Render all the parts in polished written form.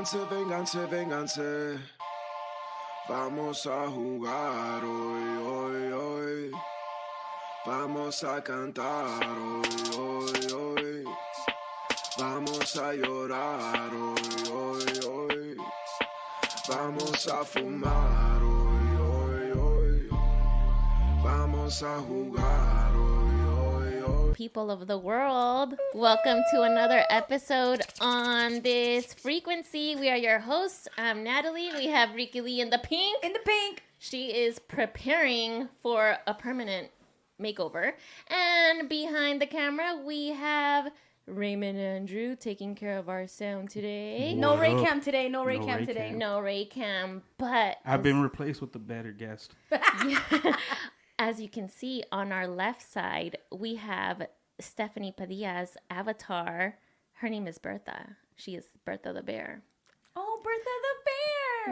Vénganse, vénganse, vénganse. Vamos a jugar hoy, hoy, hoy. Vamos a cantar hoy, hoy, hoy. Vamos a llorar hoy, hoy, hoy. Vamos a fumar hoy, hoy, hoy. Vamos a jugar hoy, hoy, hoy. People of the world, welcome to another episode on this frequency. We are your hosts. I'm Natalie. We have Ricky Lee in the pink. In the pink. She is preparing for a permanent makeover. And behind the camera, we have Raymond Andrew taking care of our sound today. No Ray Cam today. No Ray Cam today. No Ray Cam, but I've been replaced with a better guest. as you can see on our left side, we have Steffanie Padilla's avatar. Her name is Bertha. She is Bertha the bear. Oh, Bertha the bear.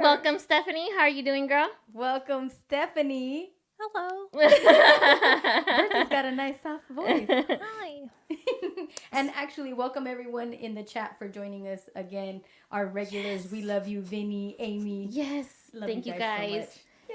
Welcome, Steffanie. How are you doing, girl? Welcome, Steffanie. Hello. Bertha's got a nice soft voice. Hi. And actually, welcome everyone in the chat for joining us again. Our regulars, Yes. we love you, Vinny, Amy. Yes. Love Thank you so guys. much. Yay.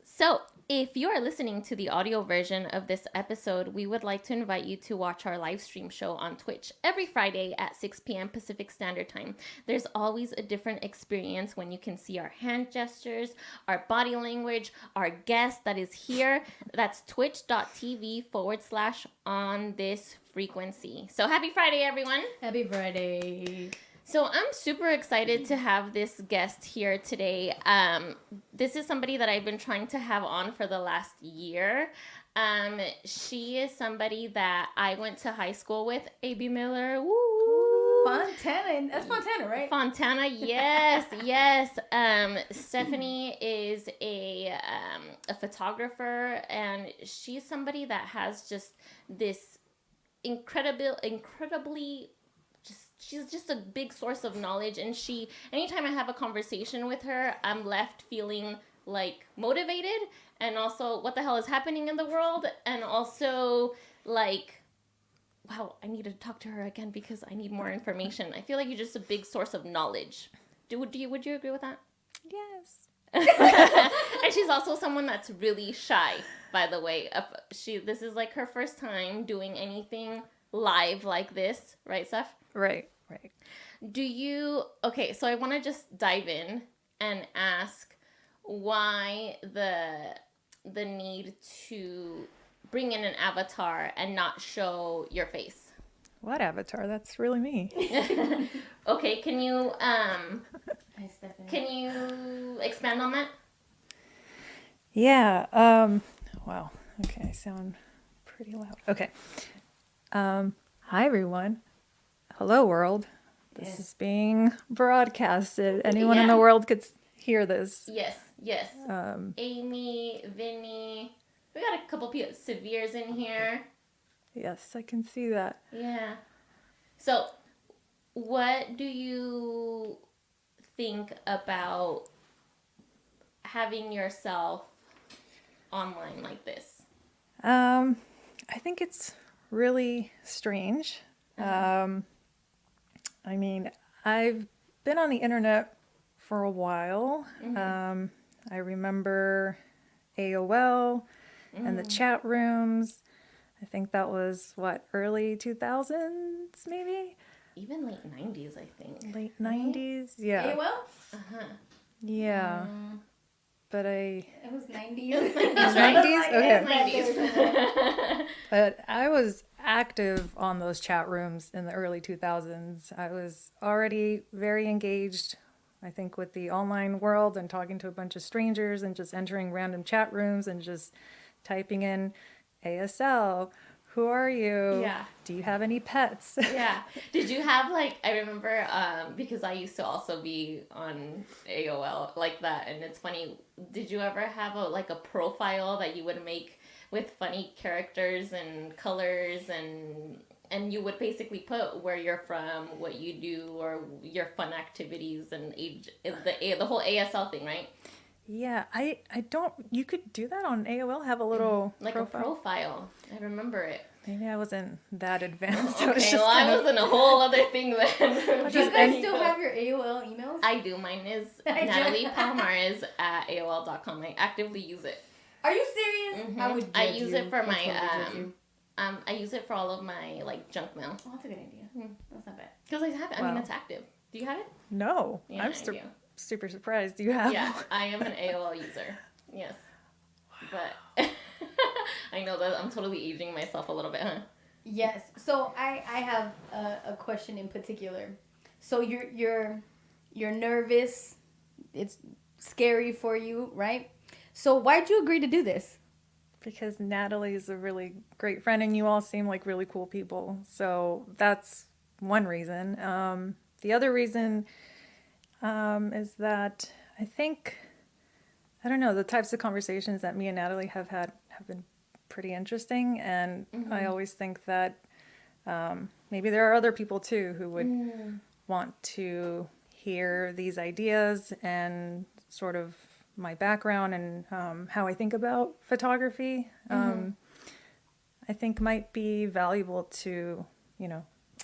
So, if you are listening to the audio version of this episode, we would like to invite you to watch our live stream show on Twitch every Friday at 6 p.m. Pacific Standard Time. There's always a different experience when you can see our hand gestures, our body language, our guest that is here. That's twitch.tv/on this frequency. So, happy Friday, everyone. Happy Friday. So I'm super excited to have this guest here today. This is somebody that I've been trying to have on for the last year. She is somebody that I went to high school with, A.B. Miller. Woo! Fontana. That's Fontana, right? Fontana, yes, yes. Stephanie is a photographer, and she's somebody that has just this incredibly she's just a big source of knowledge, and anytime I have a conversation with her, I'm left feeling like motivated, and also what the hell is happening in the world, and also like, wow, I need to talk to her again because I need more information. I feel like you're just a big source of knowledge. Would you agree with that? Yes. And she's also someone that's really shy, by the way. This is like her first time doing anything live like this, right, Steph? Right. Okay, so I want to just dive in and ask why the need to bring in an avatar and not show your face. What avatar? That's really me. Okay, can you expand on that? Yeah. Wow. Okay, I sound pretty loud. Okay. Hi everyone. Hello world. This is being broadcasted. Anyone in the world could hear this. Yes. Amy, Vinny, we got a couple people, Severe's in here. Yes, I can see that. Yeah. So, what do you think about having yourself online like this? I think it's really strange. I mean, I've been on the internet for a while. Mm-hmm. I remember AOL and the chat rooms. I think that was, early 2000s, maybe? Even late 90s, I think. Late 90s? Yeah. AOL? Uh-huh. Yeah. But It was 90s. It was 90s, right? 90s? Okay. It was 90s. But I was active on those chat rooms in the early 2000s. I was already very engaged, I think, with the online world and talking to a bunch of strangers and just entering random chat rooms and just typing in ASL. Who are you? Yeah. Do you have any pets? Yeah. Did you have, I remember, because I used to also be on AOL like that, and it's funny, did you ever have a profile that you would make with funny characters and colors, and you would basically put where you're from, what you do, or your fun activities and age, the whole ASL thing, right? Yeah, I don't, you could do that on AOL, have a little Like profile. a profile. I remember it. Maybe I wasn't that advanced. I was Okay, just well, I was in a whole other thing then. Do you guys still have your AOL emails? I do. Mine is NataliePalmares@AOL.com. I actively use it. Are you serious? Mhm. I use it for my I use it for all of my like junk mail. Oh, that's a good idea. That's not bad. Because I have it. I Wow. mean, it's active. Do you have it? No, Yeah, I'm I do. super surprised. Do you have? Yeah, I am an AOL user. Yes, but I know that I'm totally aging myself a little bit, huh? Yes. So I have a question in particular. So you're nervous. It's scary for you, right? So why'd you agree to do this? Because Natalie is a really great friend and you all seem like really cool people. So that's one reason. The other reason is that I think, I don't know, the types of conversations that me and Natalie have had have been pretty interesting. And I always think that maybe there are other people too who would want to hear these ideas and sort of my background and how I think about photography, I think might be valuable to,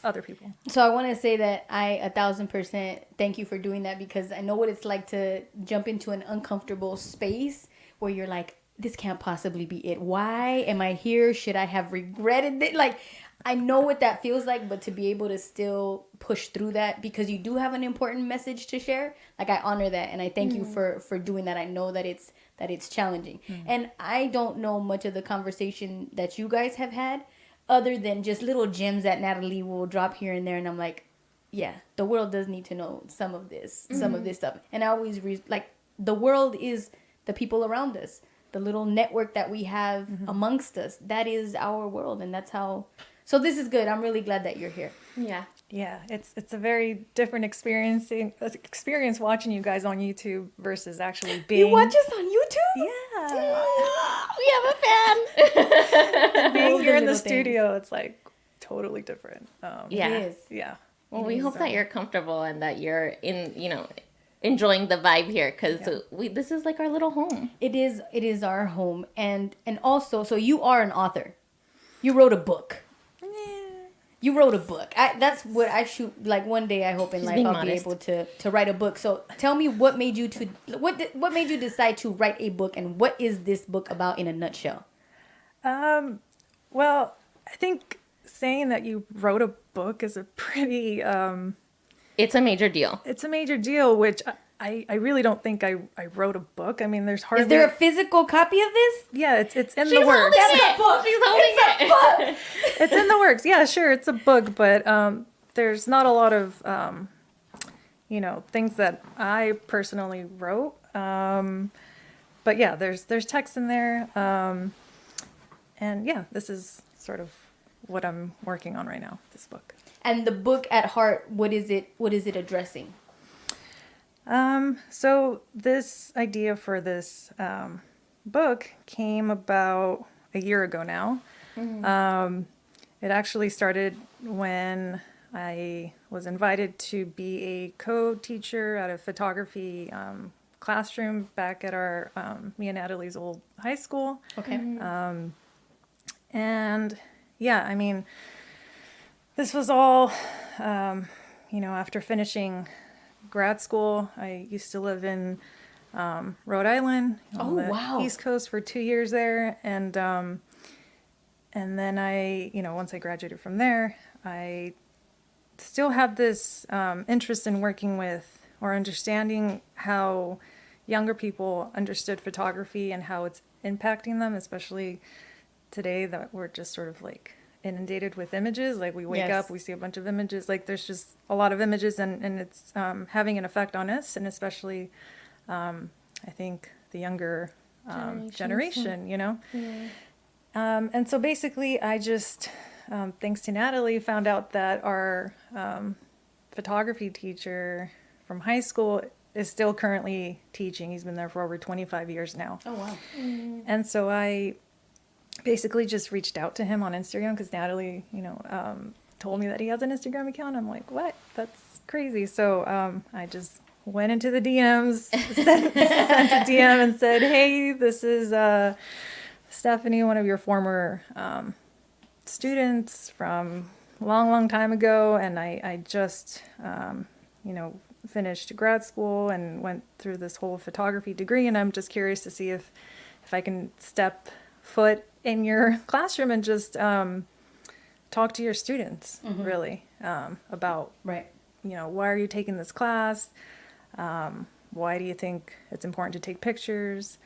other people. So I want to say that I 1,000% thank you for doing that, because I know what it's like to jump into an uncomfortable space where you're like, this can't possibly be it. Why am I here? Should I have regretted it? Like, I know what that feels like, but to be able to still push through that because you do have an important message to share, like, I honor that, and I thank you for doing that. I know that it's challenging, and I don't know much of the conversation that you guys have had, other than just little gems that Natalie will drop here and there, and I'm like, yeah, the world does need to know some of this stuff, and I always the world is the people around us, the little network that we have amongst us. That is our world, and that's how. So this is good. I'm really glad that you're here. Yeah. Yeah, it's a very different experience watching you guys on YouTube versus actually being. You watch us on YouTube? Yeah. We have a fan. Being here in the little studio, it's like totally different. Yeah. It is. Yeah. Well, we hope that you're comfortable and that you're enjoying the vibe here, because this is like our little home. It is our home, and also, so you are an author. You wrote a book. You wrote a book. That's what I shoot. Like, one day, I hope in life I'll be able to write a book. So tell me, what made you decide to write a book, and what is this book about in a nutshell? Well, I think saying that you wrote a book is a pretty. It's a major deal. It's a major deal, which I really don't think I wrote a book. I mean, there's hardly. Is there a physical copy of this? Yeah, it's in the works. She's holding it. It's in the works. Yeah, sure, it's a book, but there's not a lot of things that I personally wrote. But yeah, there's text in there, and yeah, this is sort of what I'm working on right now. This book. And the book at heart, what is it addressing? So this idea for this book came about a year ago now. It actually started when I was invited to be a co-teacher at a photography classroom back at our me and Natalie's old high school. Okay. And yeah, I mean, this was all, after finishing grad school. I used to live in Rhode Island on the East Coast for 2 years there, and then I, once I graduated from there, I still have this interest in working with or understanding how younger people understood photography and how it's impacting them, especially today that we're just sort of like inundated with images. Like, we wake up, we see a bunch of images, like there's just a lot of images, and it's having an effect on us, and especially I think the younger generation, and so basically I just thanks to Natalie, found out that our photography teacher from high school is still currently teaching. He's been there for over 25 years now. Oh, wow. And so I basically just reached out to him on Instagram because Natalie, told me that he has an Instagram account. I'm like, what? That's crazy. So I just went into the DMs, sent a DM and said, hey, this is Steffanie, one of your former students from a long, long time ago, and I just, finished grad school and went through this whole photography degree, and I'm just curious to see if I can step foot in your classroom and just talk to your students, really, about, Right. Why are you taking this class? Why do you think it's important to take pictures?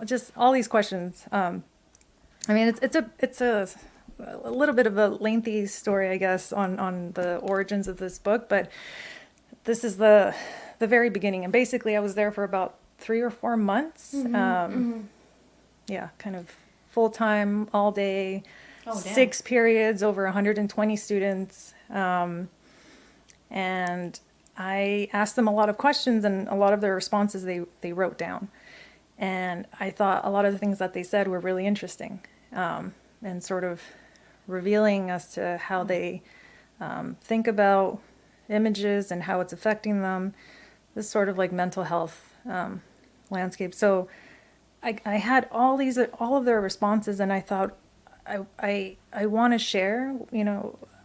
Just all these questions. It's a little bit of a lengthy story, I guess, on the origins of this book, but this is the very beginning. And basically I was there for about 3 or 4 months. Yeah, kind of full-time, all day, 6 periods, over 120 students. And I asked them a lot of questions, and a lot of their responses they wrote down. And I thought a lot of the things that they said were really interesting, and sort of revealing as to how they think about images and how it's affecting them, this sort of like mental health landscape. So I had all of their responses, and I thought I want to share,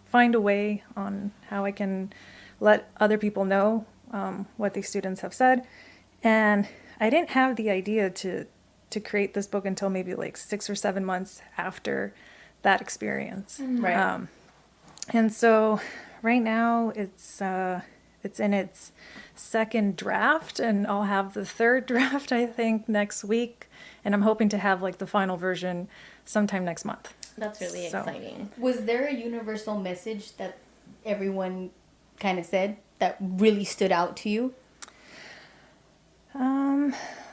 find a way on how I can let other people know what these students have said. And I didn't have the idea to create this book until maybe like 6 or 7 months after that experience. Right. And so right now it's in its second draft, and I'll have the third draft, I think, next week. And I'm hoping to have like the final version sometime next month. That's really exciting. Was there a universal message that everyone kind of said that really stood out to you?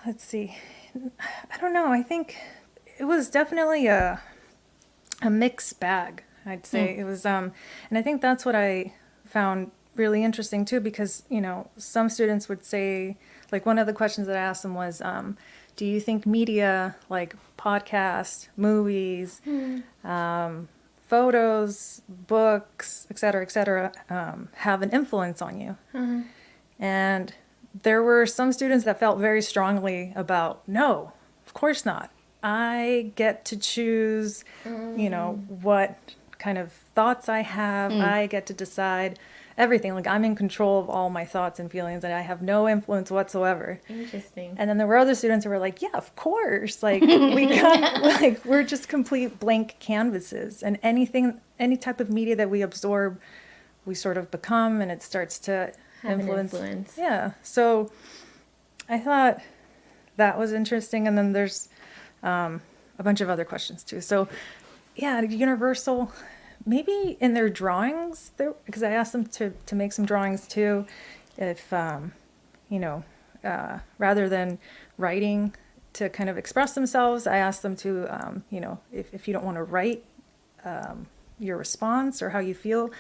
Let's see. I don't know. I think it was definitely a mixed bag, I'd say. It was, and I think that's what I found really interesting too, because, some students would say, like, one of the questions that I asked them was, do you think media like podcasts, movies, photos, books, et cetera, have an influence on you? And there were some students that felt very strongly about, no, of course not. I get to choose, what kind of thoughts I have. I get to decide everything. Like, I'm in control of all my thoughts and feelings, and I have no influence whatsoever. Interesting. And then there were other students who were like, yeah, of course. Like, we're just complete blank canvases, and any type of media that we absorb, we sort of become, and it starts to Have influence. an influence. Yeah. So I thought that was interesting. And then there's a bunch of other questions too. So yeah, universal, maybe in their drawings, because I asked them to make some drawings too, if, rather than writing to kind of express themselves, I asked them to, if you don't want to write your response or how you feel,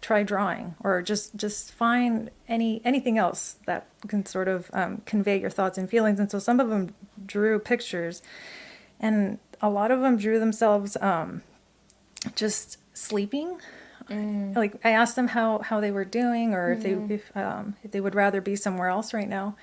try drawing, or just find anything else that can sort of convey your thoughts and feelings. And so some of them drew pictures, and a lot of them drew themselves just sleeping. Like, I asked them how they were doing, or if they would rather be somewhere else right now,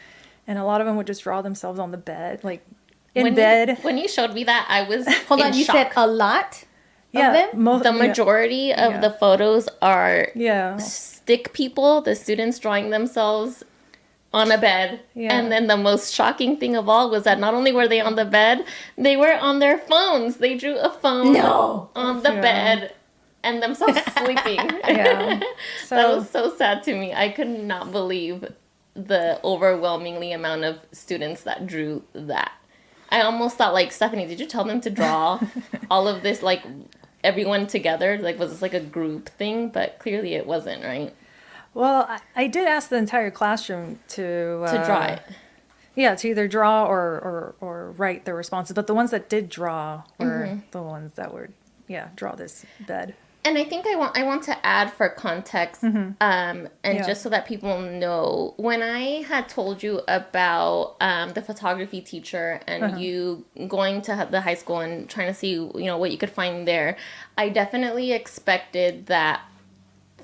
and a lot of them would just draw themselves on the bed, like in bed. When you showed me that, I was Hold on, you shock. said a lot of them? The majority of the photos are Yeah. stick people, the students drawing themselves on a bed. Yeah. And then the most shocking thing of all was that not only were they on the bed, they were on their phones. They drew a phone on the bed and themselves sleeping. Yeah. That was so sad to me. I could not believe the overwhelmingly amount of students that drew that. I almost thought, like, Stephanie, did you tell them to draw all of this, like, everyone together? Like, was this like a group thing? But clearly it wasn't, right? Well, I did ask the entire classroom to draw it. Yeah, to either draw or write their responses. But the ones that did draw were the ones that were, draw this bed. And I think I want to add for context, just so that people know, when I had told you about the photography teacher and you going to the high school and trying to see, what you could find there, I definitely expected that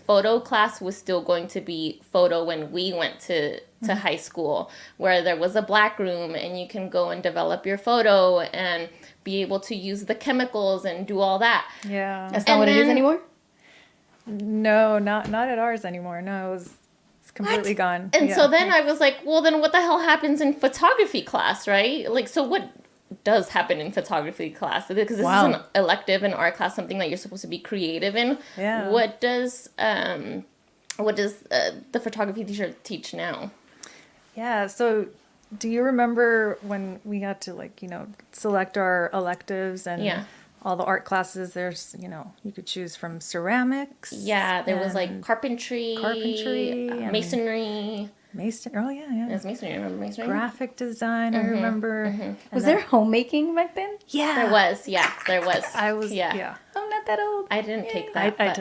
photo class was still going to be photo when we went to to high school, where there was a black room and you can go and develop your photo and be able to use the chemicals and do all that. Yeah. That's not what it is anymore? No, not at ours anymore. No, it's completely gone. And so then I was like, well, then what the hell happens in photography class, right? Like, so what does happen in photography class? Because this is an elective in art class, something that you're supposed to be creative in. Yeah. What does the photography teacher teach now? Yeah, so do you remember when we had to, like, you know, select our electives and all the art classes? There's, you know, you could choose from ceramics. Yeah, there was like carpentry, masonry. Oh, yeah. There's masonry. I remember masonry. Graphic design, I remember. Was there homemaking back then? Yeah. There was. I was, yeah. I'm not that old. I didn't take that. I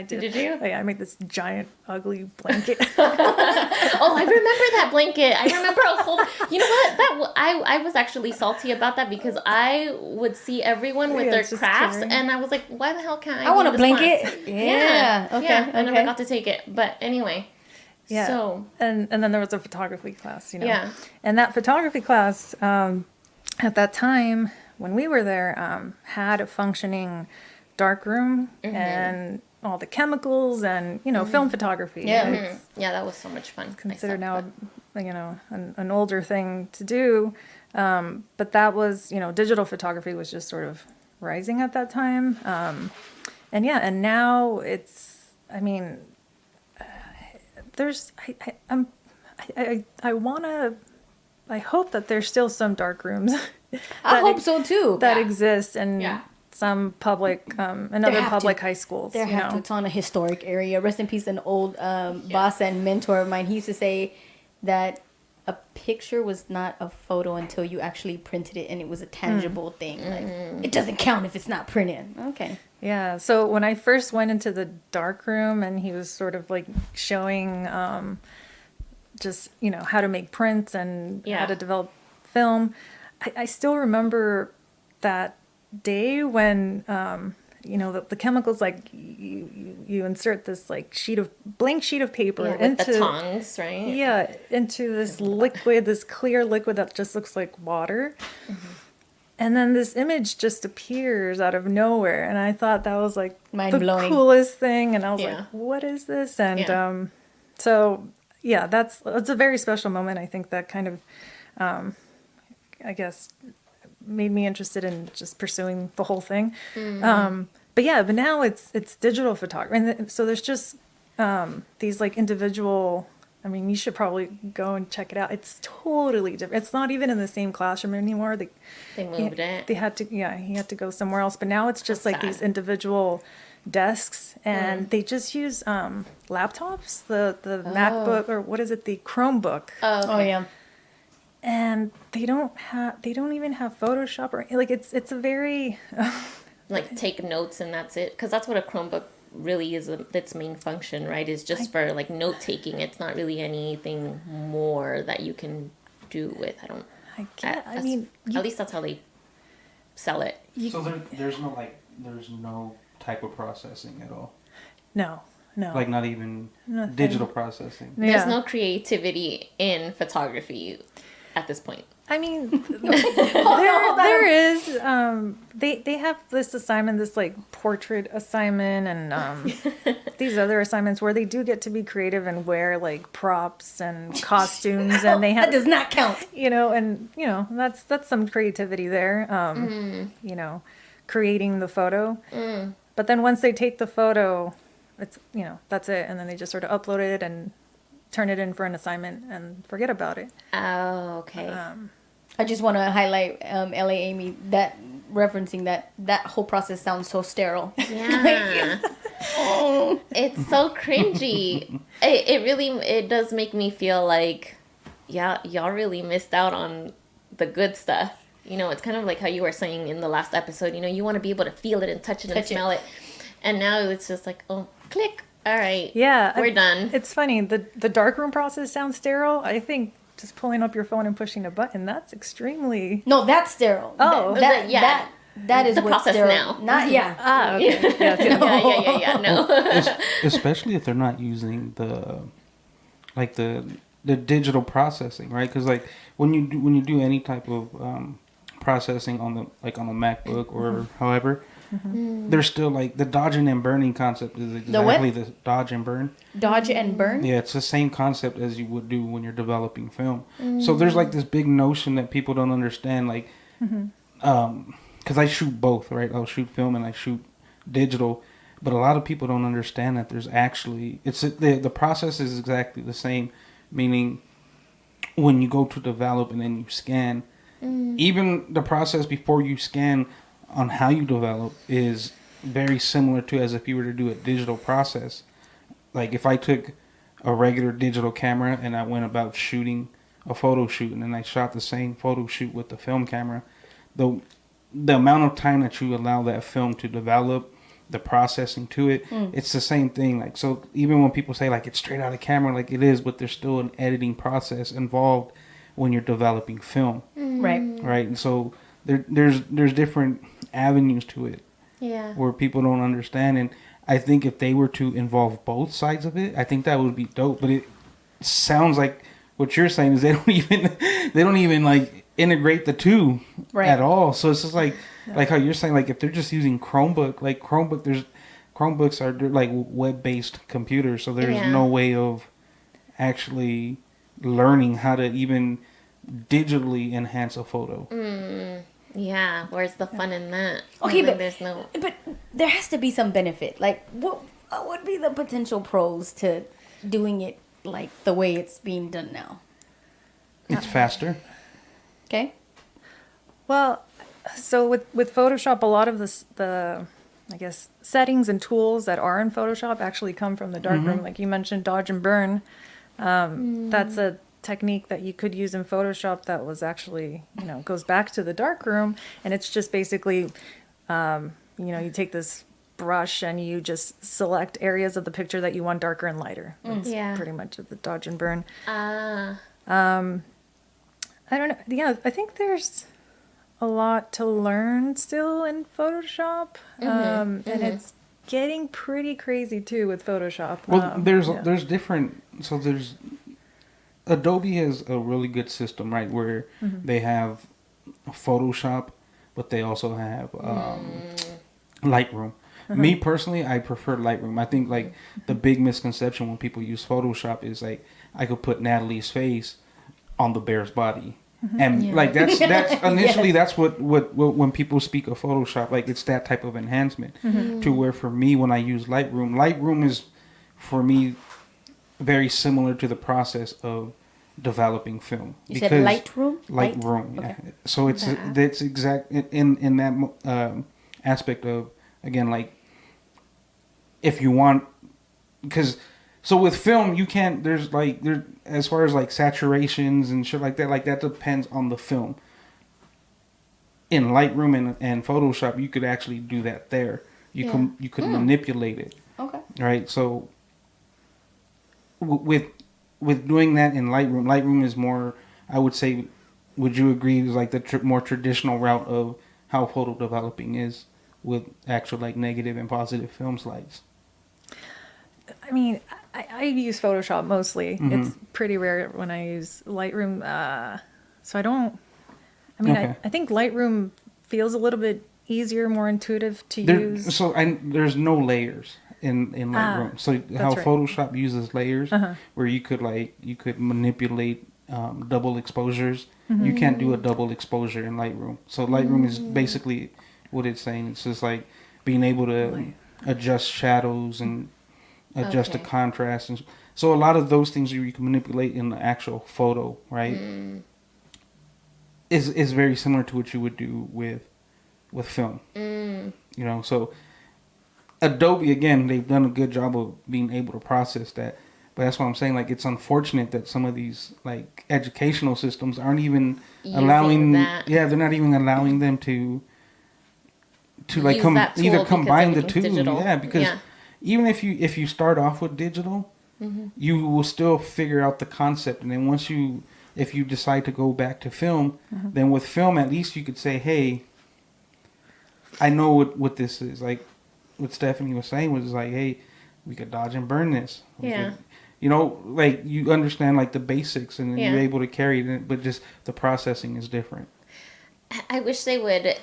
did. Did you? Oh, yeah, I made this giant, ugly blanket. Oh, I remember that blanket. I remember a whole. You know what? I was actually salty about that because I would see everyone with their crafts, and I was like, "Why the hell can't I?" I want a this blanket. class? Yeah. Okay. Yeah. I never got to take it, but anyway. Yeah. So. And then there was a photography class, you know. Yeah. And that photography class, at that time when we were there, had a functioning dark room and all the chemicals and, you know, film photography. Yeah. Yeah, that was so much fun. Considered now, you know, an older thing to do. But that was, you know, digital photography was just sort of rising at that time. And now it's, I mean, I hope that there's still some dark rooms. I hope so too. That exist in some public, another public high schools. There have to. It's on a historic area. Rest in peace, an old boss and mentor of mine. He used to say that a picture was not a photo until you actually printed it and it was a tangible thing. Like, it doesn't count if it's not printed. Okay. Yeah. So when I first went into the dark room and he was sort of like showing just, you know, how to make prints and how to develop film, I still remember that day when, you know, the chemicals, like you insert this like blank sheet of paper into the tongs, right? Yeah, into this liquid, this clear liquid that just looks like water. And then this image just appears out of nowhere. And I thought that was like the coolest thing. And I was like, what is this? And so, yeah, that's a very special moment. I think that kind of, I guess, made me interested in just pursuing the whole thing. But now it's digital photography. And so there's just these like individual, I mean, you should probably go and check it out. It's totally different. It's not even in the same classroom anymore. They moved it. He had to go somewhere else. But now it's just like these individual desks, and they just use laptops, the MacBook, or what is it, the Chromebook. Oh yeah. And they don't even have Photoshop or like it's a very like take notes and that's it, because that's what a Chromebook really is, its main function, right, is just for like note taking. It's not really anything more that you can do with. At least that's how they sell it. So there's no type of processing at all. No. Like not even digital processing. There's no creativity in photography at this point. I mean, there is. They have this assignment, this like portrait assignment, and these other assignments where they do get to be creative and wear like props and costumes, and they have that does not count. You know, and you know that's some creativity there. You know, creating the photo, but then once they take the photo, it's, you know, that's it, and then they just sort of upload it and turn it in for an assignment and forget about it. Oh, okay. I just want to highlight LA Amy, that referencing that whole process sounds so sterile. Yeah. It's so cringy. It does make me feel like, yeah, y'all really missed out on the good stuff. You know, it's kind of like how you were saying in the last episode, you know, you want to be able to feel it and touch it and smell it. And now it's just like, oh, click. All right. Yeah. We're done. It's funny. The darkroom process sounds sterile. I think just pulling up your phone and pushing a button, that's extremely... No, that's sterile. Oh. That is the process sterile. now. Not, yeah. Ah, okay. Yeah, no. Especially if they're not using the the digital processing, right? Because like when you do any type of processing on the on a MacBook or however, there's still like the dodging and burning concept is exactly the dodge and burn. Dodge and burn? Yeah, it's the same concept as you would do when you're developing film. So there's like this big notion that people don't understand, like, because I shoot both, right? I'll shoot film and I shoot digital, but a lot of people don't understand that there's actually the process is exactly the same, meaning when you go to develop and then you scan, even the process before you scan on how you develop is very similar to as if you were to do a digital process. Like if I took a regular digital camera and I went about shooting a photo shoot and then I shot the same photo shoot with the film camera, the amount of time that you allow that film to develop, the processing to it, it's the same thing. Like, so even when people say like it's straight out of camera, like it is, but there's still an editing process involved when you're developing film. Right. Right. And so there's different avenues to it. Yeah. Where people don't understand, and I think if they were to involve both sides of it, I think that would be dope. But it sounds like what you're saying is they don't even like integrate the two at all. So it's just like how you're saying, like if they're just using Chromebooks are like web-based computers, so there's no way of actually learning how to even digitally enhance a photo. Yeah, where's the fun in that? Okay, Like, but there's no. But there has to be some benefit. Like, what would be the potential pros to doing it like the way it's being done now? It's faster. Okay. Well, so with Photoshop, a lot of the I guess settings and tools that are in Photoshop actually come from the darkroom. Like you mentioned, dodge and burn. That's a technique that you could use in Photoshop that was actually, goes back to the darkroom, and it's just basically, you take this brush and you just select areas of the picture that you want darker and lighter. That's pretty much the dodge and burn. I don't know. Yeah, I think there's a lot to learn still in Photoshop, and it's getting pretty crazy too with Photoshop. Well, there's different. So there's Adobe has a really good system, right, where they have Photoshop, but they also have Lightroom. Me personally, I prefer Lightroom. I think like the big misconception when people use Photoshop is like I could put Natalie's face on the bear's body, and like that's initially that's what when people speak of Photoshop, like it's that type of enhancement. To where for me, when I use Lightroom is for me very similar to the process of developing film. You said Lightroom? Lightroom, yeah. Okay. So it's exact in that aspect of, again, like if you want, because so with film you can't, there's as far as like saturations and shit like that depends on the film. In Lightroom and Photoshop you could actually do that there. You could manipulate it. Okay. Right. So with doing that in Lightroom is more, I would say, would you agree, is like the more traditional route of how photo developing is with actual like negative and positive film slides? I mean, I use Photoshop mostly. It's pretty rare when I use Lightroom. So I don't. I mean, okay. I think Lightroom feels a little bit easier, more intuitive to use. So there's no layers in Lightroom. So how Photoshop uses layers, where you could manipulate double exposures. You can't do a double exposure in Lightroom. So Lightroom is basically what it's saying. It's just like being able to adjust shadows and adjust the contrast, and so a lot of those things you can manipulate in the actual photo, right? Is very similar to what you would do with film. So Adobe, again, they've done a good job of being able to process that, but that's what I'm saying. Like, it's unfortunate that some of these like educational systems aren't even allowing that. Yeah, they're not even allowing them to like either combine the two. Digital. Yeah, because even if you start off with digital, you will still figure out the concept, and then if you decide to go back to film, then with film at least you could say, hey, I know what this is. Like what Steffanie was saying was like, hey, we could dodge and burn this. You know, like you understand like the basics and then Yeah. you're able to carry it, but just the processing is different. I wish they would,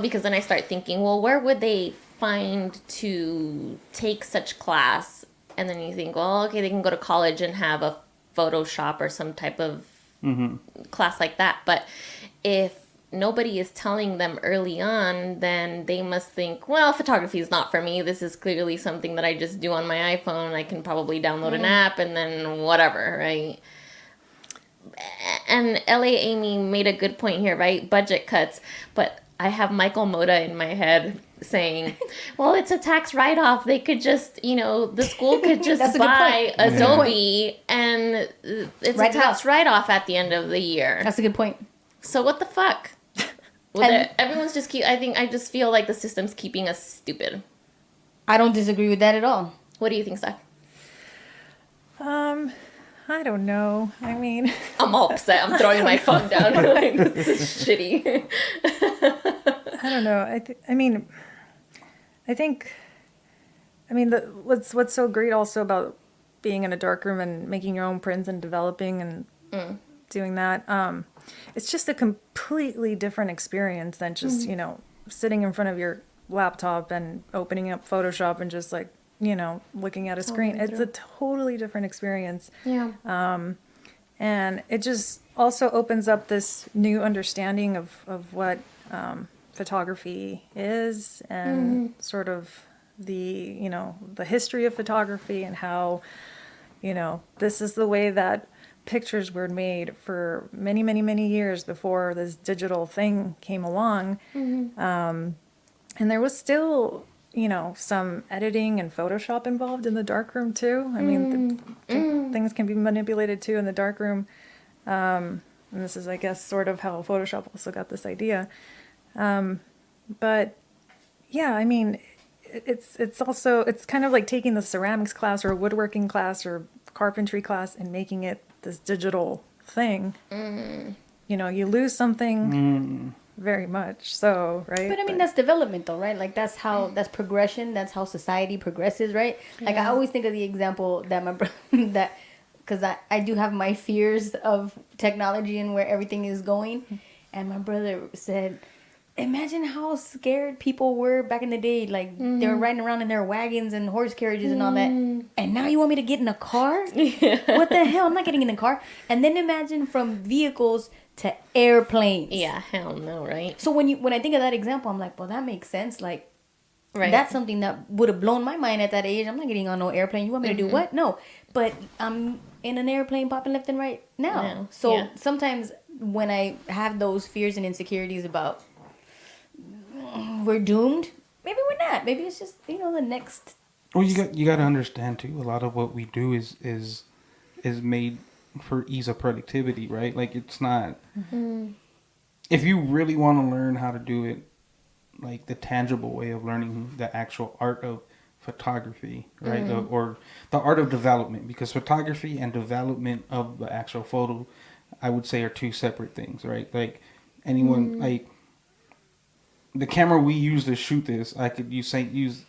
because then I start thinking, well, where would they find to take such class? And then you think, well, okay, they can go to college and have a Photoshop or some type of class like that. But if nobody is telling them early on, then they must think, well, photography is not for me. This is clearly something that I just do on my iPhone. I can probably download an app and then whatever, right? And LA Amy made a good point here, right? Budget cuts. But I have Michael Moda in my head saying, well, it's a tax write-off. They could just, the school could just That's a good buy point. Adobe and it's Write a it tax off. write-off at the end of the year. That's a good point. So what the fuck? And- Everyone's just I just feel like the system's keeping us stupid. I don't disagree with that at all. What do you think, Steph? I don't know. I mean, I'm all upset. I'm throwing my phone down. Like, this is shitty. I don't know. I think what's so great also about being in a dark room and making your own prints and developing and doing that, it's just a completely different experience than just, sitting in front of your laptop and opening up Photoshop and just like, looking at a screen. It's a totally different experience. Yeah. And it just also opens up this new understanding of what photography is and sort of the history of photography and how, this is the way that pictures were made for many, many, many years before this digital thing came along. And there was still, some editing and Photoshop involved in the darkroom too. I mean, things can be manipulated too in the darkroom. And this is, I guess, sort of how Photoshop also got this idea. But yeah, I mean, it's also, it's kind of like taking the ceramics class or a woodworking class or carpentry class and making it this digital thing. You lose something very much so, right? But I mean, that's development though, right? Like that's progression. That's how society progresses, right? Like I always think of the example that my brother, because I do have my fears of technology and where everything is going. And my brother said, imagine how scared people were back in the day. Like they were riding around in their wagons and horse carriages and all that. And now you want me to get in a car? What the hell? I'm not getting in a car. And then imagine from vehicles to airplanes. Yeah, hell no, right? So when I think of that example, I'm like, well, that makes sense. Like, Right. that's something that would have blown my mind at that age. I'm not getting on no airplane. You want me to do what? No. But I'm in an airplane popping left and right now. No. So Yeah. sometimes when I have those fears and insecurities about we're doomed, maybe we're not. Maybe it's just, the next. Well, you got to understand too. A lot of what we do is made for ease of productivity, right? Like it's not. If you really want to learn how to do it, like the tangible way of learning the actual art of photography, right, or the art of development, because photography and development of the actual photo, I would say, are two separate things, right? Like anyone, like the camera we use to shoot this, I could use.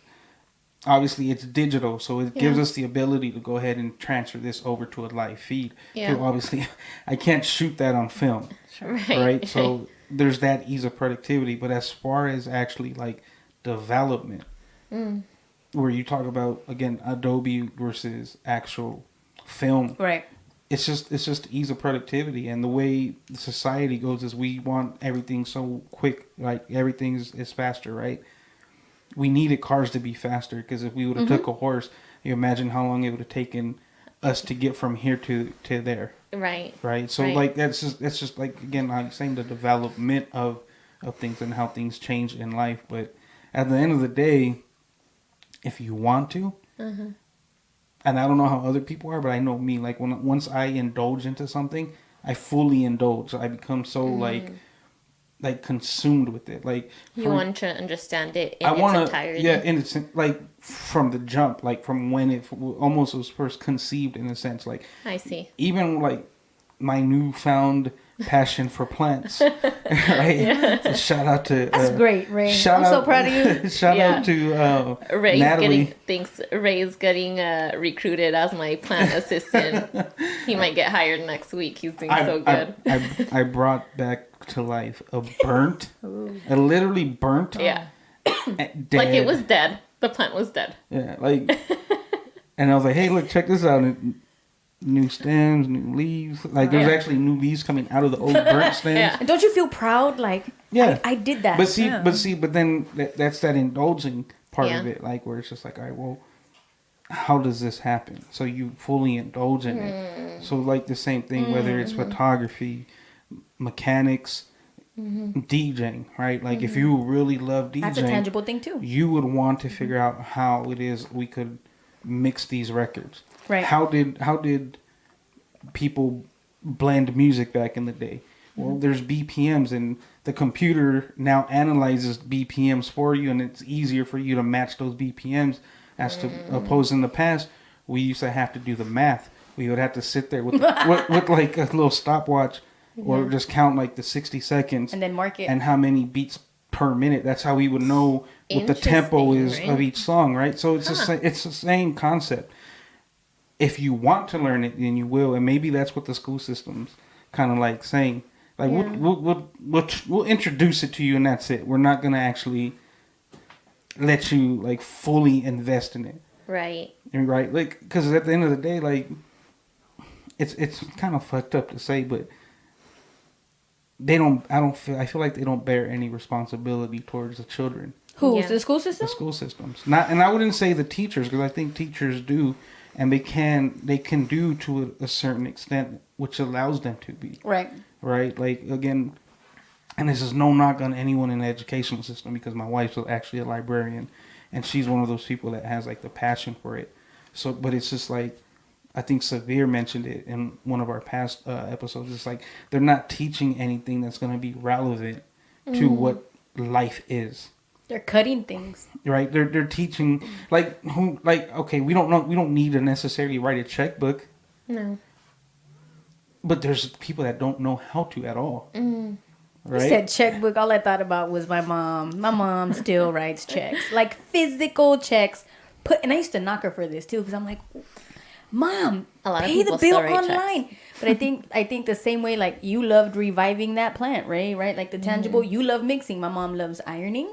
Obviously, it's digital, so it gives us the ability to go ahead and transfer this over to a live feed. Yeah. So obviously, I can't shoot that on film, Right. right? So there's that ease of productivity. But as far as actually like development, where you talk about again Adobe versus actual film, Right. it's just ease of productivity. And the way society goes is we want everything so quick, like everything is faster, right? We needed cars to be faster, because if we would have took a horse, you imagine how long it would have taken us to get from here to there, Right. right? So Right. like that's just like, again, I'm saying the development of things and how things change in life. But at the end of the day, if you want to, and I don't know how other people are, but I know me, like once I indulge into something, I fully indulge. I become so like consumed with it. Like You want to understand it in I its want to, entirety. yeah, in its like from the jump, like from when it almost was first conceived, in a sense. Like I see. even like my newfound passion for plants, right? So shout out to That's great, Ray. Shout I'm out, so proud of you. Shout out to Natalie. Ray's getting recruited as my plant assistant. He might get hired next week. He's doing so good. I brought back to life a literally burnt. Yeah. Dead. Like it was dead. The plant was dead. Yeah, like, and I was like, hey, look, check this out. New stems, new leaves. Like, there's actually new leaves coming out of the old burnt stems. Yeah. And don't you feel proud? Like, Yeah. I did that. But then that's that indulging part of it. Like, where it's just like, all right, well, how does this happen? So you fully indulge in it. So, like, the same thing, whether it's photography, mechanics, DJing, right? Like, if you really love DJing, that's a tangible thing too. you would want to figure out how it is we could mix these records. Right. How did people blend music back in the day? Well, there's BPMs, and the computer now analyzes BPMs for you, and it's easier for you to match those BPMs as to opposed in the past. We used to have to do the math. We would have to sit there with like a little stopwatch, or just count like the 60 seconds And then mark it. and how many beats per minute. That's how we would know what the tempo is Interesting, of each song, right? So it's it's the same concept. If you want to learn it, then you will, and maybe that's what the school system's kind of like saying. Like we'll introduce it to you, and that's it. We're not gonna actually let you like fully invest in it, Right. right? Like, because at the end of the day, like it's kind of fucked up to say, but they don't. I feel like they don't bear any responsibility towards the children. Who? Yeah. The school system? The school systems, and I wouldn't say the teachers, because I think teachers do, and they can do to a certain extent, which allows them to be Right. right. Like, again, and this is no knock on anyone in the educational system, because my wife's actually a librarian, and she's one of those people that has like the passion for it. So, but it's just like, I think Severe mentioned it in one of our past episodes. It's like they're not teaching anything that's going to be relevant to what life is. They're cutting things. Right? They're teaching okay, we don't need to necessarily write a checkbook. No. But there's people that don't know how to at all. Right? You said checkbook. All I thought about was my mom. My mom still writes checks, like physical checks. And I used to knock her for this too, because I'm like, Mom, A lot of pay the people bill still write online. checks. But I think the same way, like you loved reviving that plant, right? Like the tangible. You love mixing. My mom loves ironing.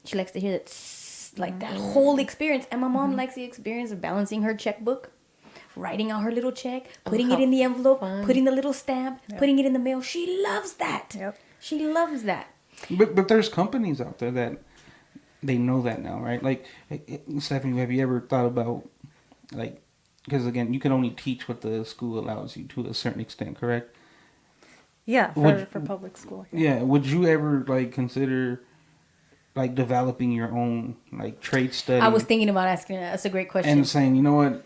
She likes to hear that, like that whole experience. And my mom likes the experience of balancing her checkbook, writing out her little check, putting it in the envelope, putting the little stamp, putting it in the mail. She loves that. Yep. She loves that. But there's companies out there that they know that now, right? Like, Stephanie, have you ever thought about, like, because again, you can only teach what the school allows you to a certain extent, correct? Yeah, for public school. Yeah. Would you ever like consider like developing your own like trade study? I was thinking about asking that. That's a great question. And saying, you know what,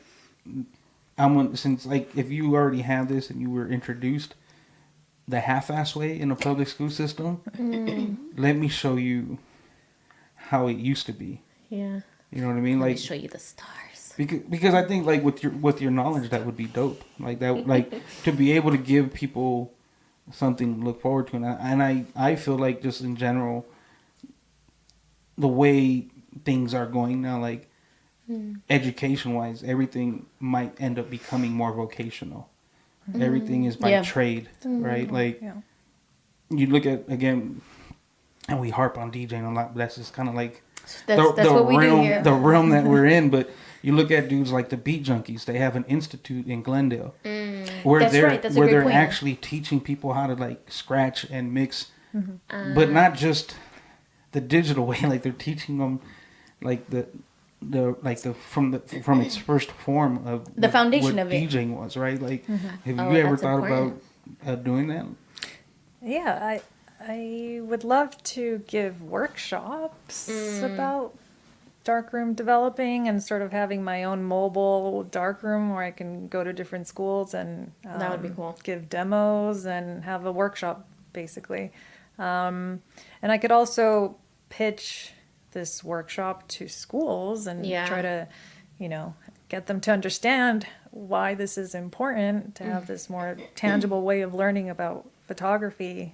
since like if you already have this and you were introduced the half-ass way in a public school system, let me show you how it used to be. Yeah. You know what I mean? Let me Like, show you the stars. because I think like with your knowledge, that would be dope. Like that, like to be able to give people something to look forward to, and I feel like just in general, the way things are going now, like education wise, everything might end up becoming more vocational. Everything is by trade, right? Like you look at, again, and we harp on DJing a lot, but that's just kind of like that's what we do here. the realm that we're in. But you look at dudes like the Beat Junkies; they have an institute in Glendale where That's they're right. That's a where great they're point. actually teaching people how to like scratch and mix, but not just the digital way. Like they're teaching them like from its first form of The foundation what of it. DJing was, right? Like, have you Oh, ever that's thought important. about doing that? Yeah, I would love to give workshops about darkroom developing and sort of having my own mobile darkroom where I can go to different schools and That would be cool. give demos and have a workshop basically. And I could also pitch this workshop to schools and Yeah. try to, get them to understand why this is important to have this more tangible way of learning about photography.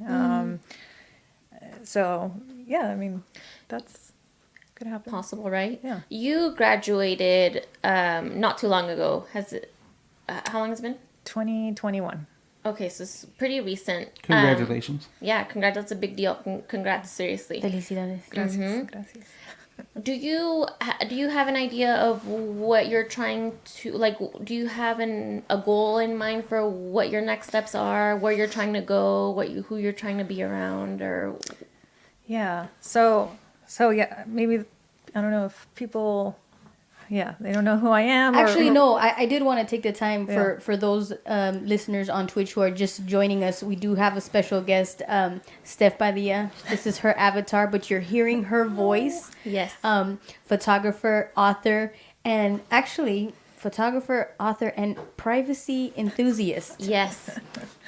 So yeah, I mean, that's could happen. Possible, right? Yeah. You graduated not too long ago. Has it? How long has it been? 2021. Okay, so it's pretty recent. Congratulations. Yeah, congrats. That's a big deal. Congrats, seriously. Felicidades. Gracias. Gracias. Do you have an idea of what you're trying to, like, do you have a goal in mind for what your next steps are, where you're trying to go, who you're trying to be around, or? Yeah. So yeah, maybe, I don't know if people, they don't know who I am. Actually, no, I did want to take the time for those listeners on Twitch who are just joining us. We do have a special guest, Steff Padilla. This is her avatar, but you're hearing her voice. Yes. Photographer, author, and actually photographer, author, and privacy enthusiast. Yes.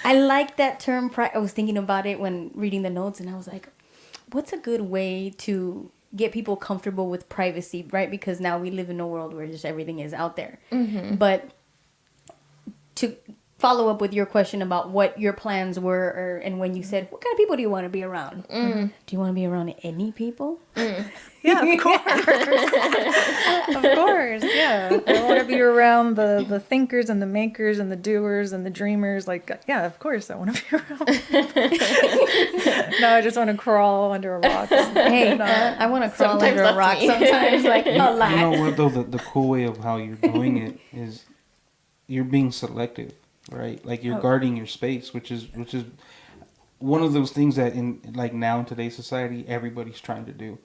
I like that term. I was thinking about it when reading the notes, and I was like, what's a good way to get people comfortable with privacy, right? Because now we live in a world where just everything is out there. Mm-hmm. But to follow up with your question about what your plans were, and when you said, what kind of people do you want to be around? Do you want to be around any people? Yeah, of course. Of course, yeah. I want to be around the thinkers and the makers and the doers and the dreamers. Like, yeah, of course I want to be around. No, I just want to crawl under a rock. Hey, I want to crawl Sometimes under a rock that's me. sometimes, like a lot. You know what though? The cool way of how you're doing it is you're being selective, right? Like you're guarding your space, which is one of those things that in today's society everybody's trying to do,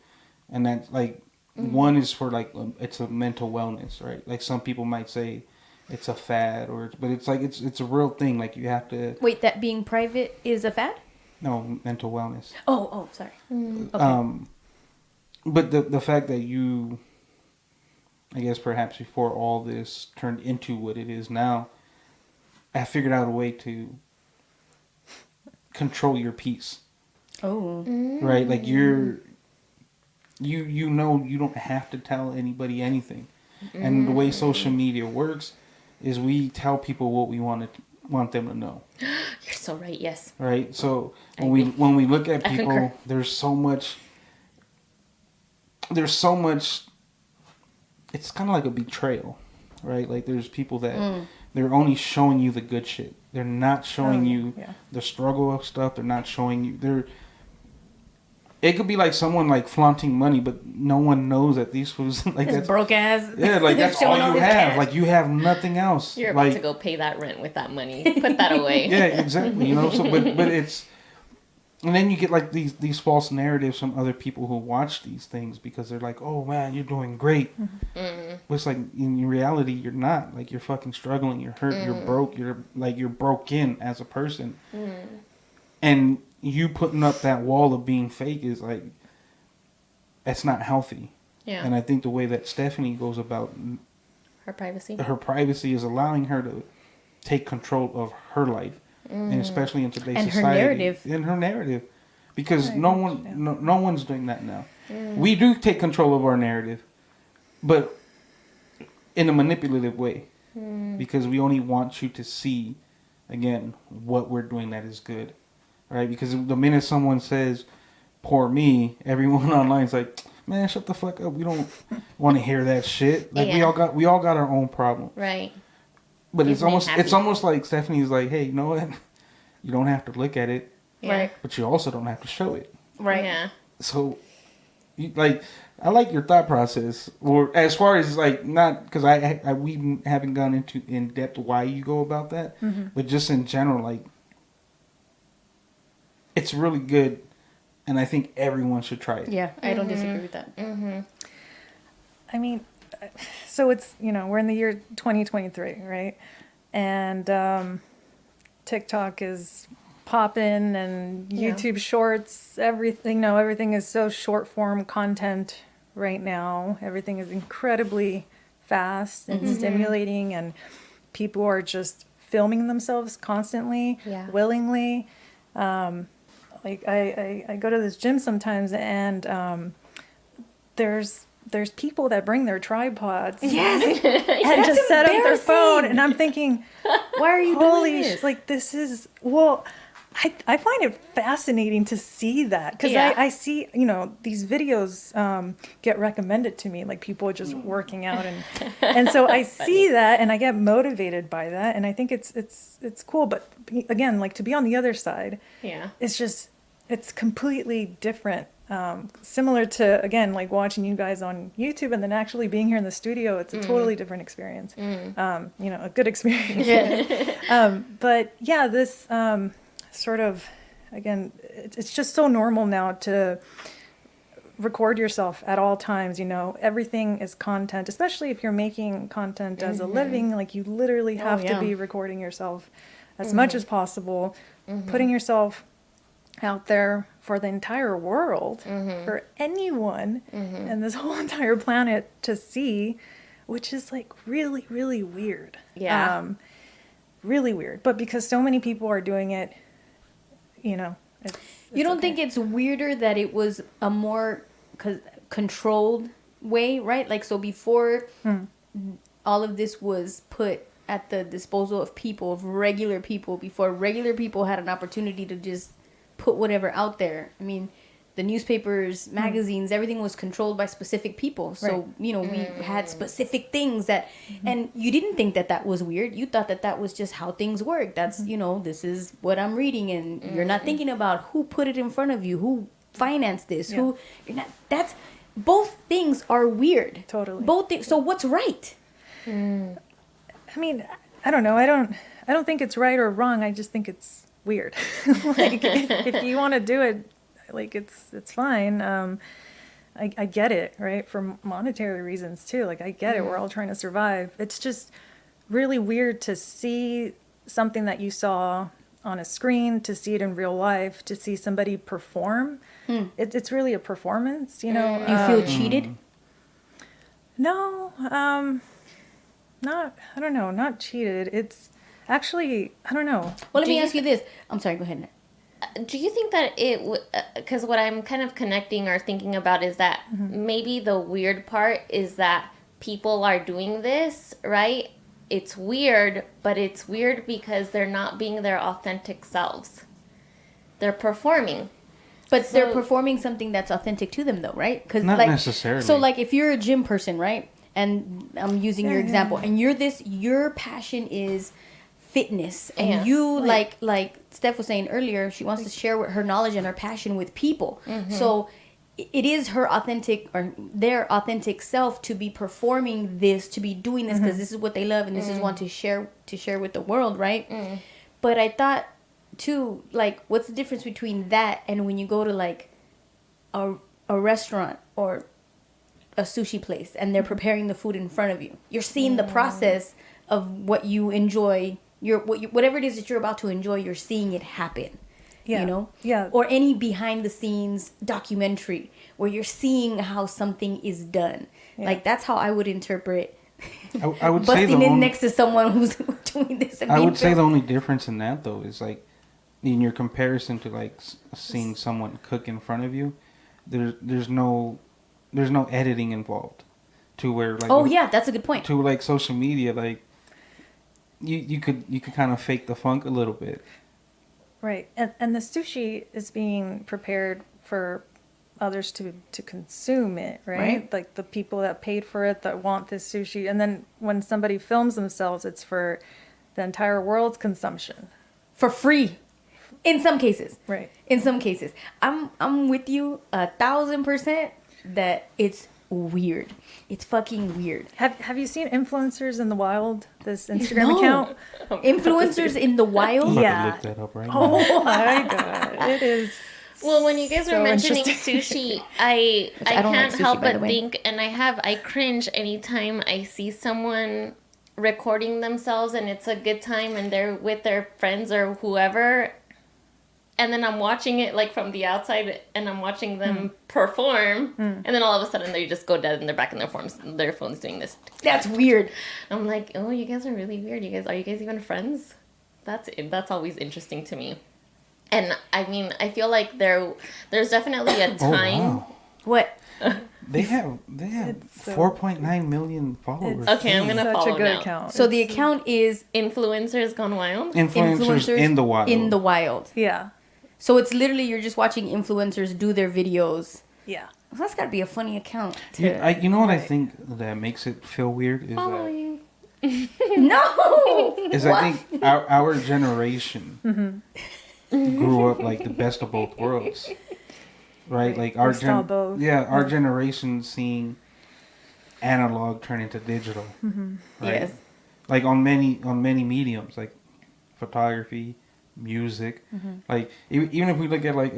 and that's like one is for it's a mental wellness, right? Like some people might say it's a fad, but it's like it's a real thing. Like you have to Wait, that being private is a fad? no mental wellness. Oh, sorry. Okay. But the fact that you, I guess perhaps before all this turned into what it is now, I figured out a way to control your peace. Oh. Right? Like you know you don't have to tell anybody anything. And the way social media works is we tell people what we want them to know. You're so right. Yes. Right? So when we look at I people, concur. there's so much it's kind of like a betrayal, right? Like there's people that they're only showing you the good shit. They're not showing you the struggle of stuff. They're not showing you it could be like someone like flaunting money, but no one knows that these was like This that's broke ass. yeah, like that's all showing you his have. cash. Like you have nothing else. You're about like, to go pay that rent with that money. Put that away. yeah, exactly. You know, so but it's, and then you get like these false narratives from other people who watch these things because they're like, oh man, you're doing great. But it's like in reality you're not. Like you're fucking struggling. You're hurt. You're broke. You're broken as a person. And you putting up that wall of being fake is like, that's not healthy. Yeah. And I think the way that Steffanie goes about Her privacy. her privacy is allowing her to take control of her life, and especially in today's And her society. narrative. In her narrative, because no one's doing that now. We do take control of our narrative, but in a manipulative way, because we only want you to see, again, what we're doing that is good, right? Because the minute someone says, "Poor me," everyone online's like, "Man, shut the fuck up. We don't want to hear that shit." Like Yeah. we all got our own problem. Right. But Gives me happy. it's almost like Stephanie's like, "Hey, you know what? You don't have to look at it, Yeah. but you also don't have to show it." Right. Yeah. So, I like your thought process, or as far as like not because we haven't gone into in depth why you go about that, but just in general, like it's really good, and I think everyone should try it. Yeah, I don't disagree with that. I mean, so it's, we're in the year 2023, right? And TikTok is popping and YouTube Shorts, everything. No, everything is so short form content right now. Everything is incredibly fast and stimulating, and people are just filming themselves constantly, willingly. Like I go to this gym sometimes, and there's there's people that bring their tripods Yes. and just set up their phone, and I'm thinking, Why are you holy doing this? like this is I find it fascinating to see that, because Yeah. I see, these videos get recommended to me, like people just working out, and so I see that and I get motivated by that, and I think it's cool. But again, like, to be on the other side, Yeah. it's completely different. Similar to, again, like watching you guys on YouTube and then actually being here in the studio, it's a totally different experience. A good experience. But yeah, this sort of, again, it's just so normal now to record yourself at all times. Everything is content, especially if you're making content as a living. Like, you literally have to be recording yourself as much as possible, putting yourself out there for the entire world, for anyone and this whole entire planet to see, which is like really, really weird. Yeah. Really weird. But because so many people are doing it, it's You don't okay. think it's weirder that it was a more controlled way, right? Like, so before all of this was put at the disposal of people, of regular people, before regular people had an opportunity to just put whatever out there. I mean, the newspapers, magazines, everything was controlled by specific people. So, we had specific things that, and you didn't think that was weird. You thought that was just how things work. That's, this is what I'm reading. And you're not thinking about who put it in front of you, who financed this, you're not, both things are weird. Totally. Both things. So what's right? I mean, I don't know. I don't think it's right or wrong. I just think it's weird. Like, if you want to do it, like, it's fine. I get it, right? For monetary reasons too. Like, I get it. We're all trying to survive. It's just really weird to see something that you saw on a screen, to see it in real life, to see somebody perform. It's really a performance, You feel cheated? No, I don't know, not cheated. It's actually, I don't know. Well, let me ask you this. I'm sorry, go ahead. Do you think that because what I'm kind of connecting or thinking about is that maybe the weird part is that people are doing this, right? It's weird, but it's weird because they're not being their authentic selves. They're performing. But they're performing something that's authentic to them, though, right? Cause Not necessarily. So, like, if you're a gym person, right? And I'm using your example, and your passion is fitness, and you like Steph was saying earlier, she wants to share her knowledge and her passion with people. So it is her authentic, or their authentic self, to be performing this, to be doing this, because this is what they love, and this is what to share with the world, right? But I thought too, like, what's the difference between that and when you go to like a restaurant or a sushi place and they're preparing the food in front of you? You're seeing the process of what you enjoy. Whatever it is that you're about to enjoy, you're seeing it happen. Yeah. Yeah. Or any behind the scenes documentary where you're seeing how something is done. Yeah. Like, that's how I would interpret I would say busting in next to someone who's doing this. I would say the only difference in that, though, is like in your comparison to like seeing someone cook in front of you. There's no editing involved, to where like that's a good point. To like social media, like you could kind of fake the funk a little bit. Right. And the sushi is being prepared for others to consume it, right? Like the people that paid for it, that want this sushi. And then when somebody films themselves, it's for the entire world's consumption. For free. In some cases. Right. In some cases. I'm with you 1,000% that it's weird. It's fucking weird. Have you seen Influencers in the Wild, this Instagram account? Influencers in the Wild? I'm about to look that up right now. Oh my god. It is. Well, when you guys so were mentioning sushi, I don't like can't sushi, help by the but way. think, and I cringe anytime I see someone recording themselves and it's a good time and they're with their friends or whoever, and then I'm watching it like from the outside and I'm watching them perform, and then all of a sudden they just go dead and they're back in their phones doing this. That's weird. I'm like, oh, you guys are really weird. Are you guys even friends? That's always interesting to me. And I mean, I feel like there's definitely a time. What? They have It's so 4.9 million followers. Okay, I'm gonna Such follow a good now. account. So the account is Influencers Gone Wild. Influencers in the wild. In the wild. Yeah. So it's literally you're just watching influencers do their videos. Yeah. Well, that's got to be a funny account. You know what I think that makes it feel weird is Follow that you. No. is I think our generation grew up like the best of both worlds, right? Like our We saw both. our generation seeing analog turn into digital, right? Yes. Like on many mediums, like photography, music, like even if we look at like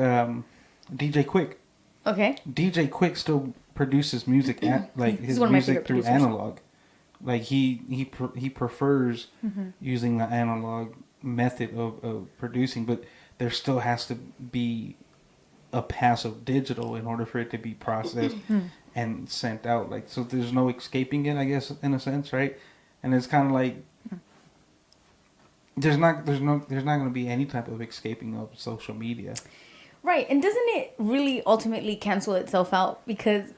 DJ Quick, Okay. DJ Quick still produces music like He's his one of my music favorite through producers. analog. Like he prefers using the analog method of producing, but there still has to be a pass of digital in order for it to be processed and sent out. Like, so there's no escaping it, I guess, in a sense, right? And it's kind of like there's not going to be any type of escaping of social media. Right. And doesn't it really ultimately cancel itself out? Because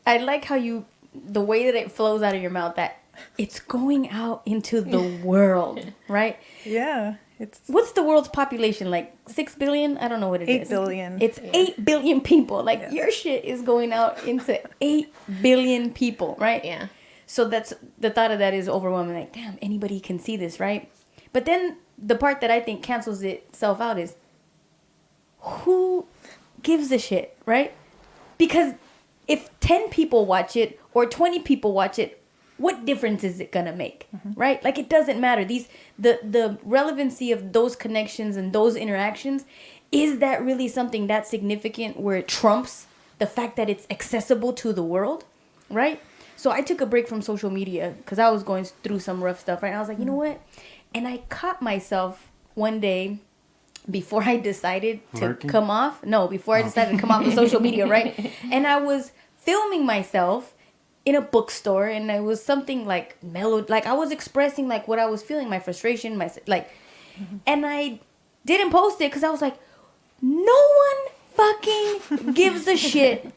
I like how the way that it flows out of your mouth, that it's going out into the world, right? Yeah. It's What's the world's population? Like 6 billion? I don't know what it is. 8 billion. It's 8 billion people. Like your shit is going out into 8 billion people, right? Yeah. So that's the thought of that is overwhelming. Like, damn, anybody can see this, right? But then the part that I think cancels itself out is who gives a shit, right? Because if 10 people watch it or 20 people watch it, what difference is it gonna make, right? Like, it doesn't matter. The relevancy of those connections and those interactions, is that really something that significant where it trumps the fact that it's accessible to the world, right? So I took a break from social media because I was going through some rough stuff, right? And I was like, you know what? And I caught myself one day before I decided to Lurking? come off. No, before I decided to come off of social media, right? And I was filming myself in a bookstore, and it was something like mellow, like I was expressing like what I was feeling, my frustration, and I didn't post it because I was like, no one fucking gives a shit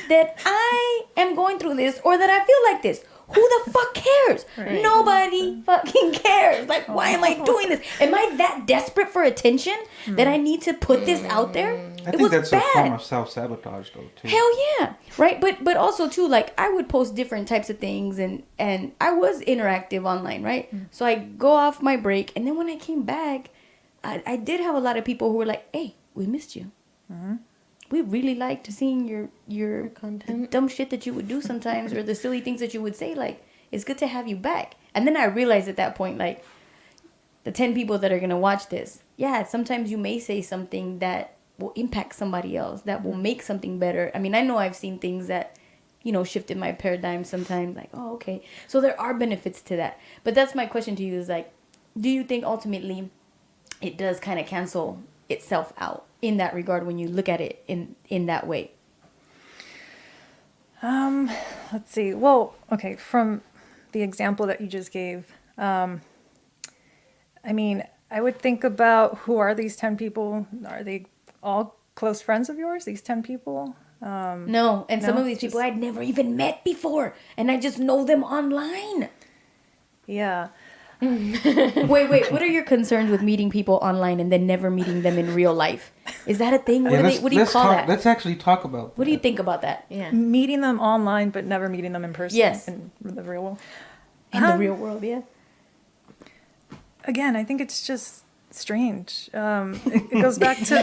that I am going through this or that I feel like this. Who the fuck cares? Right. Nobody fucking cares. Like, why am I doing this? Am I that desperate for attention that I need to put this out there? I think that's a form of self-sabotage, though, too. Hell yeah, right? But also too, like, I would post different types of things, and I was interactive online, right? So I go off my break, and then when I came back, I did have a lot of people who were like, "Hey, we missed you. We really liked seeing your content, dumb shit that you would do sometimes, or the silly things that you would say. Like, it's good to have you back." And then I realized at that point, like, the 10 people that are gonna watch this, yeah, sometimes you may say something that will impact somebody else, that will make something better. I mean, I know I've seen things that, shifted my paradigm sometimes, like, oh, okay. So there are benefits to that. But that's my question to you is, like, do you think ultimately it does kind of cancel itself out in that regard when you look at it in that way? Let's see. Well, okay, from the example that you just gave, I mean, I would think about, who are these 10 people? Are they all close friends of yours, these 10 people? No, and some of these people I'd never even met before, and I just know them online. Yeah. Wait, what are your concerns with meeting people online and then never meeting them in real life? Is that a thing? What do you call that? Let's actually talk about that. What do you think about that? Yeah. Meeting them online, but never meeting them in person. Yes. In the real world. In the real world, yeah. Again, I think it's just strange. It goes back to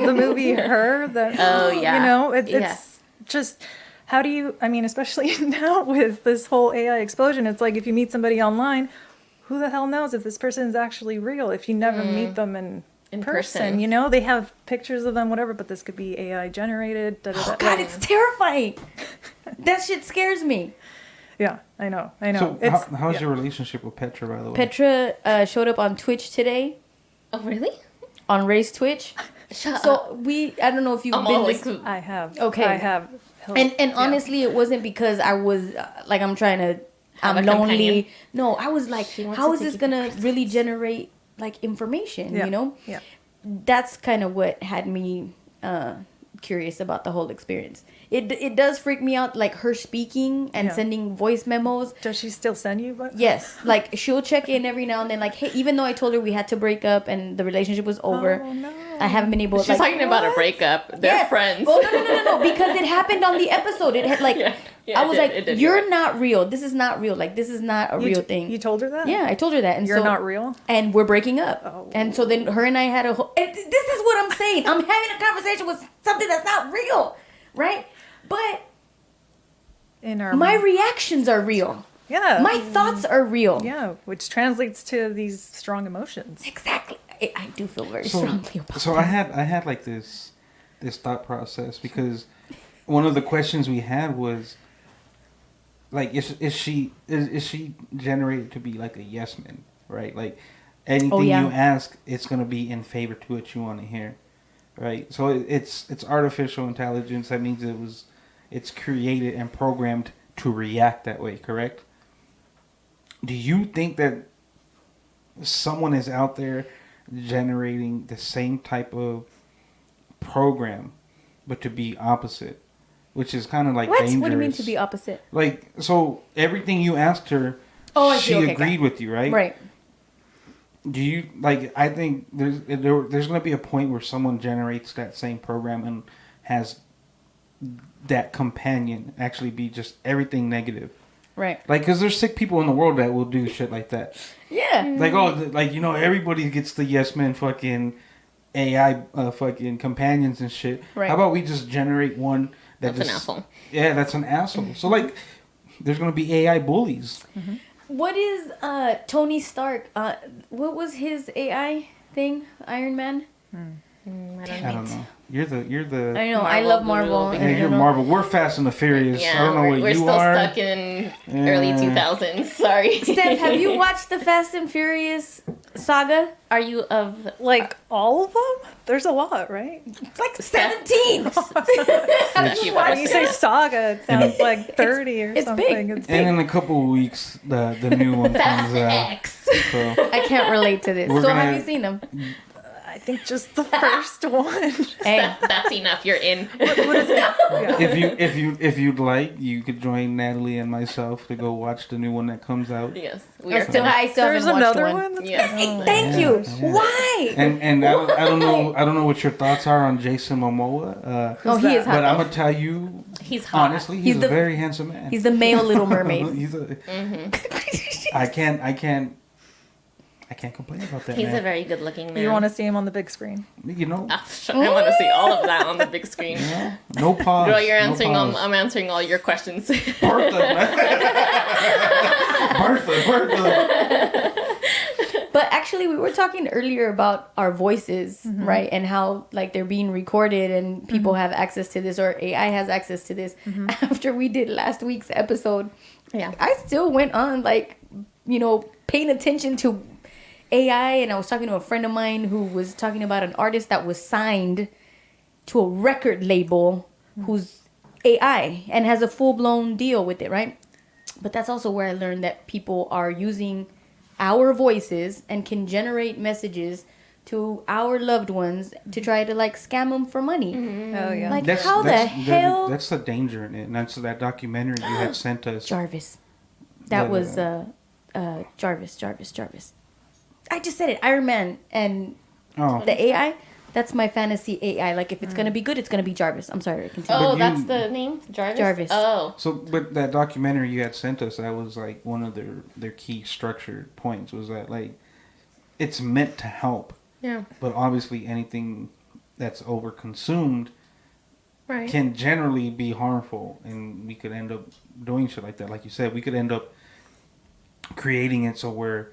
the movie Her. Oh, yeah. It's just, how do you, I mean, especially now with this whole AI explosion, it's like if you meet somebody online, who the hell knows if this person is actually real if you never meet them in person? They have pictures of them, whatever, but this could be AI generated. Oh, God, it's terrifying. That shit scares me. Yeah, I know. So how's your relationship with Petra, by the way? Petra showed up on Twitch today. Oh, really? On Ray's Twitch. Shut up. I don't know if you've been... I have. Okay. I have. And honestly, it wasn't because I was, I'm trying to... Have I'm a lonely. companion. No, I was like, how is this gonna really generate like information? Yeah. Yeah. That's kind of what had me curious about the whole experience. It does freak me out, like her speaking and sending voice memos. Does she still send you? But Yes, like she'll check in every now and then, like, hey, even though I told her we had to break up and the relationship was over, I haven't been able. She's talking about a breakup. They're friends. Well, no, because it happened on the episode. It had like I was you're not real. This is not real. Like, this is not a real thing. You told her that? Yeah, I told her that. And You're not real? And we're breaking up. And so then her and I had a whole... This is what I'm saying. I'm having a conversation with something that's not real. Right? But my reactions are real. Yeah. My thoughts are real. Yeah, which translates to these strong emotions. Exactly. I do feel very strongly about So that. I had like this thought process, because one of the questions we had was, like, is she generated to be like a yes man, right? Like, anything you ask, it's gonna be in favor to what you want to hear, right? So it's artificial intelligence. That means it's created and programmed to react that way, correct? Do you think that someone is out there generating the same type of program, but to be opposite? Which is kind of like dangerous. What do you mean to be opposite? Like, so everything you asked her, she agreed with you, right? Right. Do you, like, I think there's going to be a point where someone generates that same program and has that companion actually be just everything negative. Right. Like, because there's sick people in the world that will do shit like that. Yeah. Like, everybody gets the yes men fucking AI fucking companions and shit. Right. How about we just generate one That's an asshole. Yeah, that's an asshole. So, like, there's going to be AI bullies. Mm-hmm. What is Tony Stark? What was his AI thing? Iron Man? I don't know. You're the. I know. Marvel I love guru. Marvel. Yeah, you're Marvel. We're Fast and the Furious. Yeah, I don't know what we're you still are. stuck in early 2000s. Sorry. Steph, have you watched the Fast and Furious saga? Are you of Like, all of them? There's a lot, right? It's like 17. When you say saga, it sounds like 30 or it's something. big. It's And in a couple of weeks, the new one comes out. X. So I can't relate to this. We're So gonna- have you seen them? I think just the first one. Hey, that's enough. You're in. if you'd like, you could join Natalie and myself to go watch the new one that comes out. Yes. I still There's haven't watched another one. one? That's Yes. Thank you. Yeah. Why? And I don't know what your thoughts are on Jason Momoa. Oh, he is hot. But I'm gonna tell you, He's hot. honestly, he's a very handsome man. He's the male Little Mermaid. I can't complain about that. He's man. a very good looking man. You want to see him on the big screen? You know, I want to see all of that on the big screen. yeah, no pause. Girl, you're answering no all. pause. I'm answering all your questions. Bertha. But actually, we were talking earlier about our voices, right? And how, like, they're being recorded and people have access to this, or AI has access to this. After we did last week's episode, I still went on, like, paying attention to AI. And I was talking to a friend of mine who was talking about an artist that was signed to a record label who's AI and has a full-blown deal with it, right? But that's also where I learned that people are using our voices and can generate messages to our loved ones to try to, like, scam them for money. Oh, yeah. Like, how the hell? That's the danger in it, and that's that documentary you had sent us. Jarvis. That was Jarvis. I just said it. Iron Man and the AI. That's my fantasy AI. Like, if it's gonna be good, it's gonna be Jarvis. I'm sorry. Continue. Oh, But that's you- the name? Jarvis? Jarvis. Oh. So, but that documentary you had sent us, that was like one of their key structured points was that, like, it's meant to help, Yeah. but obviously anything that's overconsumed Right. can generally be harmful, and we could end up doing shit like that. Like you said, we could end up creating it so where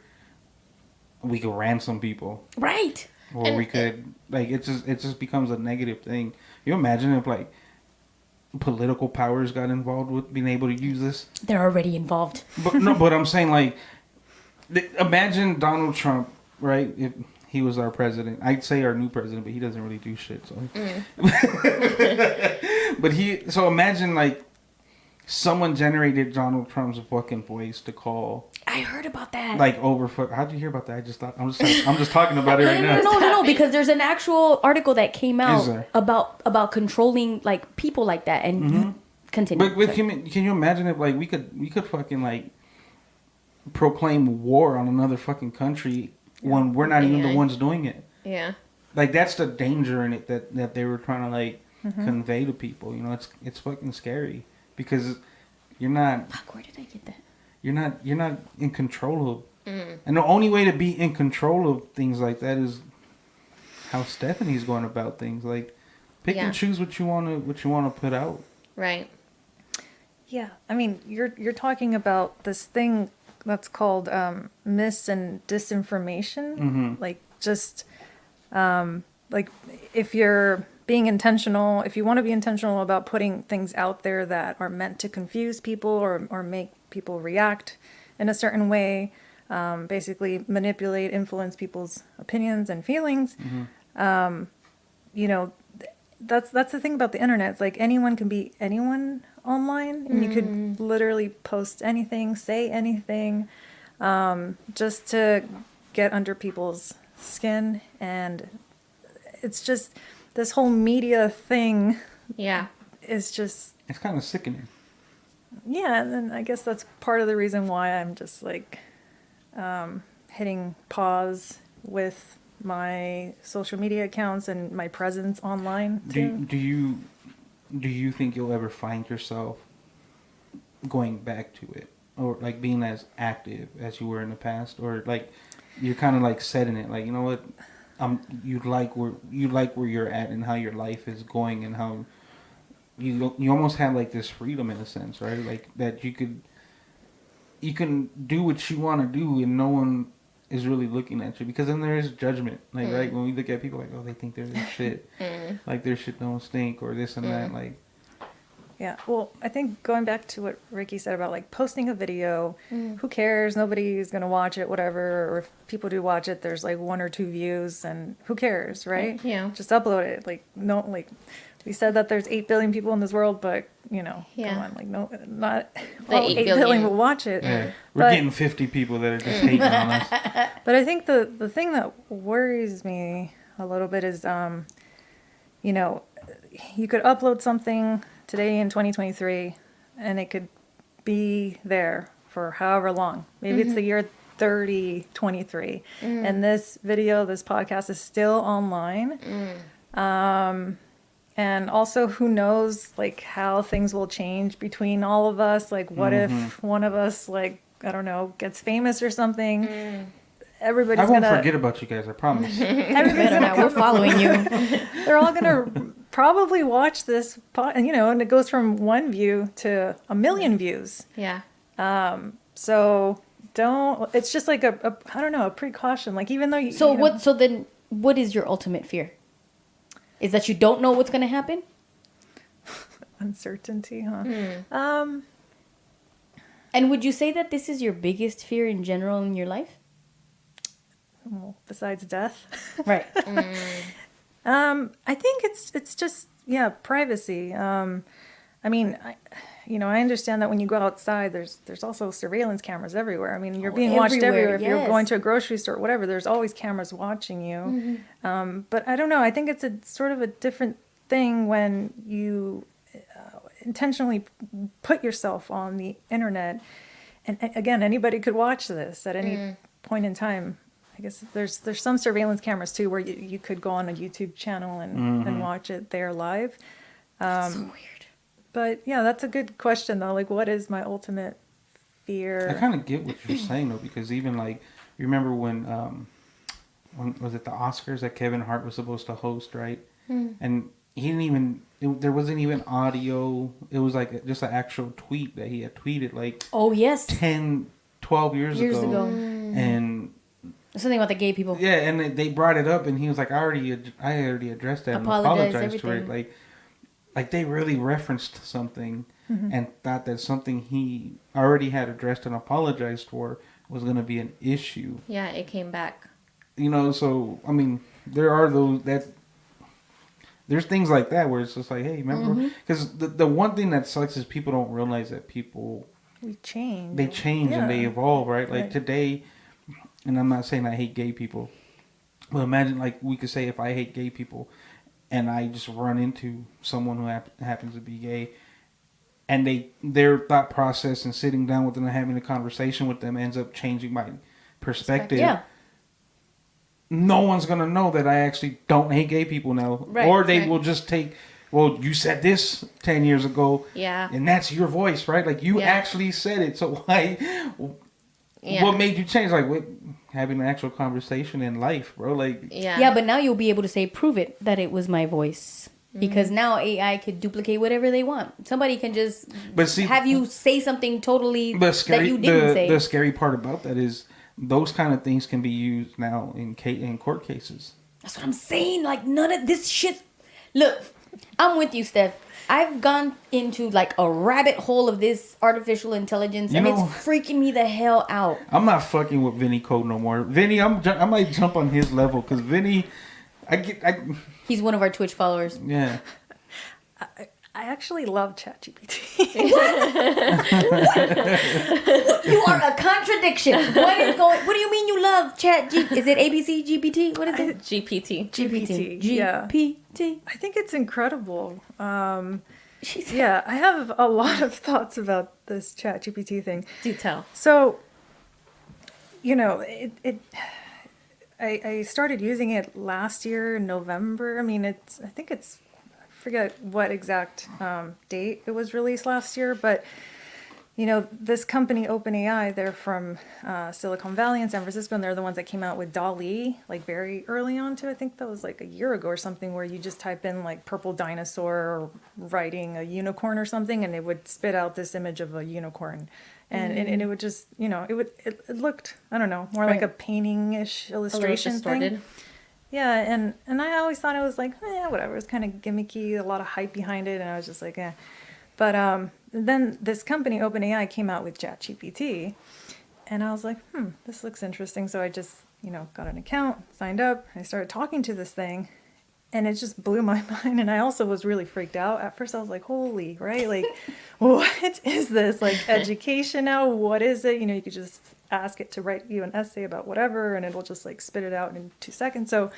we could ransom people, Right. or we could, like, it just becomes a negative thing. You imagine if, like, political powers got involved with being able to use this? They're already involved. But no, but I'm saying, like, imagine Donald Trump, right? If he was our president, I'd say our new president, but he doesn't really do shit. So, but so imagine, like, someone generated Donald Trump's fucking voice to call I heard about that. Like over. How'd you hear about that? I just thought I'm just talking about it right now. No, because there's an actual article that came Is out there? about controlling like people like that and continue. But can you imagine if like we could fucking like proclaim war on another fucking country when we're not even the ones doing it? Yeah. Like that's the danger in it that they were trying to like convey to people. You know, it's fucking scary because you're not. Fuck, where did I get that? You're not in control of, and the only way to be in control of things like that is how Stephanie's going about things. Like, pick and choose what you want to put out. Right. Yeah, I mean, you're talking about this thing that's called mis and disinformation. Like just like if you're being intentional, if you want to be intentional about putting things out there that are meant to confuse people or make people react in a certain way, basically manipulate, influence people's opinions and feelings. You know, that's the thing about the internet. It's like anyone can be anyone online, and you could literally post anything, say anything, just to get under people's skin. And it's just this whole media thing. Yeah. Is just. It's kind of sickening. Yeah, and then I guess that's part of the reason why I'm just like hitting pause with my social media accounts and my presence online too. Do you think you'll ever find yourself going back to it, or like being as active as you were in the past, or like you're kind of like setting it, like, you know what, you like where you're at and how your life is going and how you almost have like this freedom in a sense, right? Like that you can do what you want to do and no one is really looking at you, because then there is judgment. Like right when we look at people like, oh, they think they're this shit, like their shit don't stink or this and that. Like, yeah, well, I think going back to what Ricky said about like posting a video, who cares? Nobody's gonna watch it, whatever. Or if people do watch it, there's like 1 or 2 views, and who cares, right? Yeah. Just upload it. Like no, like we said that there's 8 billion people in this world, but you know, Yeah. come on, like no, not The all 8 8 billion billion will watch it. yeah, we're But- getting 50 people that are just hating on us. But I think the thing that worries me a little bit is, you know, you could upload something today in 2023 and it could be there for however long. Maybe it's the year 3023 and this video, this podcast is still online. And also who knows like how things will change between all of us. Like what if one of us, like, I don't know, gets famous or something. Everybody's I won't gonna forget about you guys, I promise. everybody's Better gonna not. We're following you. they're all gonna probably watch this you know, and it goes from 1 view to 1 million views. Yeah. So don't, it's just like a I don't know, a precaution. Like even though you So you know, what? So then, what is your ultimate fear? Is that you don't know what's gonna happen? uncertainty, huh? And would you say that this is your biggest fear in general in your life? Well, besides death. Right. I think it's just privacy. I mean, I understand that when you go outside, there's also surveillance cameras everywhere. I mean, you're being watched everywhere. If you're going to a grocery store, whatever, there's always cameras watching you. But I don't know. I think it's a sort of a different thing when you intentionally put yourself on the internet. And again, anybody could watch this at any point in time. I guess there's some surveillance cameras too, where you could go on a YouTube channel and watch it there live. That's so weird. But yeah, that's a good question though. Like, what is my ultimate fear? I kind of get what you're saying though, because even like, you remember when was it the Oscars that Kevin Hart was supposed to host, right? And he didn't even, there wasn't even audio. It was like just an actual tweet that he had tweeted like, oh yes, 10, 12 years ago. And something about the gay people. yeah, and they brought it up, and he was like, I already addressed that and apologized to it. Like they really referenced something and thought that something he already had addressed and apologized for was going to be an issue. Yeah, it came back. You know, so, I mean, there are there's things like that where it's just like, hey, remember? Because the one thing that sucks is people don't realize that people we change. They change and they evolve, right? Like Right. today, and I'm not saying I hate gay people, but imagine like we could say if I hate gay people, and I just run into someone who happens to be gay, and their thought process and sitting down with them and having a conversation with them ends up changing my perspective. Yeah. No one's gonna know that I actually don't hate gay people now, Right, or they right. will just take. Well, you said this 10 years ago, Yeah. and that's your voice, right? Like you Yeah. actually said it. So why? Yeah. What made you change? Like what? Having an actual conversation in life, bro. Like Yeah. Yeah, but now you'll be able to say, prove it that it was my voice. Because now AI could duplicate whatever they want. Somebody can just But see- have you say something totally the scary, that you didn't say. the scary part about that is those kind of things can be used now in court cases. That's what I'm saying. Like, none of this shit. Look, I'm with you, Steph. I've gone into like a rabbit hole of this artificial intelligence, and it's freaking me the hell out. I'm not fucking with Vinny Code no more. Vinny, I might jump on his level because Vinny, He's one of our Twitch followers. yeah. I actually love ChatGPT. You are a contradiction. What do you mean you love Is it ABC GPT? What is it? GPT. GPT, yeah. GPT. I think it's incredible. She's Yeah, I have a lot of thoughts about this ChatGPT thing. Do tell. So, you know, I started using it last year in November. I mean, I forget what exact date it was released last year, but you know, this company OpenAI, they're from Silicon Valley and San Francisco, and they're the ones that came out with DALL-E like very early on too. I think that was like a year ago or something, where you just type in like purple dinosaur or writing a unicorn or something, and it would spit out this image of a unicorn. And it would just, you know, it looked, I don't know, more like a painting-ish illustration thing. Yeah, and I always thought it was like, whatever. It was kind of gimmicky, a lot of hype behind it, and I was just like, eh. But then this company, OpenAI, came out with ChatGPT, and I was like, this looks interesting. So I just, you know, got an account, signed up, I started talking to this thing, and it just blew my mind. And I also was really freaked out. At first I was like, holy, right? Like, what is this? Like education now? What is it? You know, you could just ask it to write you an essay about whatever, and it'll just like spit it out in 2 seconds. So,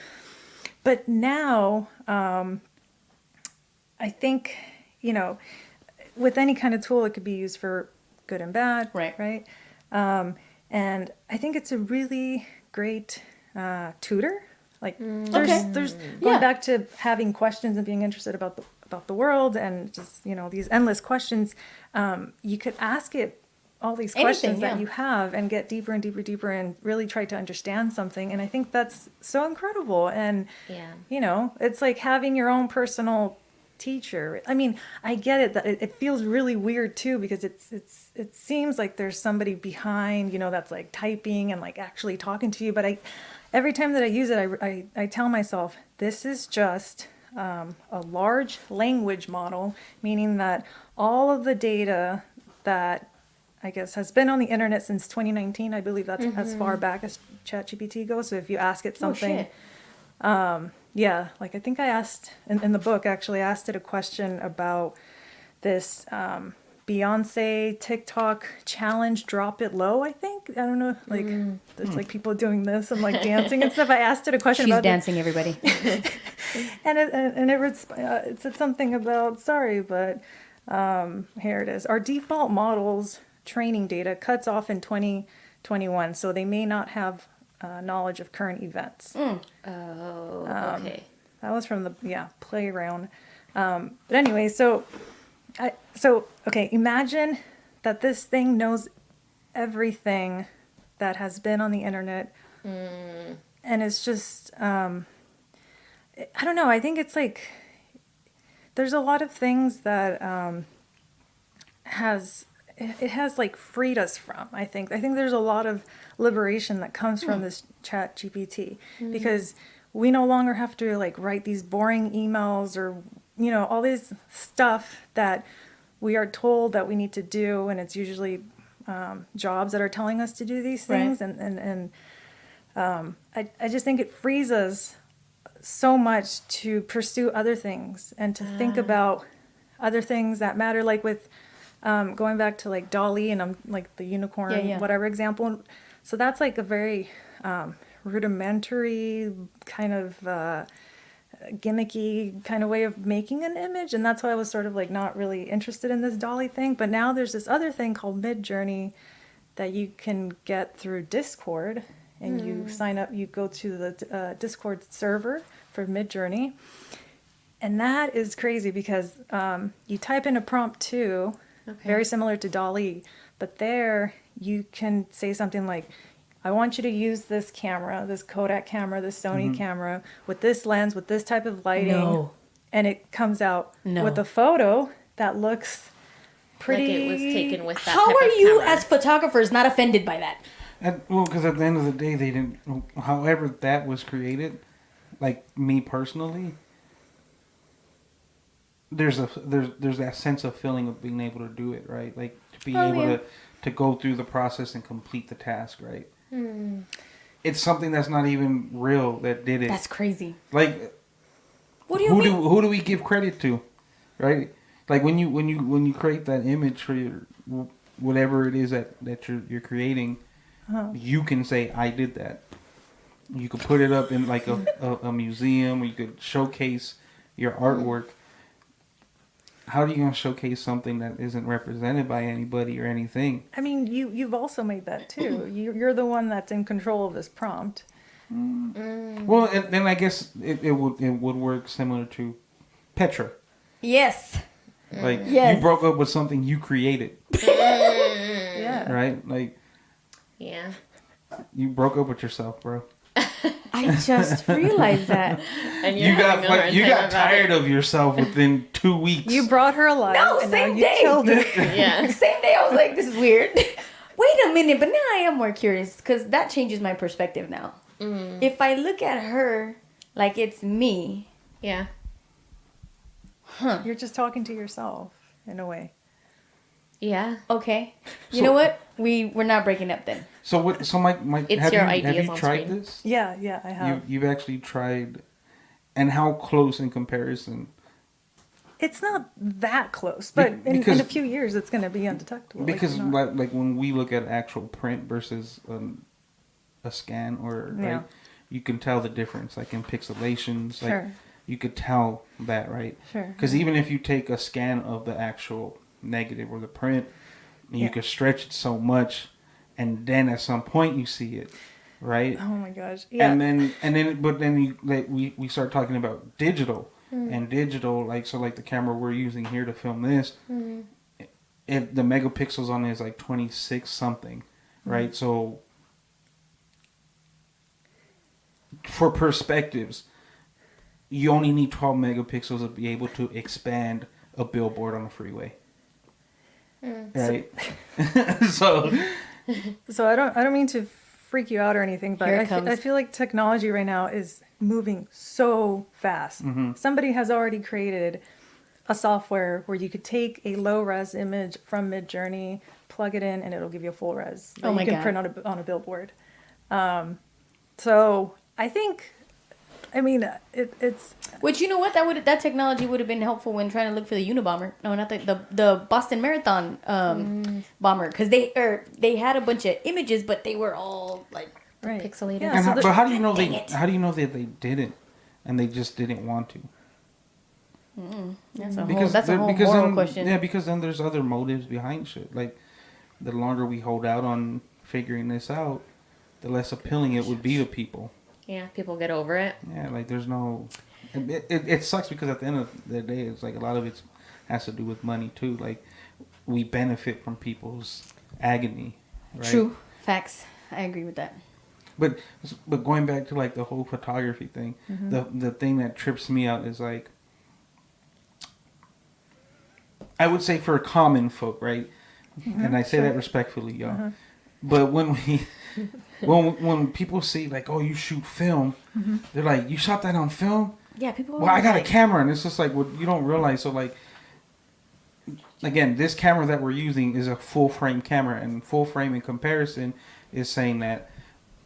but now, I think, you know, with any kind of tool, it could be used for good and bad. Right. And I think it's a really great tutor. Like there's going back to having questions and being interested about the world, and just, you know, these endless questions. You could ask it all these questions that you have and get deeper and deeper and really try to understand something. And I think that's so incredible. And you know, it's like having your own personal teacher. I mean, I get it that it feels really weird too, because it seems like there's somebody behind, you know, that's like typing and like actually talking to you. But every time that I use it, I tell myself, this is just a large language model, meaning that all of the data that I guess has been on the internet since 2019, I believe that's as far back as ChatGPT goes. So if you ask it something, yeah, like I think I asked in the book, actually asked it a question about this Beyonce TikTok challenge, Drop It Low, I think. I don't know, like there's like people doing this and like dancing and stuff. I asked it a question about dancing, everybody. and it said something about, sorry, but here it is. Our default model's training data cuts off in 2021, so they may not have knowledge of current events. Oh, okay. That was from the play round. But anyway, okay, imagine that this thing knows everything that has been on the internet, and it's just I don't know. I think it's like there's a lot of things that has like freed us from. I think there's a lot of liberation that comes from this Chat GPT, because we no longer have to like write these boring emails or, you know, all this stuff that we are told that we need to do, and it's usually jobs that are telling us to do these things. And I just think it frees us so much to pursue other things and to think about other things that matter, like with Going back to like Dolly and I'm like the unicorn, whatever example. So that's like a very rudimentary kind of gimmicky kind of way of making an image, and that's why I was sort of like not really interested in this Dolly thing. But now there's this other thing called Midjourney that you can get through Discord, and you sign up, you go to the Discord server for Midjourney, and that is crazy because you type in a prompt too, very similar to Dolly, but there you can say something like, I want you to use this camera, this Kodak camera, this Sony camera, with this lens, with this type of lighting. And it comes out with a photo that looks pretty... Like it was taken with that How type are of you, camera. as photographers, not offended by that? Well, because at the end of the day, they didn't... However that was created, like me personally, there's that sense of feeling of being able to do it, right? Like to be able to go through the process and complete the task, right? It's something that's not even real that did it. That's crazy. Like, what do you mean? Who do we give credit to, right? Like when you create that image for your whatever it is that you're creating, you can say I did that. You could put it up in like a museum, or you could showcase your artwork. How are you going to showcase something that isn't represented by anybody or anything? I mean, you've also made that too. You're the one that's in control of this prompt. Well, and then I guess it would work similar to Petra. Yes. Like you broke up with something you created. Yeah. Right? Like you broke up with yourself, bro. I just realized that. And You got tired of yourself within 2 weeks. You brought her alive. No, and same now day. You killed her. Yeah. Same day, I was like, this is weird. Wait a minute, but now I am more curious because that changes my perspective now. If I look at her like it's me. Yeah. You're just talking to yourself in a way. Yeah. Okay. You know what? We're not breaking up then. So what? So Mike, It's have your you ideas on tried screen. this? Yeah, I have. You've actually tried, and how close in comparison? It's not that close, but in a few years it's going to be undetectable. Because like when we look at actual print versus a scan, or right, you can tell the difference, like in pixelations. Like you could tell that, right? Sure. Because even if you take a scan of the actual negative or the print, you could stretch it so much, and then at some point you see it, right? Oh my gosh! Yeah. And then, but then we start talking about digital, and digital, like the camera we're using here to film this, the megapixels on it is like 26 something, right? So for perspectives, you only need 12 megapixels to be able to expand a billboard on a freeway. Right. So I don't mean to freak you out or anything, but I feel like technology right now is moving so fast. Somebody has already created a software where you could take a low res image from Midjourney, plug it in, and it'll give you a full res that you can print on a billboard. So I think, I mean, it's. Which, you know what, that technology would have been helpful when trying to look for the Unabomber. No, not the Boston Marathon bomber, because they had a bunch of images, but they were all like pixelated. Yeah, but how do you know that they didn't, and they just didn't want to? That's a whole moral question. Yeah, because then there's other motives behind shit. Like, the longer we hold out on figuring this out, the less appealing it would be to people. Yeah, people get over it. Yeah, like there's no. It sucks because at the end of the day, it's like a lot of it has to do with money too. Like, we benefit from people's agony, right? True. Facts. I agree with that. But going back to like the whole photography thing, the thing that trips me out is like, I would say for common folk, right? And I say that respectfully, y'all. But when when people see like, oh, you shoot film, they're like, you shot that on film? Yeah, people. Well, I got a camera, and it's just like, what you don't realize. So like, again, this camera that we're using is a full frame camera, and full frame in comparison is saying that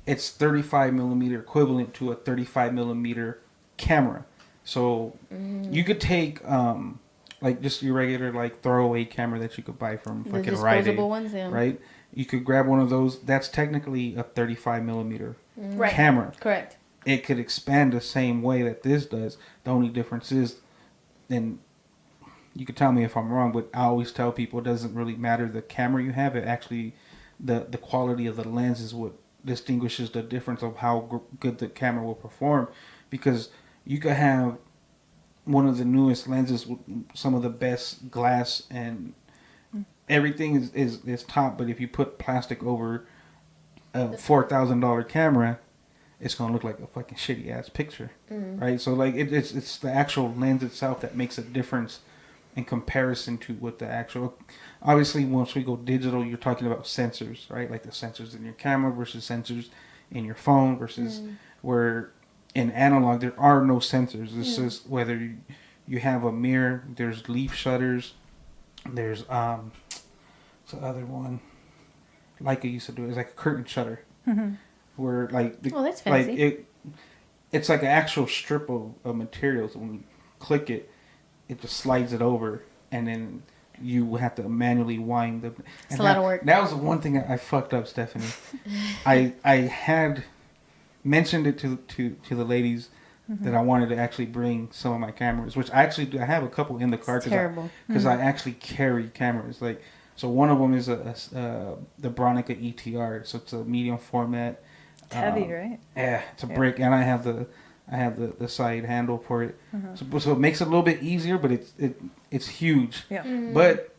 it's 35 millimeter equivalent to a 35 millimeter camera. So you could take like just your regular like throwaway camera that you could buy from The fucking Rite Aid, disposable ones, yeah. right? You could grab one of those. That's technically a 35 millimeter Right. camera. Correct. It could expand the same way that this does. The only difference is, and you could tell me if I'm wrong, but I always tell people it doesn't really matter the camera you have. It actually, the quality of the lens is what distinguishes the difference of how good the camera will perform. Because you could have one of the newest lenses with some of the best glass and everything is top, but if you put plastic over a $4,000 camera, it's gonna look like a fucking shitty ass picture, right? So like it's the actual lens itself that makes a difference in comparison to what the actual. Obviously, once we go digital, you're talking about sensors, right? Like the sensors in your camera versus sensors in your phone versus where in analog there are no sensors. This is whether you have a mirror, there's leaf shutters, there's what's the other one? Like I used to do, it's like a curtain shutter. Where like that's fancy. like it's like an actual strip of material. So when you click it, it just slides it over, and then you have to manually wind the. It's a lot of work. That was the one thing I fucked up, Stephanie. I had mentioned it to the ladies that I wanted to actually bring some of my cameras, which I actually do. I have a couple in the car because I actually carry cameras. Like so, one of them is the Bronica ETR, so it's a medium format. It's heavy, right? Yeah, it's a brick, and I have the side handle for it, so it makes it a little bit easier, but it's huge. Yeah. But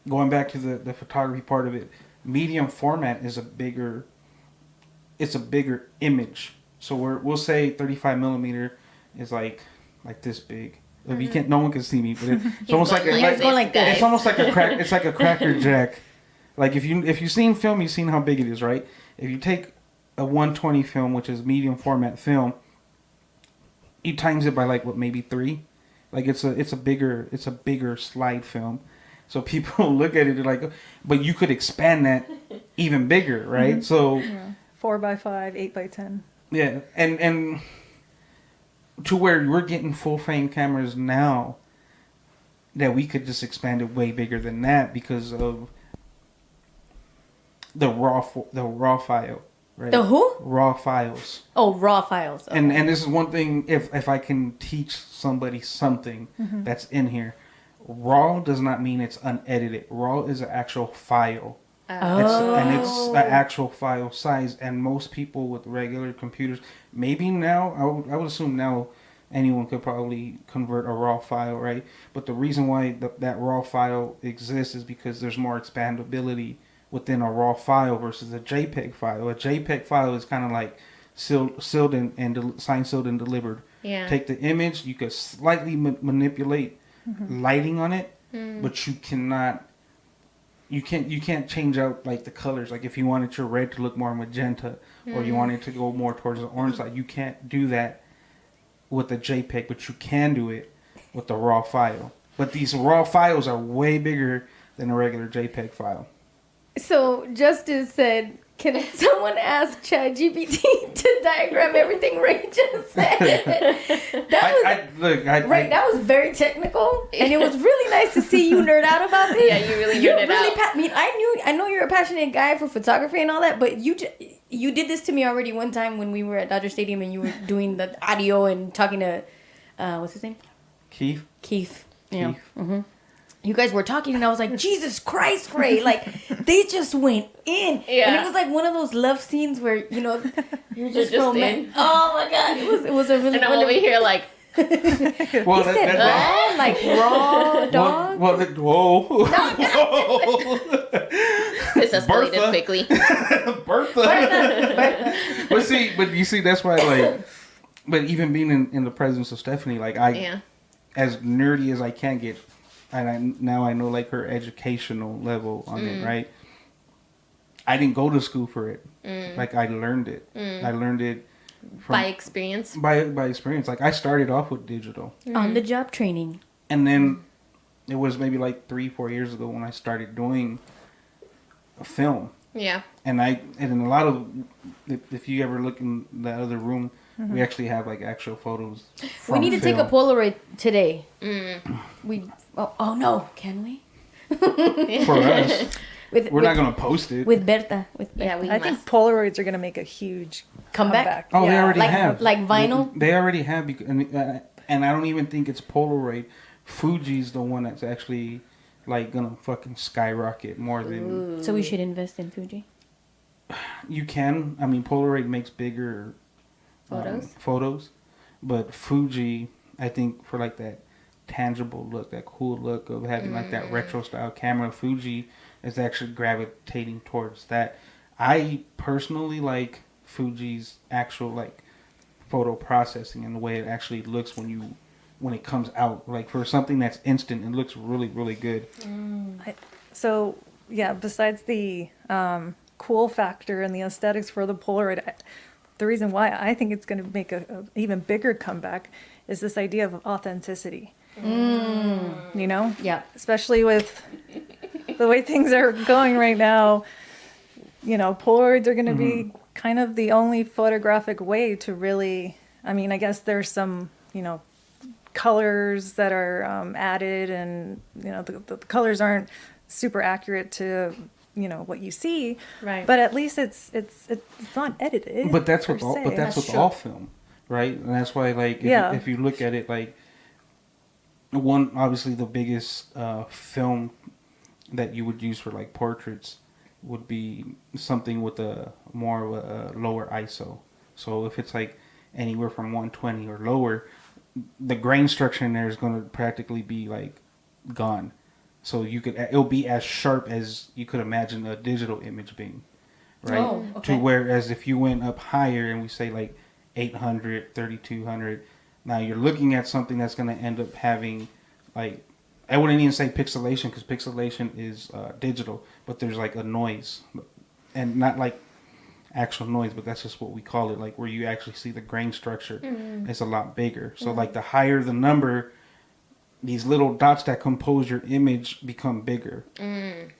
going back to the photography part of it, medium format is a bigger image. So we'll say 35 millimeter is like this big. If you can't, no one can see me, but it's almost like it's almost like a crack. It's like a Cracker Jack. Like if you've seen film, you've seen how big it is, right? If you take a 120 film, which is medium format film, you times it by like maybe 3. Like it's a bigger slide film. So people look at it, they're like, but you could expand that even bigger, right? So 4x5, 8x10. Yeah, and to where we're getting full frame cameras now that we could just expand it way bigger than that because of the raw file. Right. The who? Raw files. Oh, raw files. Okay. And this is one thing, if I can teach somebody something that's in here, raw does not mean it's unedited. Raw is an actual file. It's an actual file size. And most people with regular computers, maybe now, I would assume now anyone could probably convert a raw file, right? But the reason why that raw file exists is because there's more expandability within a raw file versus a JPEG file. A JPEG file is kind of like sealed and signed, sealed, and delivered. Yeah. Take the image, you could slightly manipulate lighting on it, but you cannot. You can't change out like the colors. Like if you wanted your red to look more magenta, or you wanted to go more towards the orange side, you can't do that with the JPEG, but you can do it with the raw file. But these raw files are way bigger than a regular JPEG file. So Justice said, can someone ask ChatGPT to diagram everything Ray just said? That was very technical, and it was really nice to see you nerd out about this. Yeah, you really nerded out. I know you're a passionate guy for photography and all that, but you did this to me already one time when we were at Dodger Stadium and you were doing the audio and talking to, what's his name? Keith. Yeah. Mm-hmm. You guys were talking and I was like, Jesus Christ, Ray. Like, they just went in. Yeah. And it was like one of those love scenes where, you're just in. Oh my God. It was a really And I'm over here like. Well, like raw dog? Whoa. This escalated quickly. Bertha. But you see, that's why, like, but even being in the presence of Stephanie, like, as nerdy as I can get, and now I know like her educational level on it, right? I didn't go to school for it. Like I learned it. I learned it by experience. By experience. Like I started off with digital. On the job training. And then it was maybe like 3-4 years ago when I started doing a film. Yeah. And in a lot of, if you ever look in the other room, we actually have like actual photos. We need to take a Polaroid today. Oh no, can we? For us. We're not going to post it. With Berta. Yeah, we I must. think Polaroids are going to make a huge Comeback? Oh, they already Like- have. like vinyl? They already have. And I don't even think it's Polaroid. Fuji's the one that's actually like going to fucking skyrocket more than... So we should invest in Fuji. You can. I mean, Polaroid makes bigger photos. But Fuji, I think for like that tangible look, that cool look of having like that retro style camera, Fuji is actually gravitating towards that. I personally like Fuji's actual like photo processing and the way it actually looks when it comes out. Like for something that's instant, it looks really, really good. So, yeah, besides the cool factor and the aesthetics for the Polaroid, the reason why I think it's going to make a even bigger comeback is this idea of authenticity. You know? Yeah. Especially with the way things are going right now, you know, Polaroids are going to be kind of the only photographic way to really, I mean, I guess there's some, you know, colors that are added, and you know the colors aren't super accurate to what you see, Right. but at least it's not edited. But that's per with all, se. but that's with true. all film, right? And that's why, like, if you look at it, like, one obviously the biggest film that you would use for like portraits would be something with a more of a lower ISO. So if it's like anywhere from 120 or lower, the grain structure in there is going to practically be like gone. So it'll be as sharp as you could imagine a digital image being, right? Oh, okay. To whereas if you went up higher and we say like 800, 3200, now you're looking at something that's going to end up having like, I wouldn't even say pixelation because pixelation is digital, but there's like a noise, and not like actual noise, but that's just what we call it, like where you actually see the grain structure is a lot bigger. So like the higher the number, these little dots that compose your image become bigger.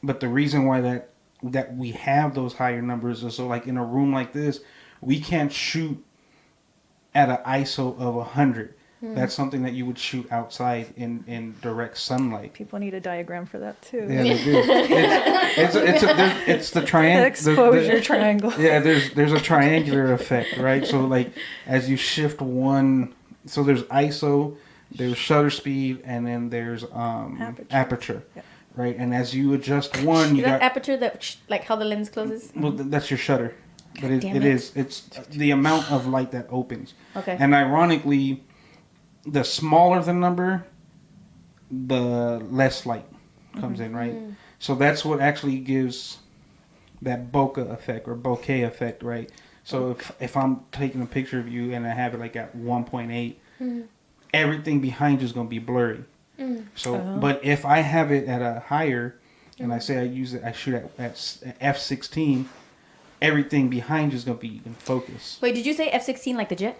But the reason why that we have those higher numbers is so like in a room like this, we can't shoot at an ISO of 100. That's something that you would shoot outside in direct sunlight. People need a diagram for that too. Yeah, they do. It's the triangle. Exposure triangle. Yeah, there's a triangular effect, right? So like as you shift one, so there's ISO, there's shutter speed, and then there's aperture, Yeah. right? And as you adjust one, you Is that got aperture that like how the lens closes? well, that's your shutter, but damn it it. is it's the amount of light that opens. Okay. And ironically, the smaller the number, the less light comes in, right? So that's what actually gives that bokeh effect or bokeh effect, right? So if I'm taking a picture of you and I have it like at 1.8, everything behind you is going to be blurry. So, but if I have it at a higher, and I say I shoot at f/16, everything behind you is going to be in focus. Wait, did you say F-16 like the jet?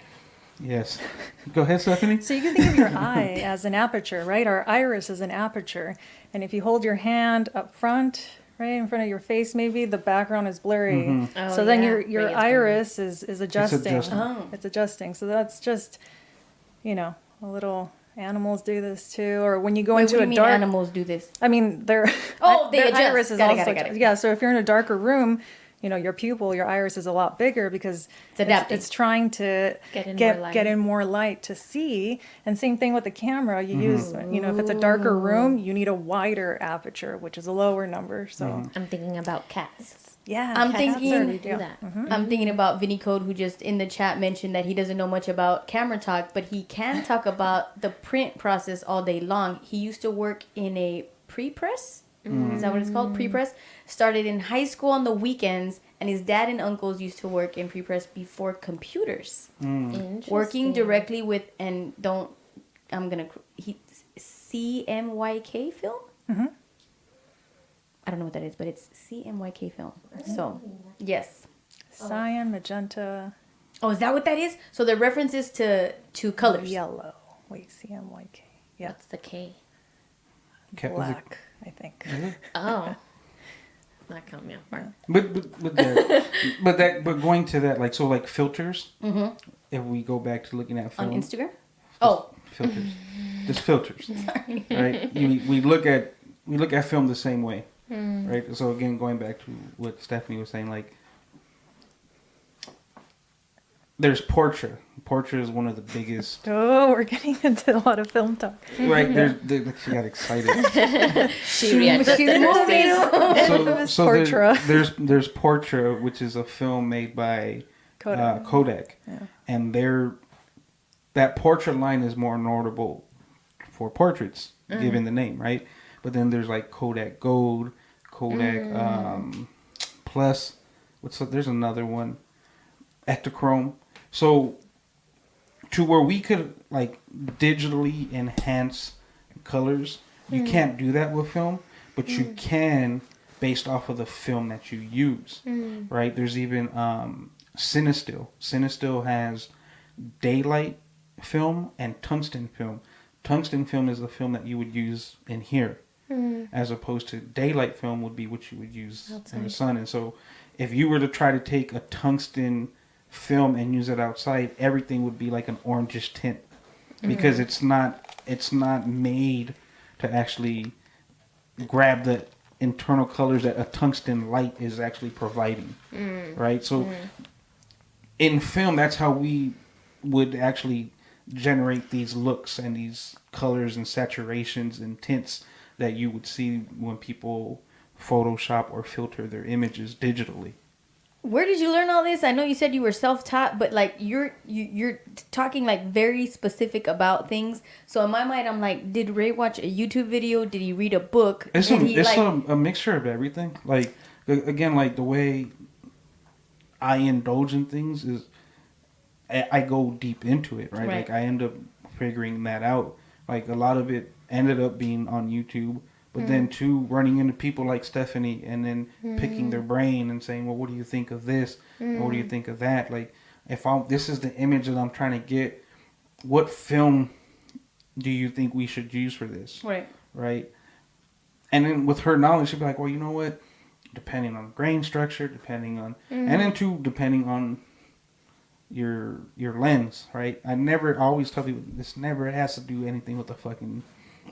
Yes. Go ahead, Stephanie. So you can think of your eye as an aperture, right? Our iris is an aperture. And if you hold your hand up front, right in front of your face, maybe the background is blurry. Oh, So then yeah. your Ray and iris is adjusting. adjusting. Oh. It's adjusting. So that's just, a little animals do this too. Or when you go Wait, into what do a you mean dark, animals do this? I mean, their Oh, they their adjust. iris is Got it, also got it. yeah. So if you're in a darker room, your pupil, your iris is a lot bigger because It's adapting. It's trying to Get in more light. get in more light to see. And same thing with the camera. You use, if it's a darker room, you need a wider aperture, which is a lower number. So I'm thinking about cats. yeah, I'm cats thinking- Already do yeah. that. I'm thinking about Vinny Code, who just in the chat mentioned that he doesn't know much about camera talk, but he can talk about the print process all day long. He used to work in a pre-press. Is that what it's called? Pre-press. Started in high school on the weekends, and his dad and uncles used to work in pre-press before computers. Working directly with, and don't, CMYK film? I don't know what that is, but it's CMYK film. So, yes. Cyan, magenta, Oh, is that what that is? So the references to colors. yellow. Wait, CMYK. Yeah, What's the K? black. I think. Oh. That caught me off guard. But going to that, like, so like filters, if we go back to looking at film. On Instagram? Oh, Filters. Just filters, right? We look at film the same way, right? So again, going back to what Steffanie was saying, like there's Portra. Portra is one of the biggest. Oh, we're getting into a lot of film talk. Right, she got excited. She readjusted her seat. So Portra. there's Portra, which is a film made by Kodak. Yeah. And that Portra line is more notable for portraits, given the name, right? But then there's like Kodak Gold, Kodak Plus. There's another one, Ektachrome. So to where we could like digitally enhance colors, you can't do that with film, but you can based off of the film that you use, right? There's even Cinestill. Cinestill has daylight film and tungsten film. Tungsten film is the film that you would use in here, as opposed to daylight film would be what you would use in the sun. And so if you were to try to take a tungsten film and use it outside, everything would be like an orangish tint, because it's not made to actually grab the internal colors that a tungsten light is actually providing, right? So in film, that's how we would actually generate these looks and these colors and saturations and tints that you would see when people Photoshop or filter their images digitally. Where did you learn all this? I know you said you were self-taught, but like you're talking like very specific about things. So in my mind, I'm like, did Ray watch a YouTube video? Did he read a book? It's a mixture of everything. Like again, like the way I indulge in things is I go deep into it, right? Like I end up figuring that out. Like a lot of it ended up being on YouTube. But then too, running into people like Steffanie and then picking their brain and saying, well, what do you think of this? Or what do you think of that? Like, this is the image that I'm trying to get, what film do you think we should use for this? Right? And then with her knowledge, she'd be like, well, you know what? Depending on grain structure, depending on, and then too, depending on your lens, right? I always tell people, this never has to do anything with the fucking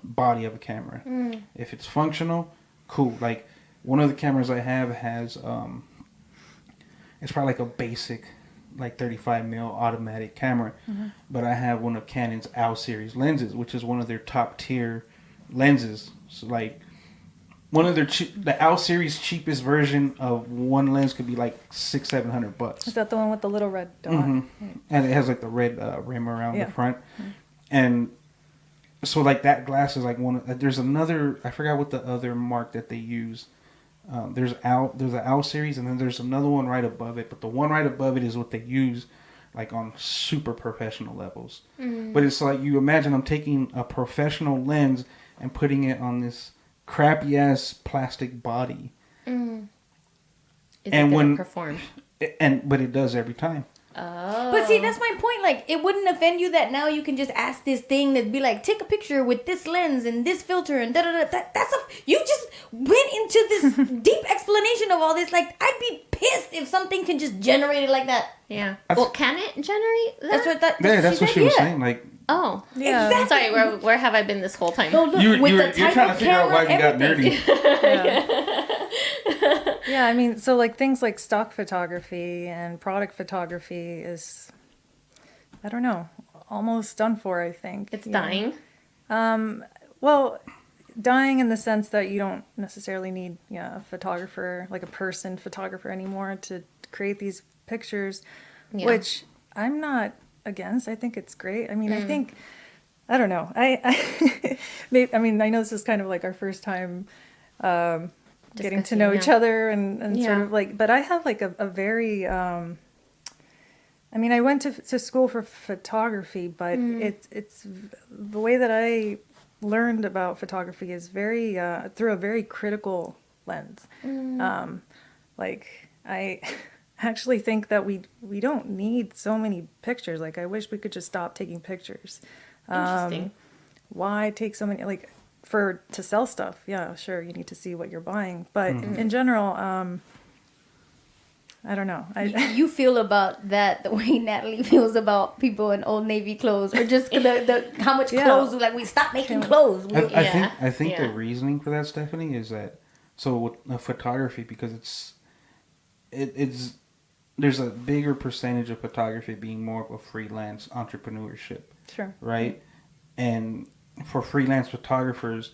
body of a camera. If it's functional, cool. Like one of the cameras I have has it's probably like a basic like 35mm automatic camera, but I have one of Canon's AL series lenses, which is one of their top tier lenses. So like one of the AL series cheapest version of one lens could be like $600-700. Is that the one with the little red dot? And it has like the red rim around the front. And so like that glass is like there's another, I forgot what the other mark that they use. There's an AL series, and then there's another one right above it. But the one right above it is what they use like on super professional levels. But it's like, you imagine I'm taking a professional lens and putting it on this crappy ass plastic body. Is it gonna perform? But it does every time. Oh. But see, that's my point. Like, it wouldn't offend you that now you can just ask this thing that'd be like, take a picture with this lens and this filter and da da da. You just went into this deep explanation of all this. Like, I'd be pissed if something can just generate it like that. Yeah. Well, can it generate that? That's what she was saying. Like, oh, yeah. Exactly. Sorry, where have I been this whole time? No, look, you're trying to figure out why we got nerdy. Yeah, I mean, so like things like stock photography and product photography is, I don't know, almost done for, I think. It's dying. Well, dying in the sense that you don't necessarily need a photographer, like a person photographer anymore to create these pictures, which I'm not against. I think it's great. I mean, I think, I don't know. I mean, I know this is kind of like our first time getting to know each other and sort of like, but I have like a very, I mean, I went to school for photography, but it's the way that I learned about photography is very, through a very critical lens. Like I actually think that we don't need so many pictures. Like I wish we could just stop taking pictures. Interesting. Why take so many, like, to sell stuff? Yeah, sure, you need to see what you're buying, but in general, I don't know. You feel about that the way Natalie feels about people in Old Navy clothes, or just the how much clothes like we stop making clothes. I think the reasoning for that, Stephanie, is that so with photography, because it's there's a bigger percentage of photography being more of a freelance entrepreneurship. Sure. Right? And for freelance photographers,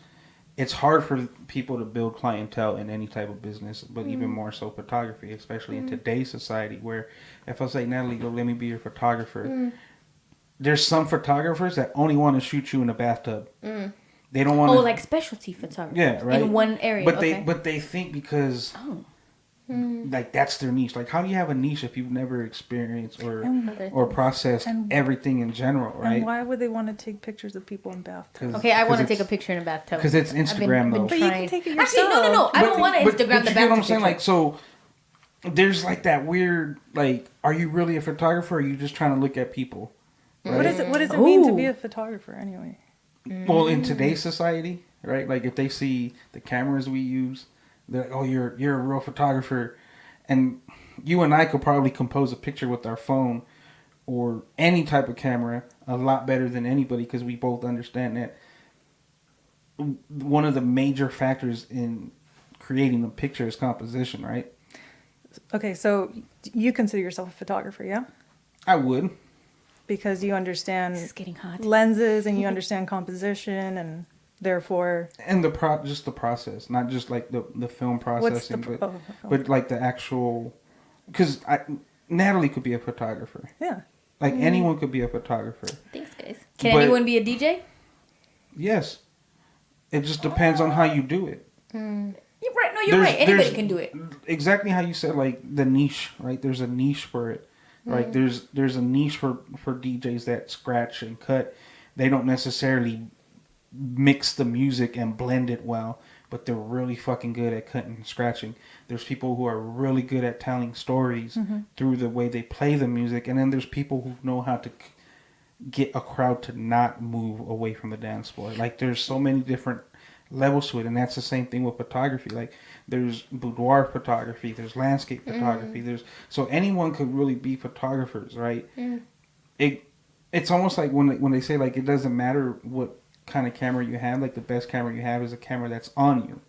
it's hard for people to build clientele in any type of business, but even more so photography, especially in today's society, where if I say, Natalie, go let me be your photographer, there's some photographers that only want to shoot you in a bathtub. They don't want to... like specialty photography. Yeah, right. In one area, but they think because... like that's their niche. Like, how do you have a niche if you've never experienced or processed everything in general, right? And why would they want to take pictures of people in bathtubs? Okay, I want to take a picture in a bathtub because it's Instagram though. But you can take it yourself. Actually, no. I don't want to Instagram but the you bathtub. get what I'm saying? Like, so there's like that weird, like, are you really a photographer, or are you just trying to look at people? Right? What does it mean to be a photographer anyway? Well, in today's society, right? Like, if they see the cameras we use, they're like, oh, you're a real photographer. And you and I could probably compose a picture with our phone or any type of camera a lot better than anybody, because we both understand that one of the major factors in creating a picture is composition, right? Okay, so you consider yourself a photographer, yeah? I would. Because you understand This is getting hot. lenses and you understand composition and... Therefore, and just the process, not just like the film processing, but like the actual, because Natalie could be a photographer. Yeah, like anyone could be a photographer. Thanks, guys. Can anyone be a DJ? Yes, it just depends on how you do it. You're right. No, you're right. Anybody can do it. Exactly how you said, like the niche, right? There's a niche for it, right? There's a niche for DJs that scratch and cut. They don't necessarily mix the music and blend it well, but they're really fucking good at cutting and scratching. There's people who are really good at telling stories through the way they play the music, and then there's people who know how to get a crowd to not move away from the dance floor. Like, there's so many different levels to it, and that's the same thing with photography. Like, there's boudoir photography, there's landscape photography, so anyone could really be photographers, right? It's almost like when they say, like, it doesn't matter what kind of camera you have, like the best camera you have is a camera that's on you.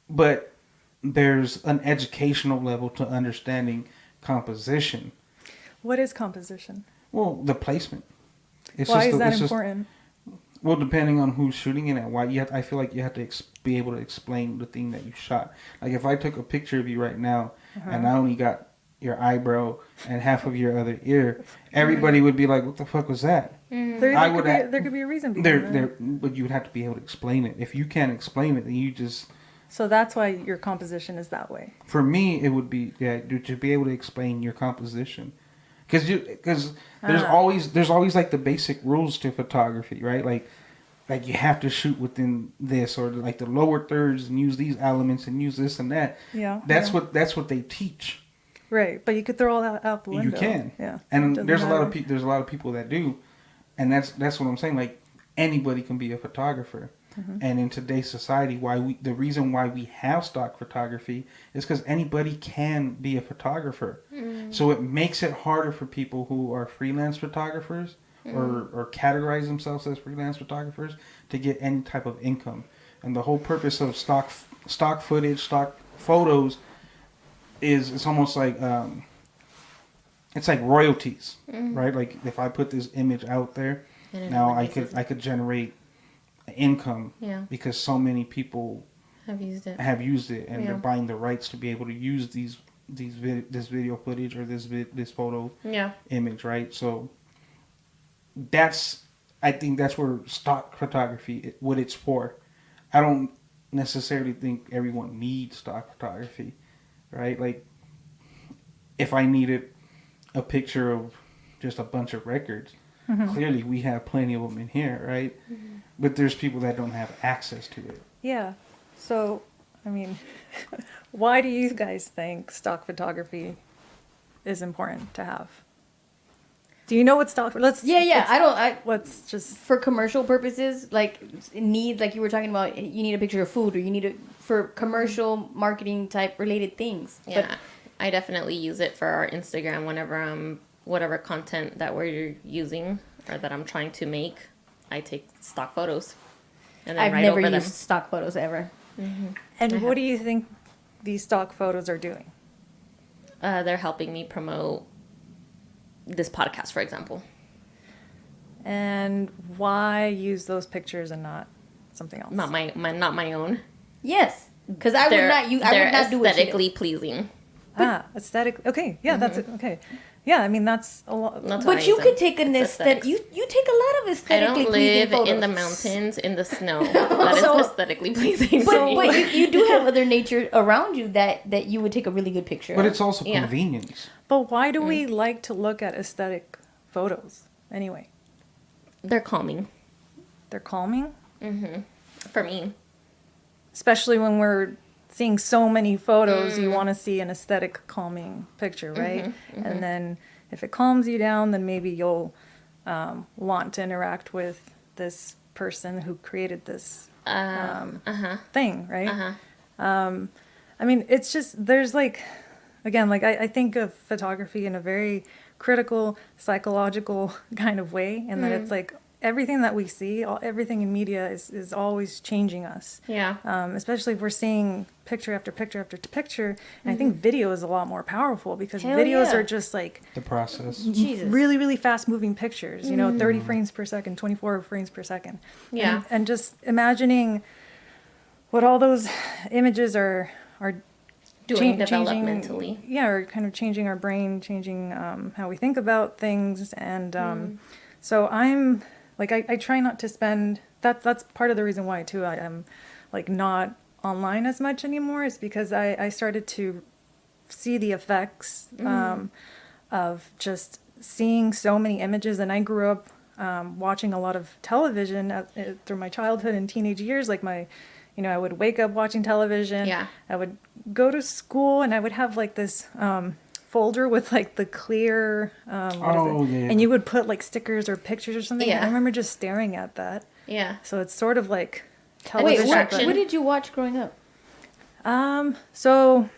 But there's an educational level to understanding composition. What is composition? Well, the placement. Why is that important? Well, depending on who's shooting it and why, I feel like you have to be able to explain the thing that you shot. Like, if I took a picture of you right now and I only got your eyebrow and half of your other ear, everybody would be like, what the fuck was that? There could be a reason behind that. But you would have to be able to explain it. If you can't explain it, then you just... So that's why your composition is that way. For me, it would be, to be able to explain your composition. Because there's always like the basic rules to photography, right? Like you have to shoot within this, or like the lower thirds, and use these elements and use this and that. Yeah. That's what they teach. Right, but you could throw all that out the window. You can. Yeah. And there's a lot of people that do, and that's what I'm saying. Like, anybody can be a photographer. And in today's society, the reason why we have stock photography is because anybody can be a photographer. So it makes it harder for people who are freelance photographers or categorize themselves as freelance photographers to get any type of income. And the whole purpose of stock footage, stock photos is, it's almost like it's like royalties, right? Like, if I put this image out there, now I could generate income because so many people have used it and they're buying the rights to be able to use this video footage or this photo image, right? So I think that's where stock photography, what it's for. I don't necessarily think everyone needs stock photography, right? Like, if I needed a picture of just a bunch of records, clearly we have plenty of them in here, right? But there's people that don't have access to it. Yeah. So, I mean, why do you guys think stock photography is important to have? Do you know what stock? Let's just for commercial purposes, like like you were talking about, you need a picture of food, or you need it for commercial marketing type related things. Yeah. But I definitely use it for our Instagram whenever whatever content that we're using or that I'm trying to make, I take stock photos and then I've write never over used them. stock photos ever. And what do you think these stock photos are doing? They're helping me promote this podcast, for example. And why use those pictures and not something else? Not my own. Yes, because I would not do what she did. Aesthetically pleasing. Aesthetic. Okay, yeah, that's it. Okay, yeah. I mean, that's a lot. That's what But I you use could them. take an It's aesthetic. aesthetics. You take a lot of I aesthetically don't pleasing live photos. in the mountains in the snow. That is So- aesthetically pleasing. But, to me. but you do have other nature around you that you would take a really good picture But of. it's also Yeah. convenience. But why do we like to look at aesthetic photos anyway? They're calming They're calming, for me. especially when we're seeing so many photos. You want to see an aesthetic, calming picture, right? And then if it calms you down, then maybe you'll want to interact with this person who created this thing, right? I mean, it's just, there's like, again, like I think of photography in a very critical, psychological kind of way, and that it's like everything that we see, everything in media is always changing us. Yeah. Especially if we're seeing picture after picture after picture. And I think video is a lot more powerful because Hell videos yeah. are just like The process. Jesus. really, really fast moving pictures, 30 frames per second, 24 frames per second. Yeah. And just imagining what all those images are Doing changing, developmentally. yeah, or kind of changing our brain, changing how we think about things, and so I'm like I try not to spend that's part of the reason why too I am like not online as much anymore, is because I started to see the effects of just seeing so many images, and I grew up watching a lot of television through my childhood and teenage years, like I would wake up watching television. Yeah. I would go to school and I would have like this folder with like the clear, Oh, yeah. and you would put like stickers or pictures or something. And Yeah. I remember just staring at that. Yeah. So it's sort of like Wait, television. distraction. what did you watch growing up? So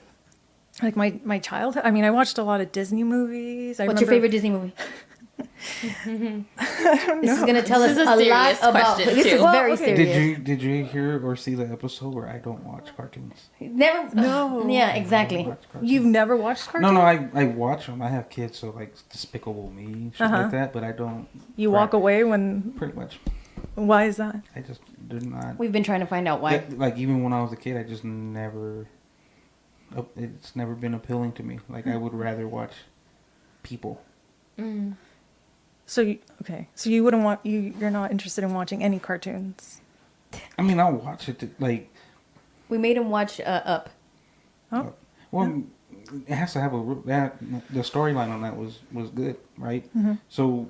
like my childhood, I mean, I watched a lot of Disney movies. What's your favorite Disney movie? This is gonna tell us This is a a lot serious about. question, This is too. very okay. serious. Did you hear or see the episode where I don't watch cartoons? Never. No. Yeah, exactly. Watch cartoons. You've never watched cartoons? No, I watch them. I have kids, so like Despicable Me, shit like that. But I don't. You walk away when, Pretty much. why is that? I just did not. We've been trying to find out why. Like even when I was a kid, I just never. It's never been appealing to me. Like I would rather watch people. So you wouldn't want, you're not interested in watching any cartoons? I mean, I'll watch it. Like, We made him watch Up. Oh, well, it has to have the storyline on that was good, right? So,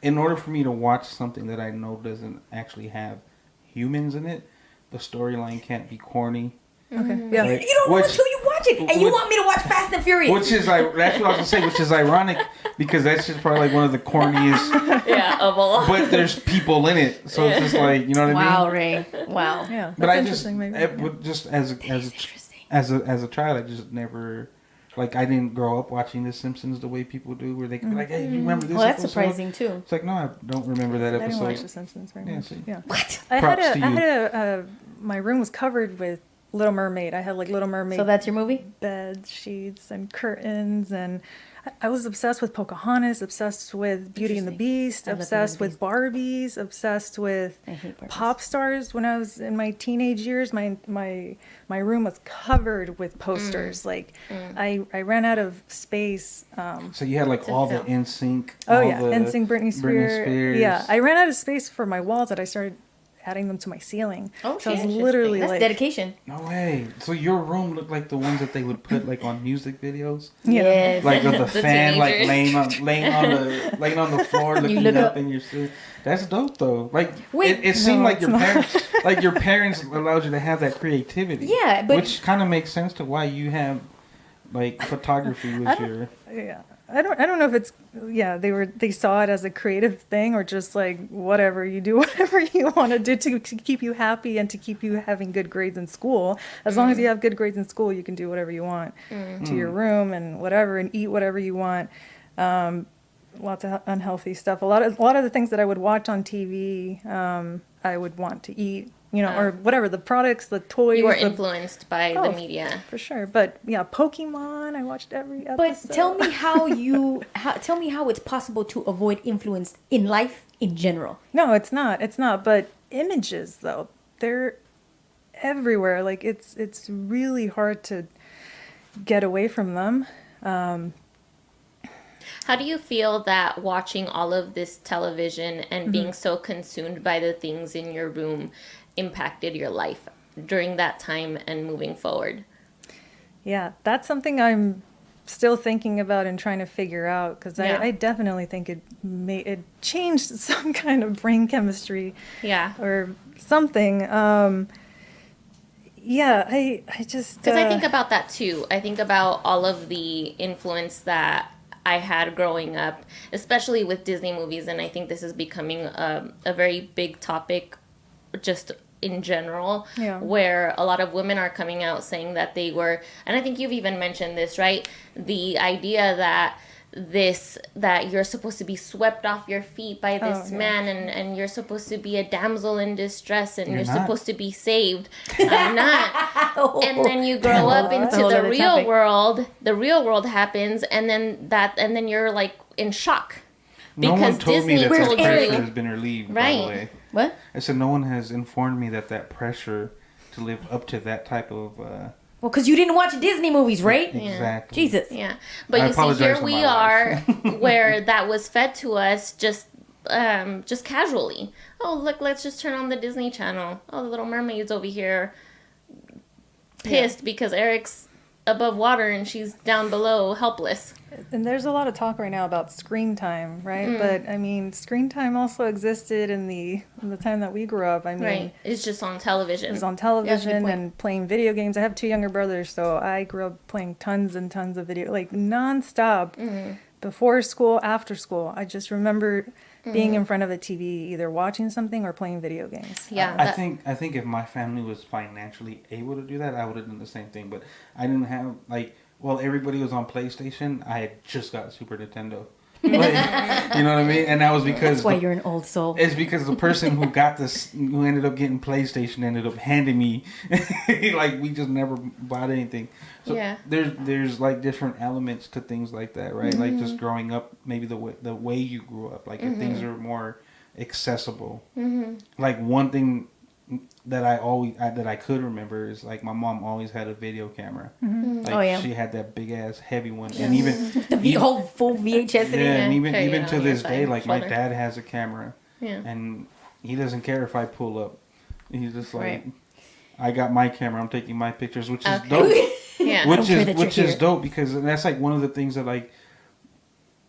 in order for me to watch something that I know doesn't actually have humans in it, the storyline can't be corny. okay, yeah. Right? You don't know until you watch it, and you which- want me to watch Fast and Furious. Which is like that's what I was gonna say, which is ironic because that's just probably like one of the corniest. Yeah, of all. But there's people in it, so it's just like, you know what I mean. Wow, Ray. Wow. Yeah, that's But I just, interesting. Maybe. it would just as Interesting. a child, I just never, like, I didn't grow up watching The Simpsons the way people do, where they could be like, hey, you remember this? Well, that's episode? surprising too. It's like, no, I don't remember that I didn't watch The episode. Simpsons very Yeah, much. see. Yeah. What? I Props to you. had a my room was covered with Little Mermaid. I had like Little Mermaid So that's your movie? bed sheets and curtains, and I was obsessed with Pocahontas, obsessed with Beauty and the Interesting. Beast, I love obsessed Beauty with Barbies, obsessed with I hate Barbies. pop stars. When I was in my teenage years, my room was covered with posters. Like I ran out of space. So you had like all the film. NSYNC. Oh all yeah, the NSYNC, Britney Spears. Yeah, I ran out of space for my walls that I started adding them to my ceiling. Oh, so I was shit. literally That's like, dedication. No way. So your room looked like the ones that they would put like on music videos, yeah. Yes. like of the The fan, like teenagers. laying on the floor, looking look up up. in your suit. That's dope though. Like Wait. it seemed No, like it's your not. parents, your parents allowed you to have that creativity. Yeah, but- which kind of makes sense to why you have like photography was your. Yeah, I don't know if it's they saw it as a creative thing, or just like, whatever, you do whatever you want to do to keep you happy and to keep you having good grades in school. As long as you have good grades in school, you can do whatever you want to your room and whatever, and eat whatever you want. Lots of unhealthy stuff. A lot of the things that I would watch on TV, I would want to eat, or whatever, the products, the toys. You were influenced by the media. For sure. But yeah, Pokemon, I watched every episode. But tell me tell me how it's possible to avoid influence in life in general. No, it's not. It's not. But images, though, they're everywhere. Like, it's really hard to get away from them. How do you feel that watching all of this television and being so consumed by the things in your room impacted your life during that time and moving forward? Yeah, that's something I'm still thinking about and trying to figure out, because I definitely think it changed some kind of brain chemistry. Yeah. Or something. I just... Because I think about that too. I think about all of the influence that I had growing up, especially with Disney movies, and I think this is becoming a very big topic just in general, where a lot of women are coming out saying that they were, and I think you've even mentioned this, right? The idea that you're supposed to be swept off your feet by this man, and you're supposed to be a damsel in distress, and you're supposed to be saved. I'm not. And then you grow up into the real world. The real world happens, and then you're like in shock. No one told Disney me that told pressure you, has been relieved, by the way. What? I said no one has informed me that pressure to live up to that type of... Well, because you didn't watch Disney movies, right? Exactly. Jesus. Yeah. But you see, here we are where that was fed to us just casually. Oh, look, let's just turn on the Disney Channel. Oh, the Little Mermaid's over here pissed because Eric's above water and she's down below helpless. And there's a lot of talk right now about screen time, right? But I mean, screen time also existed in the time that we grew up. I mean, it's just on television. It was on television and playing video games. I have 2 younger brothers, so I grew up playing tons and tons of video, like nonstop, before school, after school. I just remember being in front of a TV, either watching something or playing video games. Yeah, I think if my family was financially able to do that, I would have done the same thing. But I didn't have well, everybody was on PlayStation. I had just got Super Nintendo. You know what I mean? And that was because... That's why you're an old soul. It's because the person who ended up getting PlayStation ended up handing me... we just never bought anything. So there's like different elements to things like that, right? Like just growing up, maybe the way you grew up. Like if things are more accessible. Like one thing that I could remember is like my mom always had a video camera. She had that big ass heavy one, and even the whole full VHS. And even to this day, like my dad has a camera, and he doesn't care if I pull up. He's just like, I got my camera. I'm taking my pictures, which is dope. Which is dope because that's like one of the things that like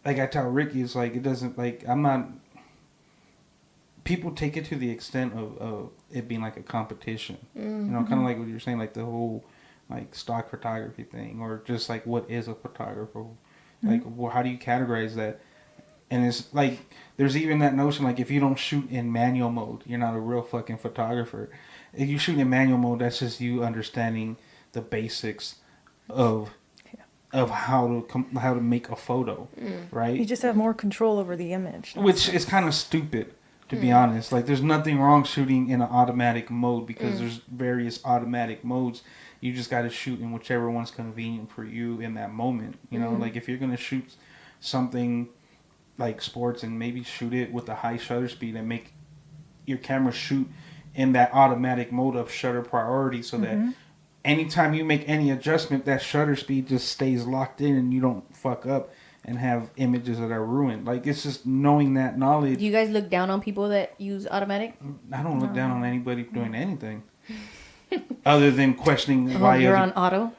I tell Ricky is like it doesn't like I'm not. People take it to the extent of it being like a competition, kind of like what you're saying, like the whole like stock photography thing, or just like what is a photographer, like how do you categorize that? And it's like there's even that notion like if you don't shoot in manual mode, you're not a real fucking photographer. If you shoot in manual mode, that's just you understanding the basics of how to make a photo, right? You just have more control over the image, which is kind of stupid. To be honest, like there's nothing wrong shooting in an automatic mode because there's various automatic modes. You just got to shoot in whichever one's convenient for you in that moment. You know, like if you're going to shoot something like sports and maybe shoot it with a high shutter speed and make your camera shoot in that automatic mode of shutter priority so that anytime you make any adjustment, that shutter speed just stays locked in and you don't fuck up and have images that are ruined. Like, it's just knowing that knowledge. Do you guys look down on people that use automatic? I don't look down on anybody doing anything. Other than questioning why you're on auto?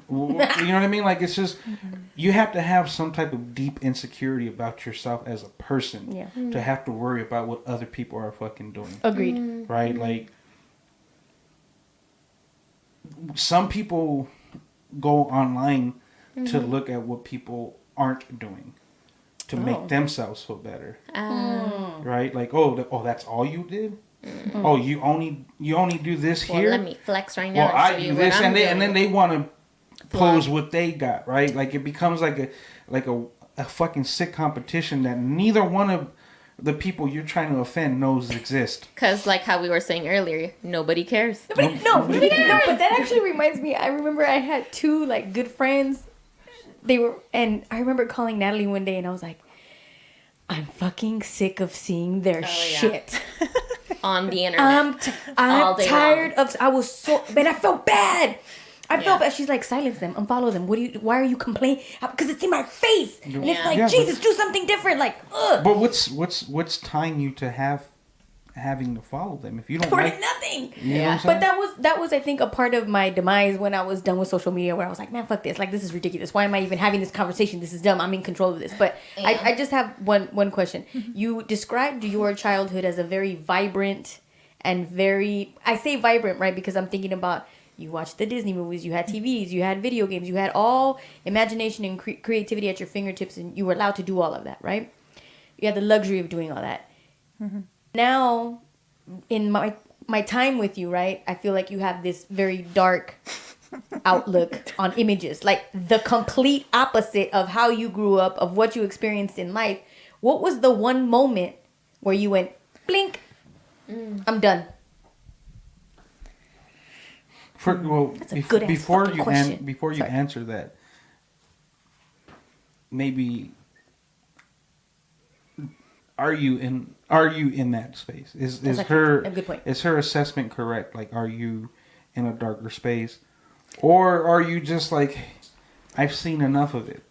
You know what I mean? Like, it's just, you have to have some type of deep insecurity about yourself as a person to have to worry about what other people are fucking doing. Agreed. Right? Like, some people go online to look at what people aren't doing. to make themselves feel better. Right? Like, that's all you did? Oh, you only do this here? Let me flex right now. Well, I do this, and then they want to pose what they got, right? Like it becomes like a fucking sick competition that neither one of the people you're trying to offend knows exist. Because like how we were saying earlier, nobody cares. No, but that actually reminds me. I remember I had two like good friends. And I remember calling Natalie one day, and I was like, "I'm fucking sick of seeing their shit on the internet. I'm tired of. I was so, man. I felt bad. I felt bad. She's like, silence them, unfollow them. Why are you complaining? Because it's in my face, and it's like, Jesus, do something different. Like, ugh. But what's tying you to having to follow them if you don't like nothing? You know but that was I think a part of my demise when I was done with social media, where I was like, man, fuck this. Like, this is ridiculous. Why am I even having this conversation? This is dumb. I'm in control of this. But I just have one question. You described your childhood as a very vibrant and I say vibrant, right? Because I'm thinking about, you watched the Disney movies, you had TVs, you had video games, you had all imagination and creativity at your fingertips, and you were allowed to do all of that, right? You had the luxury of doing all that. Mm-hmm. Now, in my time with you, right, I feel like you have this very dark outlook on images, like the complete opposite of how you grew up, of what you experienced in life. What was the one moment where you went, blink, I'm done? Before you answer that, maybe are you in that space? Is her a good point. Is her assessment correct? Like, are you in a darker space, or are you just like, I've seen enough of it?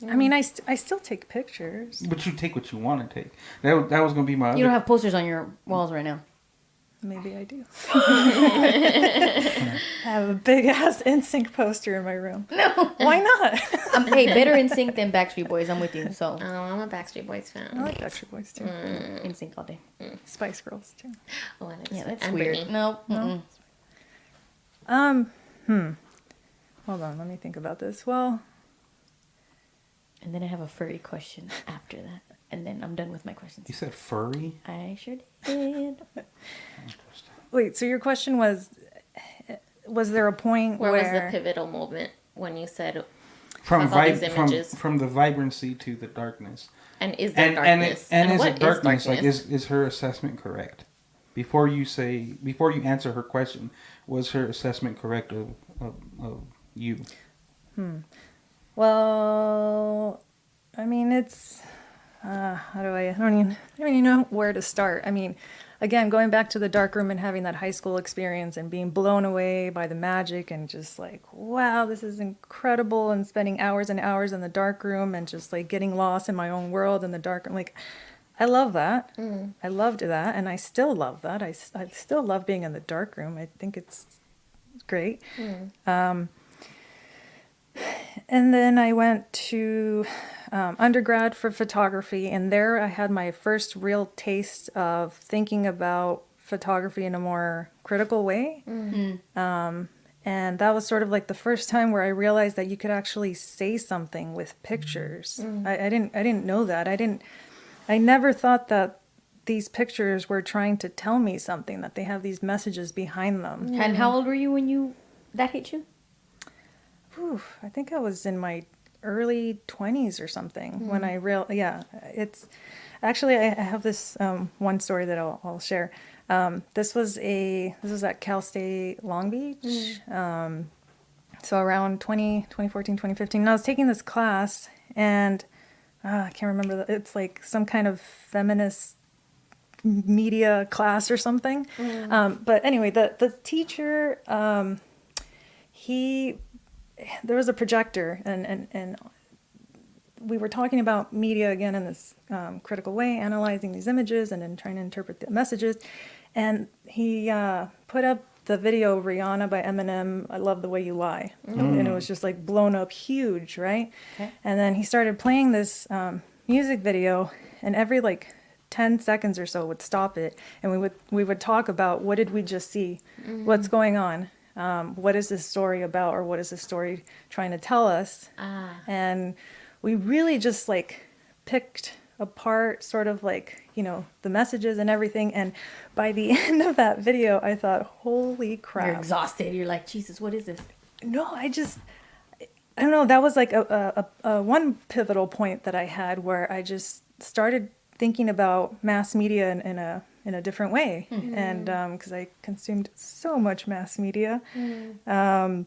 I mean, I still take pictures. But you take what you want to take. That was going to be my. You don't have posters on your walls right now. Maybe I do. I have a big ass NSYNC poster in my room. No, why not? Hey, better NSYNC than Backstreet Boys. I'm with you. So. Oh, I'm a Backstreet Boys fan. I like Backstreet Boys too. NSYNC all day. Spice Girls too. Oh, that's weird. Britney. No. Hold on, let me think about this. Well. And then I have a furry question after that. And then I'm done with my questions. You said furry? I sure did. Wait, so your question was there a point where was the pivotal moment when you said from the vibrancy to the darkness? And is there darkness? And is it darkness? Like, is her assessment correct? Before you answer her question, was her assessment correct of you? Well, I mean, it's I don't even know where to start. I mean, again, going back to the dark room and having that high school experience and being blown away by the magic and just like, wow, this is incredible, and spending hours and hours in the dark room and just like getting lost in my own world in the dark room. Like, I love that. I loved that, and I still love that. I still love being in the dark room. I think it's great. And then I went to undergrad for photography, and there I had my first real taste of thinking about photography in a more critical way. And that was sort of like the first time where I realized that you could actually say something with pictures. I didn't know that. I never thought that these pictures were trying to tell me something, that they have these messages behind them. And how old were you when that hit you? I think I was in my early 20s or something when I it's actually, I have this one story that I'll share. This was at Cal State Long Beach. So around 2014, 2015, and I was taking this class, and I can't remember, it's like some kind of feminist media class or something. But anyway, the teacher, there was a projector, and we were talking about media again in this critical way, analyzing these images and then trying to interpret the messages. And he put up the video Rihanna by Eminem, I Love the Way You Lie. And it was just like blown up huge, right? Okay. And then he started playing this music video, and every like 10 seconds or so would stop it, and we would talk about, what did we just see? What's going on? What is this story about, or what is this story trying to tell us? And we really just like picked apart sort of like, you know, the messages and everything. And by the end of that video, I thought, holy crap. You're exhausted. You're like, Jesus, what is this? No, I don't know. That was like a one pivotal point that I had where I just started thinking about mass media in a different way. And because I consumed so much mass media and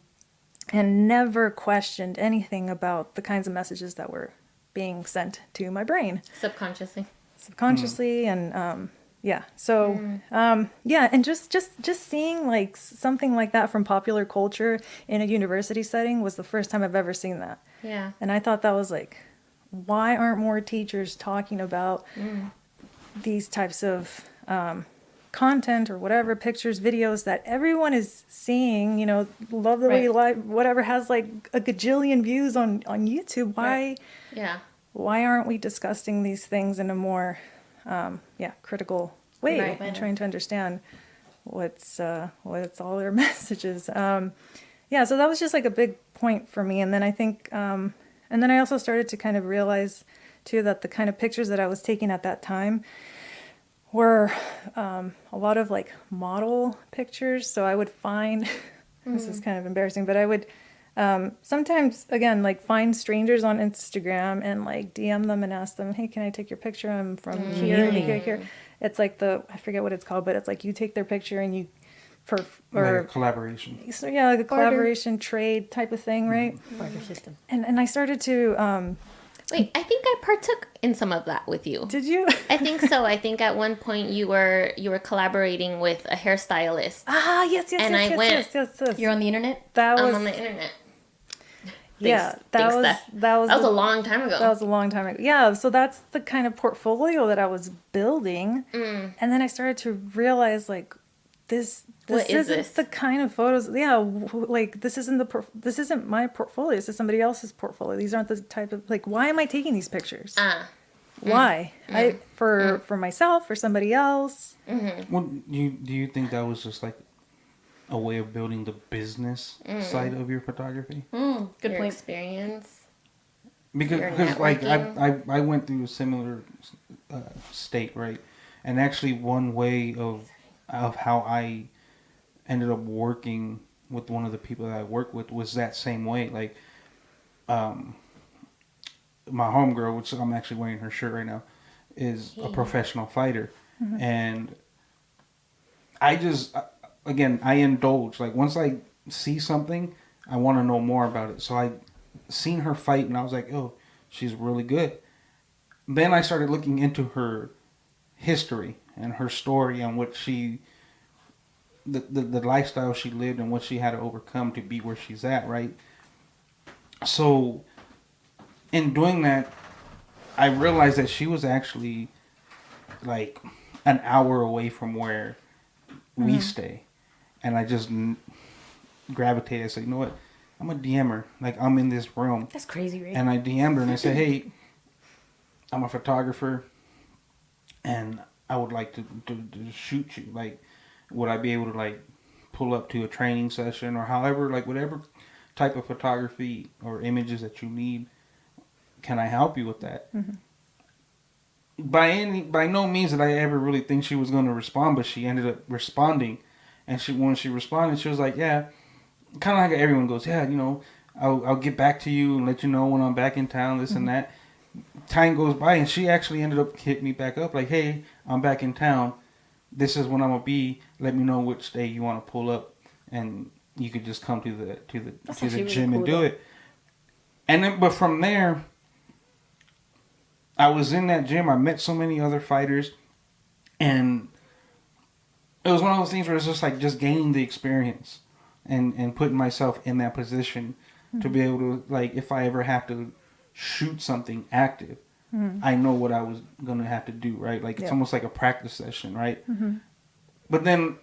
never questioned anything about the kinds of messages that were being sent to my brain. Subconsciously. And yeah. So yeah. And just seeing like something like that from popular culture in a university setting was the first time I've ever seen that. Yeah. And I thought that was like, why aren't more teachers talking about these types of content or whatever, pictures, videos that everyone is seeing, you know, Love the Way You Lie, whatever, has like a gajillion views on YouTube. Why? Yeah. Why aren't we discussing these things in a more, critical way and trying to understand what's all their messages? So that was just like a big point for me. And then I think, and then I also started to kind of realize too that the kind of pictures that I was taking at that time were a lot of like model pictures. So I would find, this is kind of embarrassing, but I would sometimes, again, like find strangers on Instagram and like DM them and ask them, hey, can I take your picture? I'm from here. It's like I forget what it's called, but it's like you take their picture and you, like a collaboration. So yeah, like a collaboration trade type of thing, right? Barter system. And I started to... Wait, I think I partook in some of that with you. Did you? I think so. I think at one point you were collaborating with a hairstylist. Ah, yes. You're on the internet? I'm on the internet. That was a long time ago. That was a long time ago. Yeah, so that's the kind of portfolio that I was building. And then I started to realize like this isn't the kind of photos. Yeah, like this isn't my portfolio. This is somebody else's portfolio. These aren't the type of like. Why am I taking these pictures? Why? For myself, for somebody else. Well, do you think that was just like a way of building the business side of your photography? Good point. Experience. Because like I went through a similar state, right? And actually, one way of how I ended up working with one of the people that I worked with was that same way. Like, my homegirl, which I'm actually wearing her shirt right now, is a professional fighter. And I just, again, I indulge. Like, once I see something, I want to know more about it. So I seen her fight and I was like, oh, she's really good. Then I started looking into her history and her story and what the lifestyle she lived and what she had to overcome to be where she's at, right? So in doing that, I realized that she was actually like an hour away from where we stay. And I just gravitated. I said, you know what? I'm a DM her. Like, I'm in this room. That's crazy, right? And I DM'd her and I said, hey, I'm a photographer and I would like to shoot you. Like, would I be able to like pull up to a training session or however, like whatever type of photography or images that you need, can I help you with that? By no means did I ever really think she was going to respond, but she ended up responding. And when she responded, she was like, yeah, kind of like everyone goes, yeah, you know, I'll get back to you and let you know when I'm back in town, this and that. Time goes by and she actually ended up hitting me back up like, hey, I'm back in town. This is when I'm going to be. Let me know which day you want to pull up and you could just come to the gym and do it. And then, but from there, I was in that gym. I met so many other fighters and it was one of those things where it's just like just gaining the experience and putting myself in that position to be able to, like, if I ever have to shoot something active, I know what I was going to have to do, right? Like, it's almost like a practice session, right? But then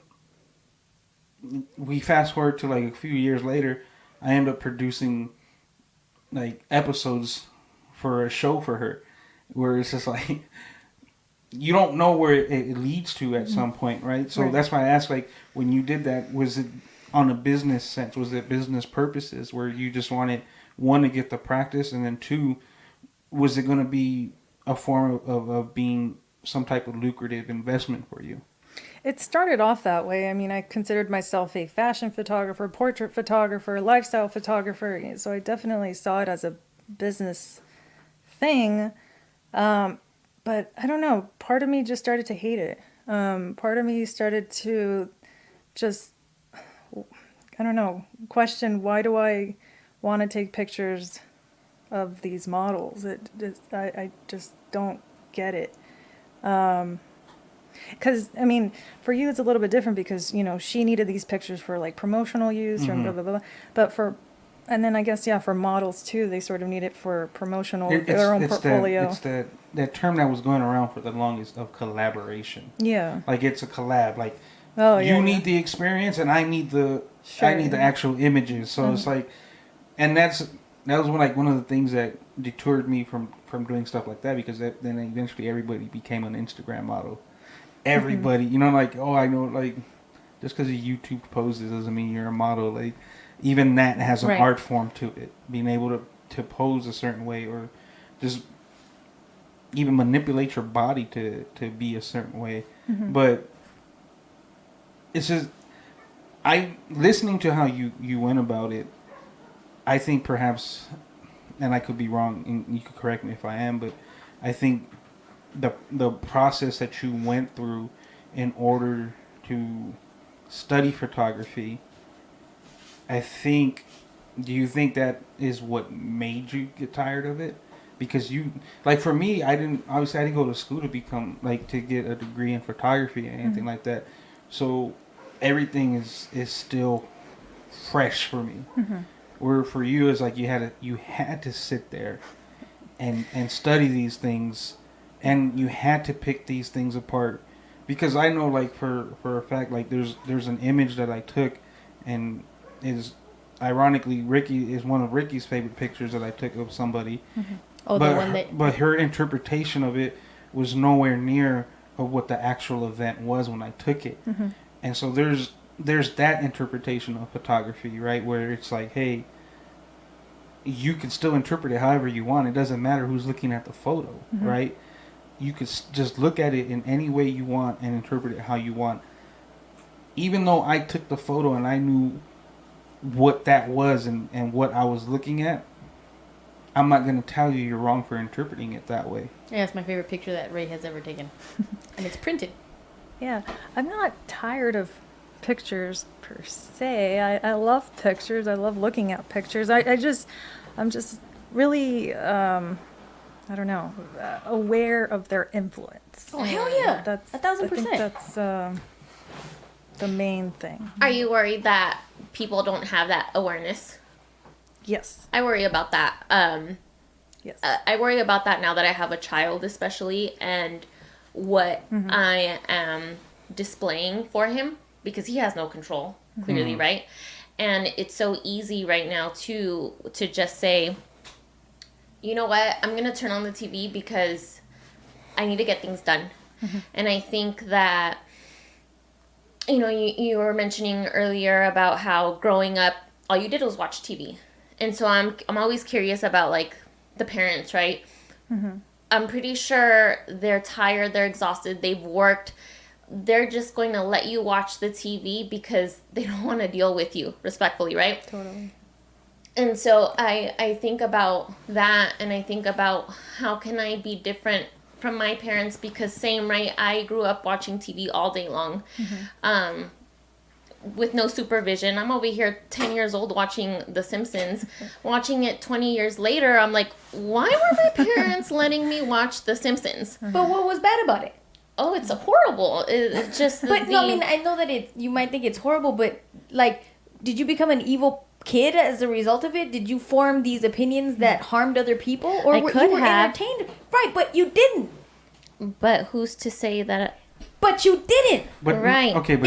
we fast forward to like a few years later, I end up producing like episodes for a show for her where it's just like, you don't know where it leads to at some point, right? So that's why I asked, like, when you did that, was it on a business sense? Was it business purposes where you just wanted, one, to get the practice, and then two, was it going to be a form of being some type of lucrative investment for you? It started off that way. I mean, I considered myself a fashion photographer, portrait photographer, lifestyle photographer. So I definitely saw it as a business thing. But I don't know. Part of me just started to hate it. Part of me started to just, I don't know, question, why do I want to take pictures of these models? I just don't get it. Because, I mean, for you it's a little bit different because, you know, she needed these pictures for like promotional use or blah, blah, blah. But and then I guess, yeah, for models too, they sort of need it for promotional, their own portfolio. It's that term that was going around for the longest of collaboration. Yeah. Like it's a collab. Like you need the experience and I need the actual images. So it's like, and that was one of the things that detoured me from doing stuff like that, because then eventually everybody became an Instagram model. Everybody, you know, like, oh, I know, like, just because you YouTube poses doesn't mean you're a model. Like, even that has an art form to it. Being able to pose a certain way, or just even manipulate your body to be a certain way. But it's just, listening to how you went about it, I think perhaps, and I could be wrong, and you could correct me if I am, but I think the process that you went through in order to study photography, do you think that is what made you get tired of it? Because for me, I didn't go to school to become, like, to get a degree in photography or anything like that. So everything is still fresh for me. Where for you is like you had to sit there and study these things, and you had to pick these things apart, because I know, like, for a fact, like there's an image that I took, and is ironically Ricky is one of Ricky's favorite pictures that I took of somebody. But her interpretation of it was nowhere near of what the actual event was when I took it. And so there's that interpretation of photography, right, where it's like, hey, you can still interpret it however you want. It doesn't matter who's looking at the photo, right? You could just look at it in any way you want and interpret it how you want. Even though I took the photo and I knew what that was and what I was looking at, I'm not going to tell you you're wrong for interpreting it that way. Yeah, it's my favorite picture that Ray has ever taken. And it's printed. Yeah, I'm not tired of pictures per se. I love pictures. I love looking at pictures. I'm just really, I don't know, aware of their influence. Oh, hell yeah. That's 1,000%. I think that's the main thing. Are you worried that people don't have that awareness? Yes. I worry about that. Yes. I worry about that now that I have a child, especially, and what I am displaying for him, because he has no control, clearly, right? And it's so easy right now to just say, you know what, I'm going to turn on the TV because I need to get things done. And I think that, you know, you were mentioning earlier about how growing up, all you did was watch TV. And so I'm always curious about, like, the parents, right? I'm pretty sure they're tired, they're exhausted, they've worked. They're just going to let you watch the TV because they don't want to deal with you, respectfully, right? Totally. And so I think about that, and I think about how can I be different from my parents, because same, right? I grew up watching TV all day long. With no supervision. I'm over here 10 years old watching The Simpsons. Watching it 20 years later, I'm like, why were my parents letting me watch The Simpsons? But what was bad about it? Oh, it's horrible. It's just But no, I mean, I know that you might think it's horrible, but, like, did you become an evil kid as a result of it? Did you form these opinions that harmed other people? Or I were could you have. entertained? Right, but you didn't. But who's to say that? But you didn't. But, Right. Okay, but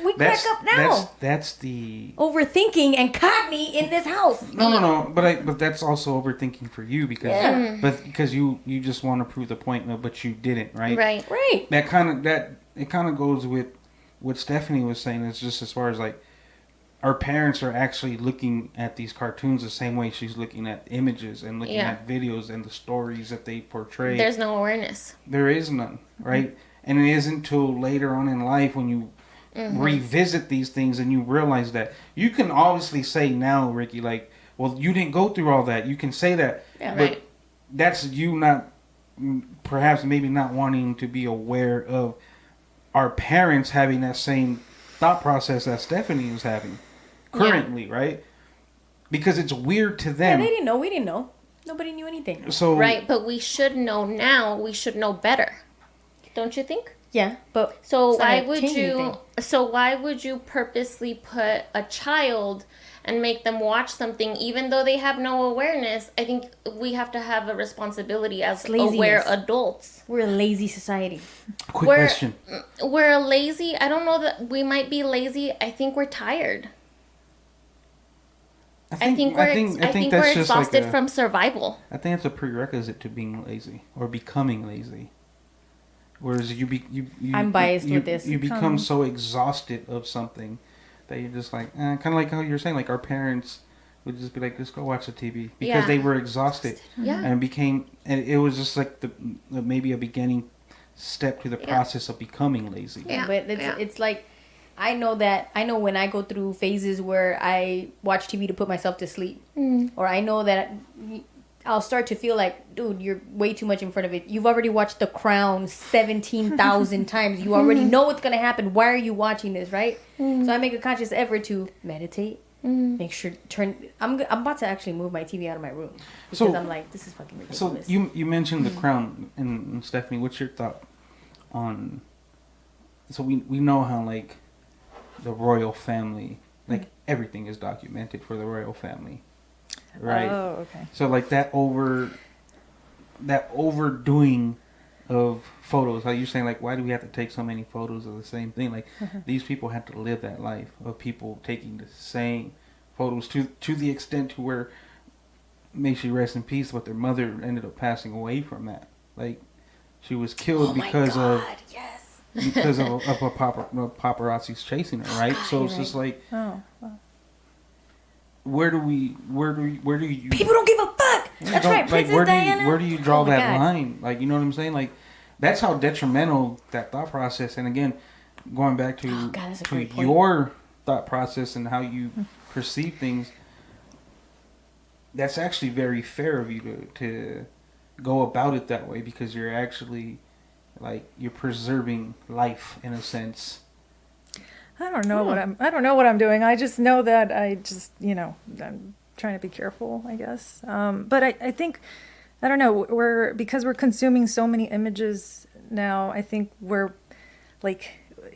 We crack up now. That's the Overthinking and cogni in this house. no. But that's also overthinking for you, because you just want to prove the point, but you didn't, right? Right. It kind of goes with what Stephanie was saying. It's just as far as, like, our parents are actually looking at these cartoons the same way she's looking at images and looking at videos and the stories that they portray. There's no awareness. There is none, right? And it isn't until later on in life when you revisit these things and you realize that you can obviously say now, Ricky, like, well, you didn't go through all that. You can say that, but that's you not, perhaps maybe not wanting to be aware of our parents having that same thought process that Steffanie is having currently, right? Because it's weird to them. Yeah, they didn't know. We didn't know. Nobody knew anything. So right, but we should know now. We should know better. Don't you think? Yeah, but so why would you? Anything. So why would you purposely put a child and make them watch something even though they have no awareness? I think we have to have a responsibility as aware adults. We're a lazy society. Quick question. We're lazy. I don't know that we might be lazy. I think we're tired. I think we're exhausted from survival. I think it's a prerequisite to being lazy or becoming lazy. Whereas I'm biased with this. You become so exhausted of something that you're just like, kind of like how you're saying, like our parents would just be like, just go watch the TV because they were exhausted. Yeah. And it was just like maybe a beginning step to the process of becoming lazy. Yeah. But it's like, I know when I go through phases where I watch TV to put myself to sleep, or I know that I'll start to feel like, dude, you're way too much in front of it. You've already watched The Crown 17,000 times. You already know what's going to happen. Why are you watching this, right? So I make a conscious effort to meditate, make sure, I'm about to actually move my TV out of my room. Because I'm like, this is fucking ridiculous. So you mentioned The Crown, and Steffanie, what's your thought on, so we know how, like, the royal family, like, everything is documented for the royal family. Right. Oh, okay. So like that overdoing of photos. Like you're saying, like, why do we have to take so many photos of the same thing? Like these people have to live that life of people taking the same photos to the extent to where, may she rest in peace, but their mother ended up passing away from that. Like she was killed because of a paparazzi's chasing her. Right. So it's just like. Oh. Wow. Where do you people don't give a fuck. That's right, like Princess Diana. Where do you draw that line? Like, you know what I'm saying? Like, that's how detrimental that thought process. And again, going back to your thought process and how you perceive things, that's actually very fair of you to go about it that way, because you're actually, like, you're preserving life in a sense. I don't know what I'm doing. I just know that I'm trying to be careful, I guess. But I think, I don't know, because we're consuming so many images now, I think we're like,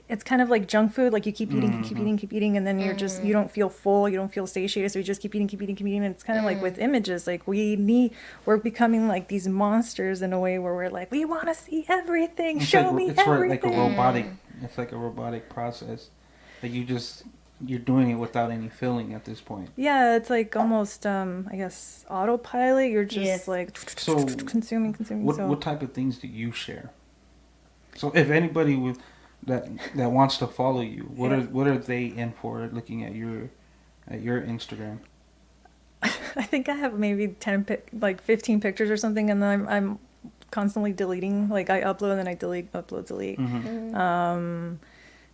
it's kind of like junk food. Like you keep eating, keep eating, and then you don't feel full, you don't feel satiated, so you just keep eating. And it's kind of like with images, like we're becoming like these monsters in a way where we're like, we want to see everything, show me everything. It's like a robotic process. Like you're doing it without any feeling at this point. Yeah, it's like almost, I guess, autopilot. You're just like consuming. What type of things do you share? So if anybody that wants to follow you, what are they in for looking at your Instagram? I think I have maybe 15 pictures or something, and then I'm constantly deleting. Like I upload and then I delete, upload, delete.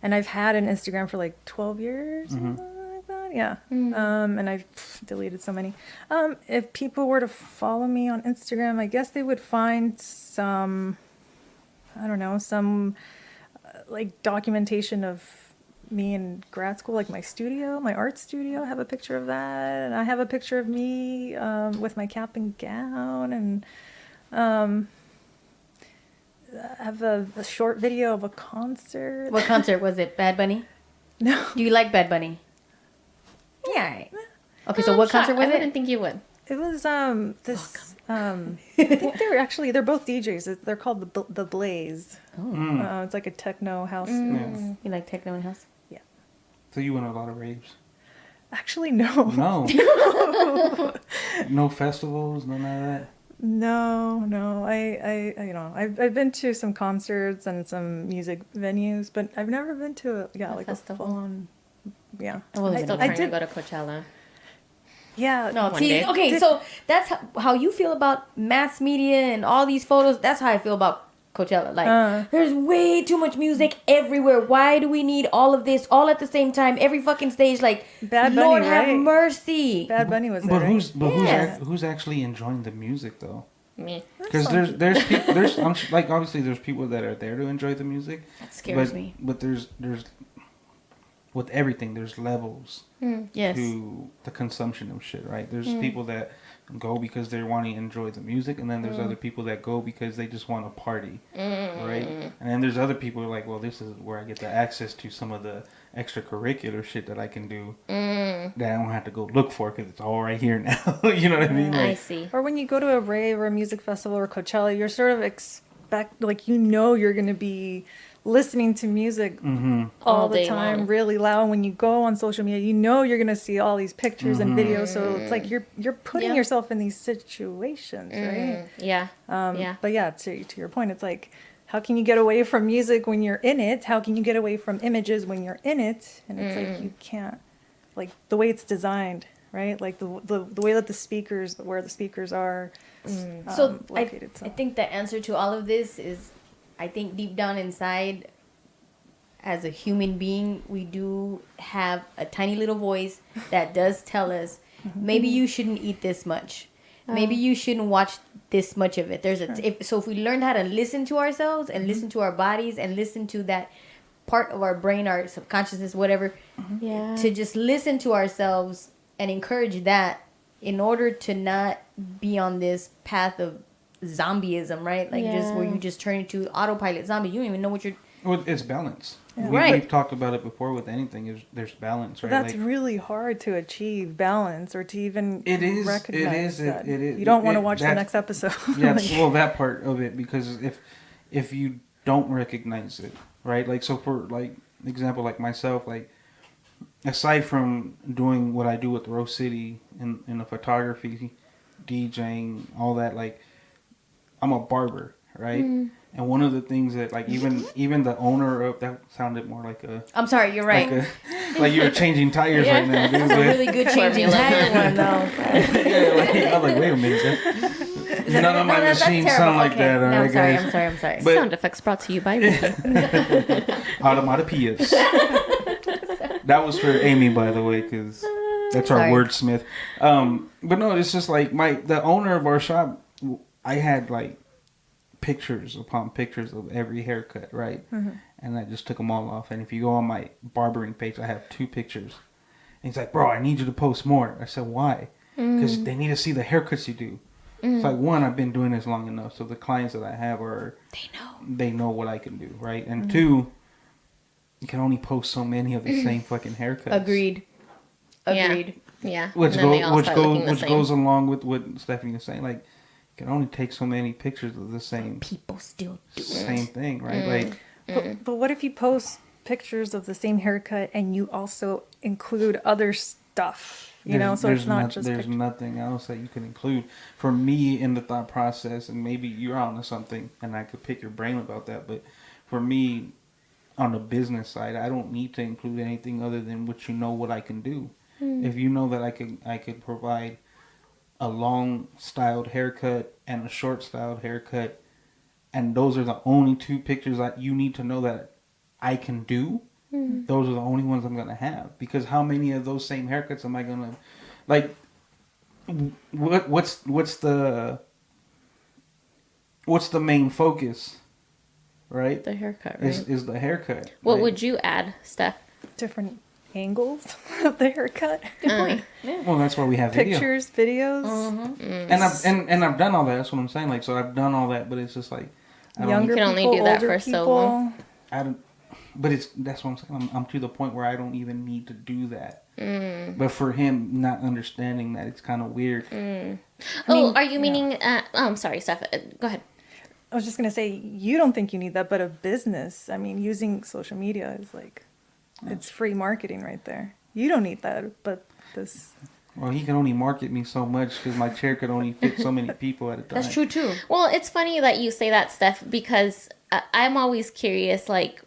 And I've had an Instagram for like 12 years, something like that. Yeah. And I've deleted so many. If people were to follow me on Instagram, I guess they would find some like documentation of me in grad school, like my studio, my art studio. I have a picture of that. And I have a picture of me with my cap and gown. And I have a short video of a concert. What concert was it? Bad Bunny? No. Do you like Bad Bunny? Yeah. Right. Okay, so what concert was it? I didn't think you would. It was this. I think they're both DJs. They're called the Blaze. Oh. It's like a techno house. You like techno and house? Yeah. So you went to a lot of raves? Actually, no. No. No festivals, none of that. No. I've been to some concerts and some music venues, but I've never been to a festival. Like a full-on Yeah. wasn't I'm still I trying to did- go to Coachella. Yeah. No, One see, day. okay, so that's how you feel about mass media and all these photos. That's how I feel about Coachella. Like, there's way too much music everywhere. Why do we need all of this all at the same time? Every fucking stage, like, Bad Bunny, Lord have right? mercy. Bad Bunny was But there. Yes. who's actually enjoying the music though? Me. Because like obviously there's people that are there to enjoy the music. That scares but, me. But there's with everything there's levels Yes. to the consumption of shit, right? There's people that go because they want to enjoy the music, and then there's other people that go because they just want to party, right? And then there's other people who are like, well, this is where I get the access to some of the extracurricular shit that I can do that I don't have to go look for because it's all right here now. You know what I mean? I Like, see. Or when you go to a rave or a music festival or Coachella, you're sort of like, you know, you're going to be listening to music all All the day time, long. really loud. When you go on social media, you know you're going to see all these pictures and videos. So it's like you're putting Yeah. yourself in these situations, right? Yeah. Yeah. But yeah, to your point, it's like, how can you get away from music when you're in it? How can you get away from images when you're in it? And it's like you can't, like the way it's designed, right? Like the way that where the speakers are So located. I think the answer to all of this is, I think deep down inside, as a human being, we do have a tiny little voice that does tell us, maybe you shouldn't eat this much. Maybe you shouldn't watch this much of it. If we learned how to listen to ourselves and listen to our bodies and listen to that part of our brain, our subconsciousness, whatever, Yeah. to just listen to ourselves and encourage that in order to not be on this path of zombieism, right? Like just where you just turn into autopilot zombie. You don't even know what you're... well, it's balance. Right. We've talked about it before with anything. There's balance, right? That's Like, really hard to achieve balance or to even It is, recognize that. it is. You don't want to It- watch the that- next episode. yeah, Like, well, that part of it, because if you don't recognize it, right? Like, so for like example, like myself, like aside from doing what I do with Rose City in the photography, DJing, all that, like I'm a barber, right? And one of the things that like even the owner of that sounded more like a I'm sorry, you're right. like you were changing tires right now, dude. That's a really good changing tire one, though. Yeah, like, I was like, wait a minute. None of my machines sound like that. No, All I'm right, sorry, guys. I'm sorry, I'm sorry. But- Sound effects brought to you by Ricky. Automatopias. That was for Amy, by the way, because that's our Sorry. wordsmith. But no, it's just like the owner of our shop. I had like pictures upon pictures of every haircut, right? And I just took them all off. And if you go on my barbering page, I have 2 pictures. And he's like, "Bro, I need you to post more." I said, "Why?" Because they need to see the haircuts you do. It's like, one, I've been doing this long enough, so the clients that I have they know what I can do, right? And 2, you can only post so many of the same fucking haircuts. Agreed. Yeah. Which And then they all start looking the which same. goes along with what Stephanie was saying. Like, you can only take so many pictures of the same People still do it. same thing, right? Like, but what if you post pictures of the same haircut and you also include other stuff? You know, so it's not just there's pictures. nothing else that you can include. For me, in the thought process, and maybe you're onto something, and I could pick your brain about that. But for me, on the business side, I don't need to include anything other than what I can do. If you know that I could provide a long styled haircut and a short styled haircut, and those are the only 2 pictures that you need to know that I can do. Those are the only ones I'm gonna have, because how many of those same haircuts am I gonna like? What's the main focus, right? The haircut, right? Is the haircut. What right? would you add, Steph? Different angles of the haircut. Well, that's why we have video. Pictures, videos. And I've done all that. That's what I'm saying. Like, so I've done all that, but it's just like Younger You can only people, do that older for so people. long. I don't. But that's what I'm saying. I'm to the point where I don't even need to do that. But for him, not understanding that, it's kind of weird. Are you meaning? I'm sorry, Steph. Go ahead. I was just going to say, you don't think you need that, but a business, I mean, using social media is like, it's free marketing right there. You don't need that, but this... Well, he can only market me so much because my chair could only fit so many people at a time. That's true, too. Well, it's funny that you say that, Steph, because I'm always curious, like,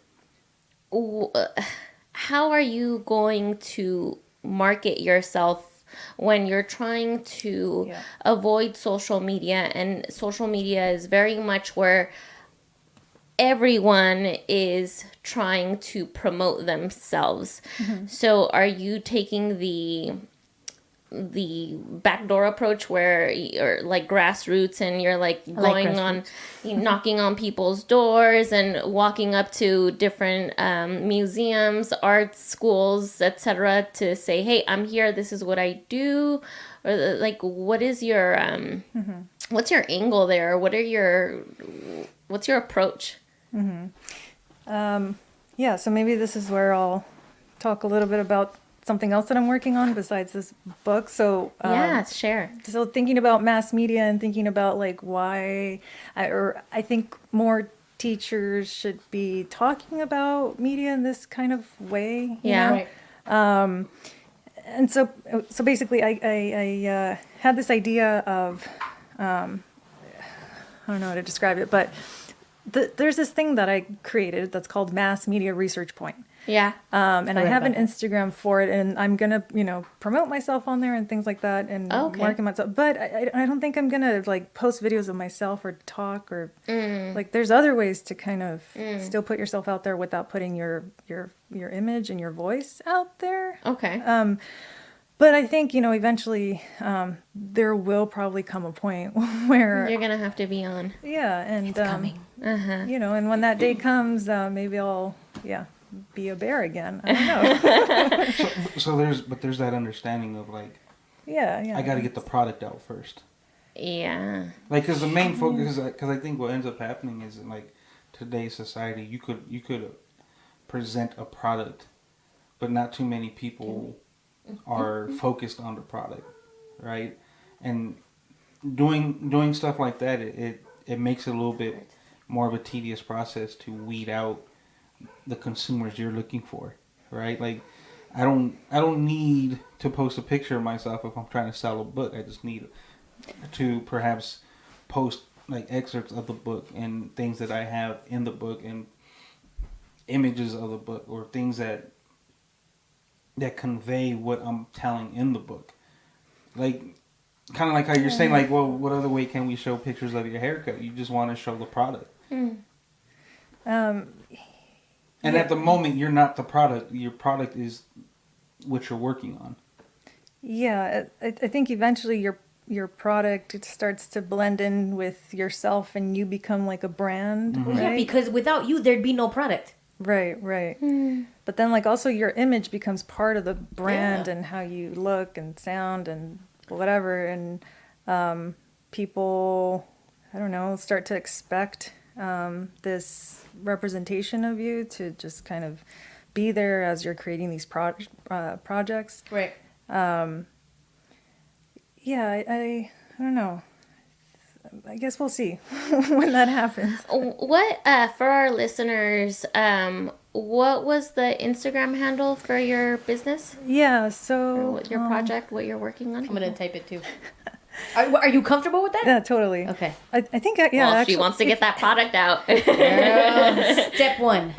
how are you going to market yourself when you're trying to avoid social media? And social media is very much where everyone is trying to promote themselves. So are you taking the backdoor approach where you're like grassroots and you're like going on knocking on people's doors and walking up to different museums, art schools, etc., to say, hey, I'm here, this is what I do? Or like, what is your what's your angle there? What's your approach? So maybe this is where I'll talk a little bit about something else that I'm working on besides this book. So Share. So thinking about mass media and thinking about like why I think more teachers should be talking about media in this kind of way. You know? Right. And so basically I had this idea of I don't know how to describe it, but there's this thing that I created that's called Mass Media Research Point. Yeah. And I have an Instagram for it, and I'm gonna, promote myself on there and things like that, and market myself. But I don't think I'm gonna like post videos of myself or talk or like. There's other ways to kind of still put yourself out there without putting your image and your voice out there. Okay. But I think, eventually there will probably come a point where you're gonna have to be on. Yeah, and It's coming. And when that day comes, maybe I'll be a bear again. I don't know. So there's that understanding of like, I got to get the product out first. Yeah. Like, because the main focus, because I think what ends up happening is in like today's society, you could present a product, but not too many people are focused on the product, right? And doing stuff like that, it makes it a little bit more of a tedious process to weed out the consumers you're looking for, right? Like, I don't need to post a picture of myself if I'm trying to sell a book. I just need to perhaps post like excerpts of the book and things that I have in the book and images of the book or things that convey what I'm telling in the book. Like, kind of like how you're saying, like, well, what other way can we show pictures of your haircut? You just want to show the product. And at the moment, you're not the product. Your product is what you're working on. Yeah, I think eventually your product, it starts to blend in with yourself and you become like a brand. Right? Yeah, because without you, there'd be no product. Right. But then like also your image becomes part of the brand and how you look and sound and whatever. And people, I don't know, start to expect this representation of you to just kind of be there as you're creating these projects. Right. I don't know. I guess we'll see when that happens. What for our listeners? What was the Instagram handle for your business? Yeah. Or So what your project? What you're working on? I'm gonna type it too. Are you comfortable with that? Yeah, totally. Okay. I think Well, actually, she wants to get that product out. Step one.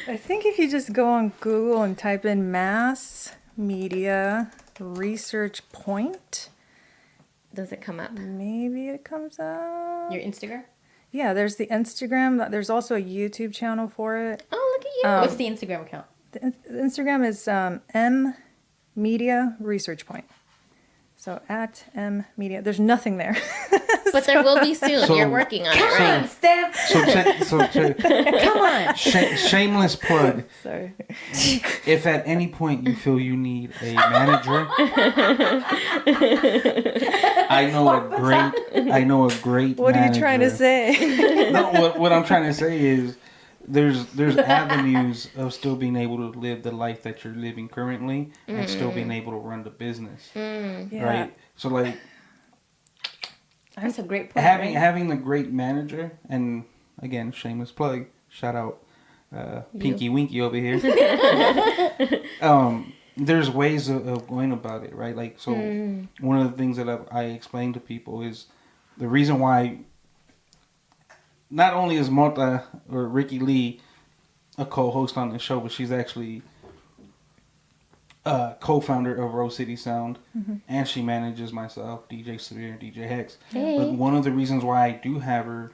I think if you just go on Google and type in Mass Media Research Point, Does it come up? maybe it comes up. Your Instagram? Yeah, there's the Instagram. There's also a YouTube channel for it. Oh, look at you. What's the Instagram account? The Instagram is M Media Research Point. So at M Media. There's nothing there. But there will be soon. So- You're working on it, Come right? on, Steph. Come on. Shameless plug. Sorry. If at any point you feel you need a manager, I know a great What are you manager. trying to say? No, what I'm trying to say is there's avenues of still being able to live the life that you're living currently and still being able to run the business. Yeah. Right? So like That's a great point. having the great manager, and again, shameless plug, shout out Pinky Winky over here. There's ways of going about it, right? Like, so one of the things that I explain to people is the reason why not only is Mota or Ricky Lee a co-host on the show, but she's actually co-founder of Rose City Sound, and she manages myself, DJ Severe, and DJ Hex. Hey. But one of the reasons why I do have her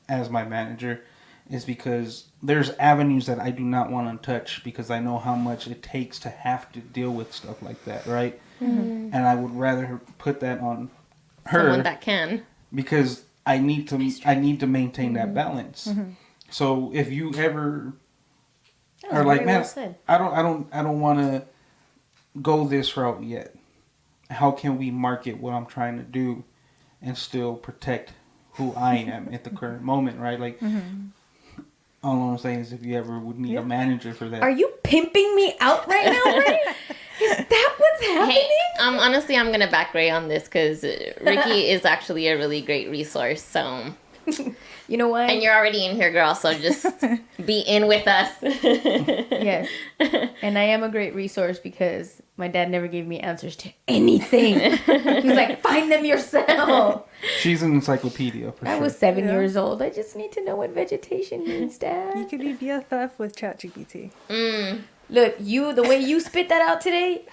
as my manager is because there's avenues that I do not want to touch because I know how much it takes to have to deal with stuff like that, right? And I would rather put that on her, someone that can, because I need to maintain that balance. So if you ever are like, man, I don't want to go this route yet. How can we market what I'm trying to do and still protect who I am at the current moment, right? Like, all I'm saying is if you ever would need a manager for that. Are you pimping me out right now, Ray? Is that what's happening? hey, honestly, I'm gonna back Ray on this because Ricky is actually a really great resource. So, You know what? and you're already in here, girl. So just be in with us. Yes. And I am a great resource because my dad never gave me answers to anything. He was like, find them yourself. She's an encyclopedia for I sure. was 7 years old. I just need to know what vegetation means, You Dad. could be BFF with ChatGPT. Look, the way you spit that out today,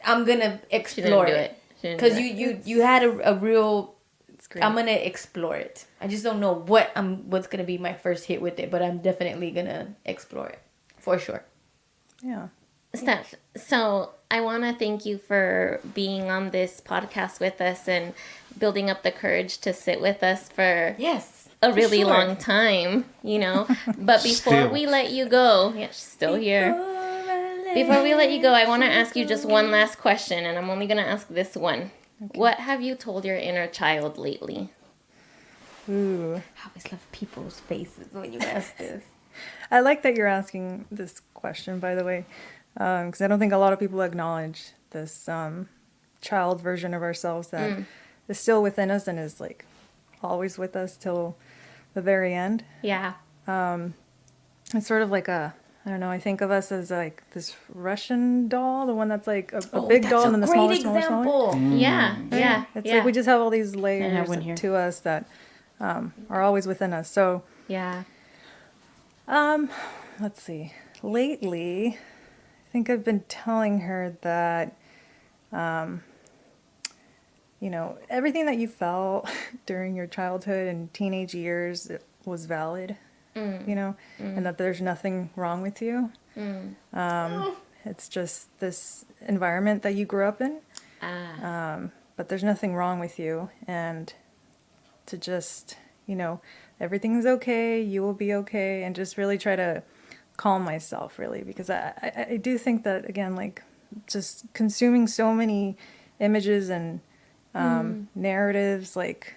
I'm gonna She didn't explore do it. it. She didn't do Because you had a real. It's great. I'm gonna explore it. I just don't know what's gonna be my first hit with it, but I'm definitely gonna explore it for sure. Yeah. Steph, so I want to thank you for being on this podcast with us and building up the courage to sit with us for Yes, a really sure. long time, you know. But before Still. we let you go, yeah, she's still here. Before we let you go, I want to ask you just one last question, and I'm only going to ask this one. Okay. What have you told your inner child lately? Ooh. I always love people's faces when you ask this. I like that you're asking this question, by the way, because I don't think a lot of people acknowledge this child version of ourselves that is still within us and is like always with us till the very end. Yeah. It's sort of like I don't know, I think of us as like this Russian doll, the one that's like a big doll and then the smaller, smaller. Yeah. Yeah. It's yeah. like we just have all these I have layers one here. to us that are always within us. So, Yeah. let's see. Lately, I think I've been telling her that, you know, everything that you felt during your childhood and teenage years was valid, you know, and that there's nothing wrong with you. It's just this environment that you grew up in, but there's nothing wrong with you. And to just, you know, everything's okay, you will be okay, and just really try to calm myself, really, because I do think that, again, like, just consuming so many images and narratives, like,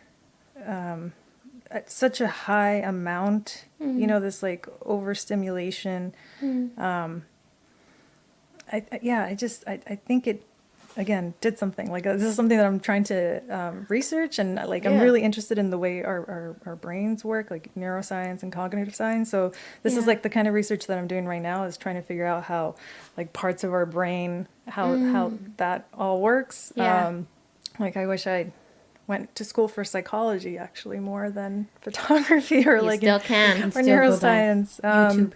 at such a high amount, you know, this, like, overstimulation, I think it, again, did something. Like, this is something that I'm trying to research, and like I'm really interested in the way our brains work, like neuroscience and cognitive science. So this is like the kind of research that I'm doing right now, is trying to figure out how, like, parts of our brain, how that all works. Yeah. Like, I wish I went to school for psychology, actually, more than photography or You like still can. or Still go back. neuroscience. YouTube.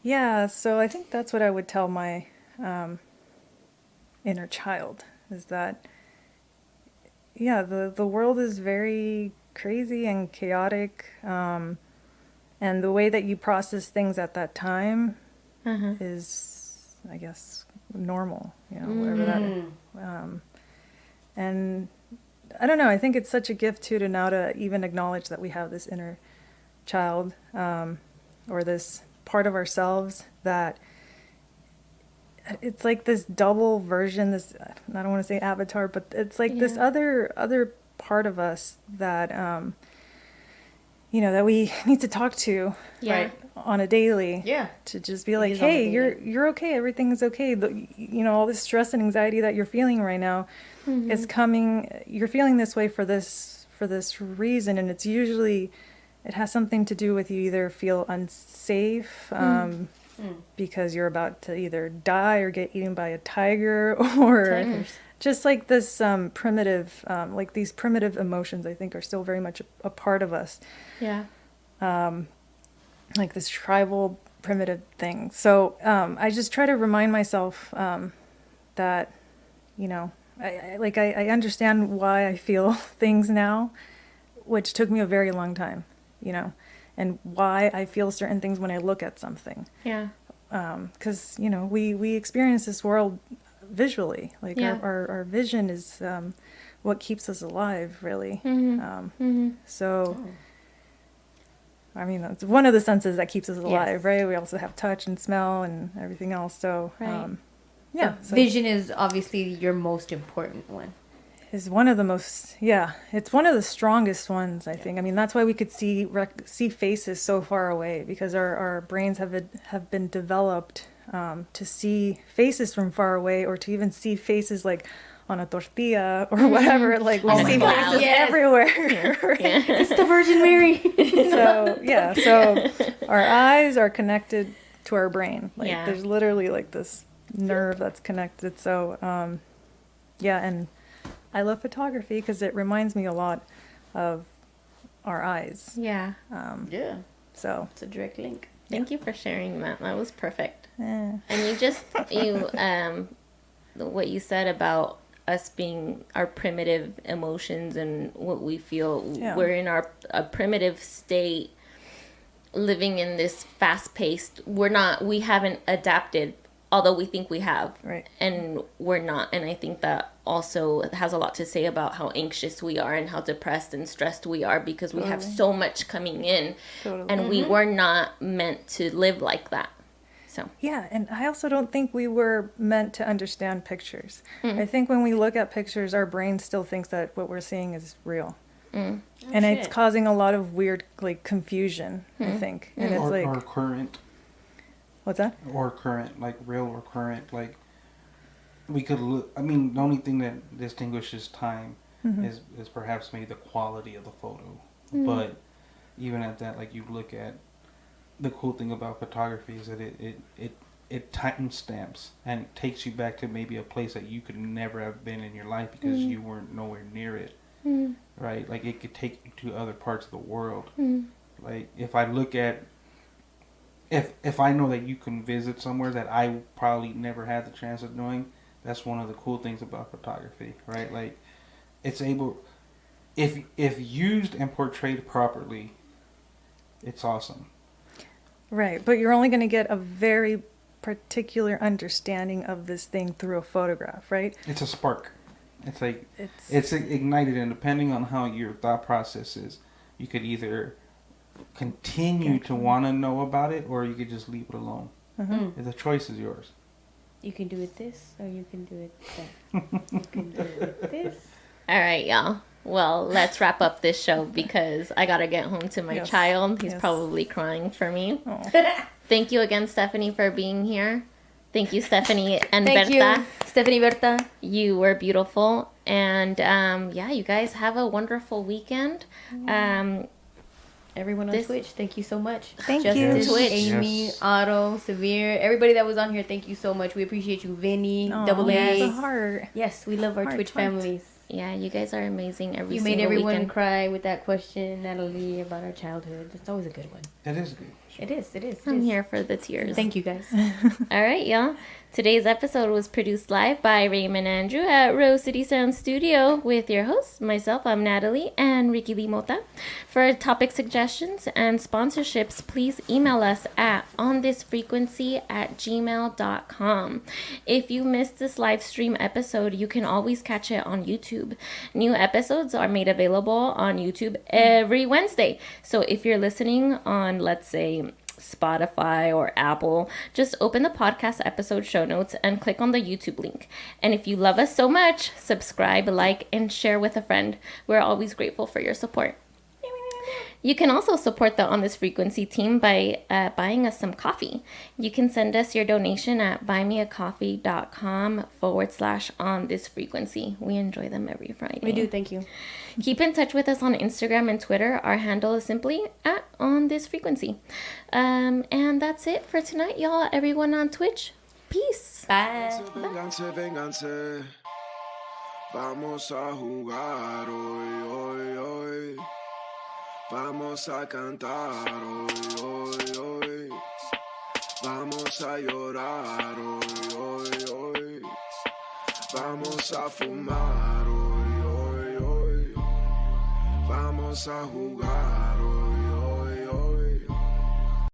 Yeah, so I think that's what I would tell my inner child, is that, yeah, the world is very crazy and chaotic, and the way that you process things at that time is, I guess, normal, you know, whatever that. And I don't know, I think it's such a gift too to now to even acknowledge that we have this inner child, or this part of ourselves that it's like this double version, this, I don't want to say avatar, but it's like this other part of us that, you know, that we need to talk to, right, on a daily, to just be like, hey, you're okay, everything's okay. You know, all this stress and anxiety that you're feeling right now is coming. You're feeling this way for this reason, and it's usually, it has something to do with you either feel unsafe, because you're about to either die or get eaten by a tiger, or just like this primitive, like these primitive emotions, I think, are still very much a part of us. Yeah. Like this tribal primitive things. So I just try to remind myself that, you know, I understand why I feel things now, which took me a very long time, you know, and why I feel certain things when I look at something. Yeah. Because, you know, we experience this world visually. Like our vision is what keeps us alive, really. So, I mean, it's one of the senses that keeps us alive, right? We also have touch and smell and everything else. So, So vision is obviously your most important one. Is one of the most, it's one of the strongest ones, I think. I mean, that's why we could see faces so far away, because our brains have been developed to see faces from far away, or to even see faces like on a tortilla or whatever. Like we see faces everywhere. Right? It's the Virgin Mary. So our eyes are connected to our brain. Like there's literally like this nerve that's connected. So and I love photography because it reminds me a lot of our eyes. Yeah. So it's a direct link. Thank you for sharing that. That was perfect. Yeah. And what you said about us being our primitive emotions and what we feel, we're in a primitive state, living in this fast-paced. We haven't adapted, although we think we have, right? And we're not. And I think that also has a lot to say about how anxious we are and how depressed and stressed we are, because we have so much coming in, and we were not meant to live like that. So and I also don't think we were meant to understand pictures. I think when we look at pictures, our brain still thinks that what we're seeing is real. And it's causing a lot of weird, like, confusion, I think. And it's or current. What's that? Or current, like real or current. Like, we could look, I mean, the only thing that distinguishes time is perhaps maybe the quality of the photo. But even at that, like, you look at, the cool thing about photography is that it time stamps and it takes you back to maybe a place that you could never have been in your life because you weren't nowhere near it. Right? Like, it could take you to other parts of the world. Like, if I look at, if I know that you can visit somewhere that I probably never had the chance of doing, that's one of the cool things about photography, right? Like, it's able, if used and portrayed properly, it's awesome. Right, but you're only going to get a very particular understanding of this thing through a photograph, right? It's a spark. It's like, it's ignited, and depending on how your thought process is, you could either continue to want to know about it, or you could just leave it alone. The choice is yours. You can do it this, or you can do it that. You can do it this. All right, y'all. Well, let's wrap up this show because I gotta get home to my child. He's probably crying for me. Thank you again, Stephanie, for being here. Thank you, Stephanie and Thank Berta. You, Stephanie Berta. You were beautiful. And you guys have a wonderful weekend. Everyone on Twitch, thank you so much. Thank you. Justice, Twitch. Amy, Otto, Severe, everybody that was on here, thank you so much. We appreciate you, Vinny, Double A. The heart. Yes, we love our Twitch families. Yeah, you guys are amazing every You single made everyone weekend. cry with that question, Natalie, about our childhood. It's always a good one. It is good. It is. I'm here for the tears. Thank you, guys. All right, y'all. Today's episode was produced live by Raymond Andrew at Rose City Sound Studio with your hosts, myself, I'm Natalie, and Ricky Lee Mota. For topic suggestions and sponsorships, please email us at onthisfrequency@gmail.com. If you missed this live stream episode, you can always catch it on YouTube. New episodes are made available on YouTube every Wednesday. So if you're listening on, let's say, Spotify or Apple, just open the podcast episode show notes and click on the YouTube link. And if you love us so much, subscribe, like, and share with a friend. We're always grateful for your support. You can also support the On This Frequency team by buying us some coffee. You can send us your donation at buymeacoffee.com/onthisfrequency. We enjoy them every Friday. We do, thank you. Keep in touch with us on Instagram and Twitter. Our handle is simply at On This Frequency. And that's it for tonight, y'all. Everyone on Twitch, peace. Bye. Vénganse. Vamos a jugar hoy, hoy, hoy. Vamos a cantar hoy, hoy, hoy. Vamos a llorar hoy, hoy, hoy. Vamos a fumar hoy, hoy, hoy. Vamos a jugar hoy.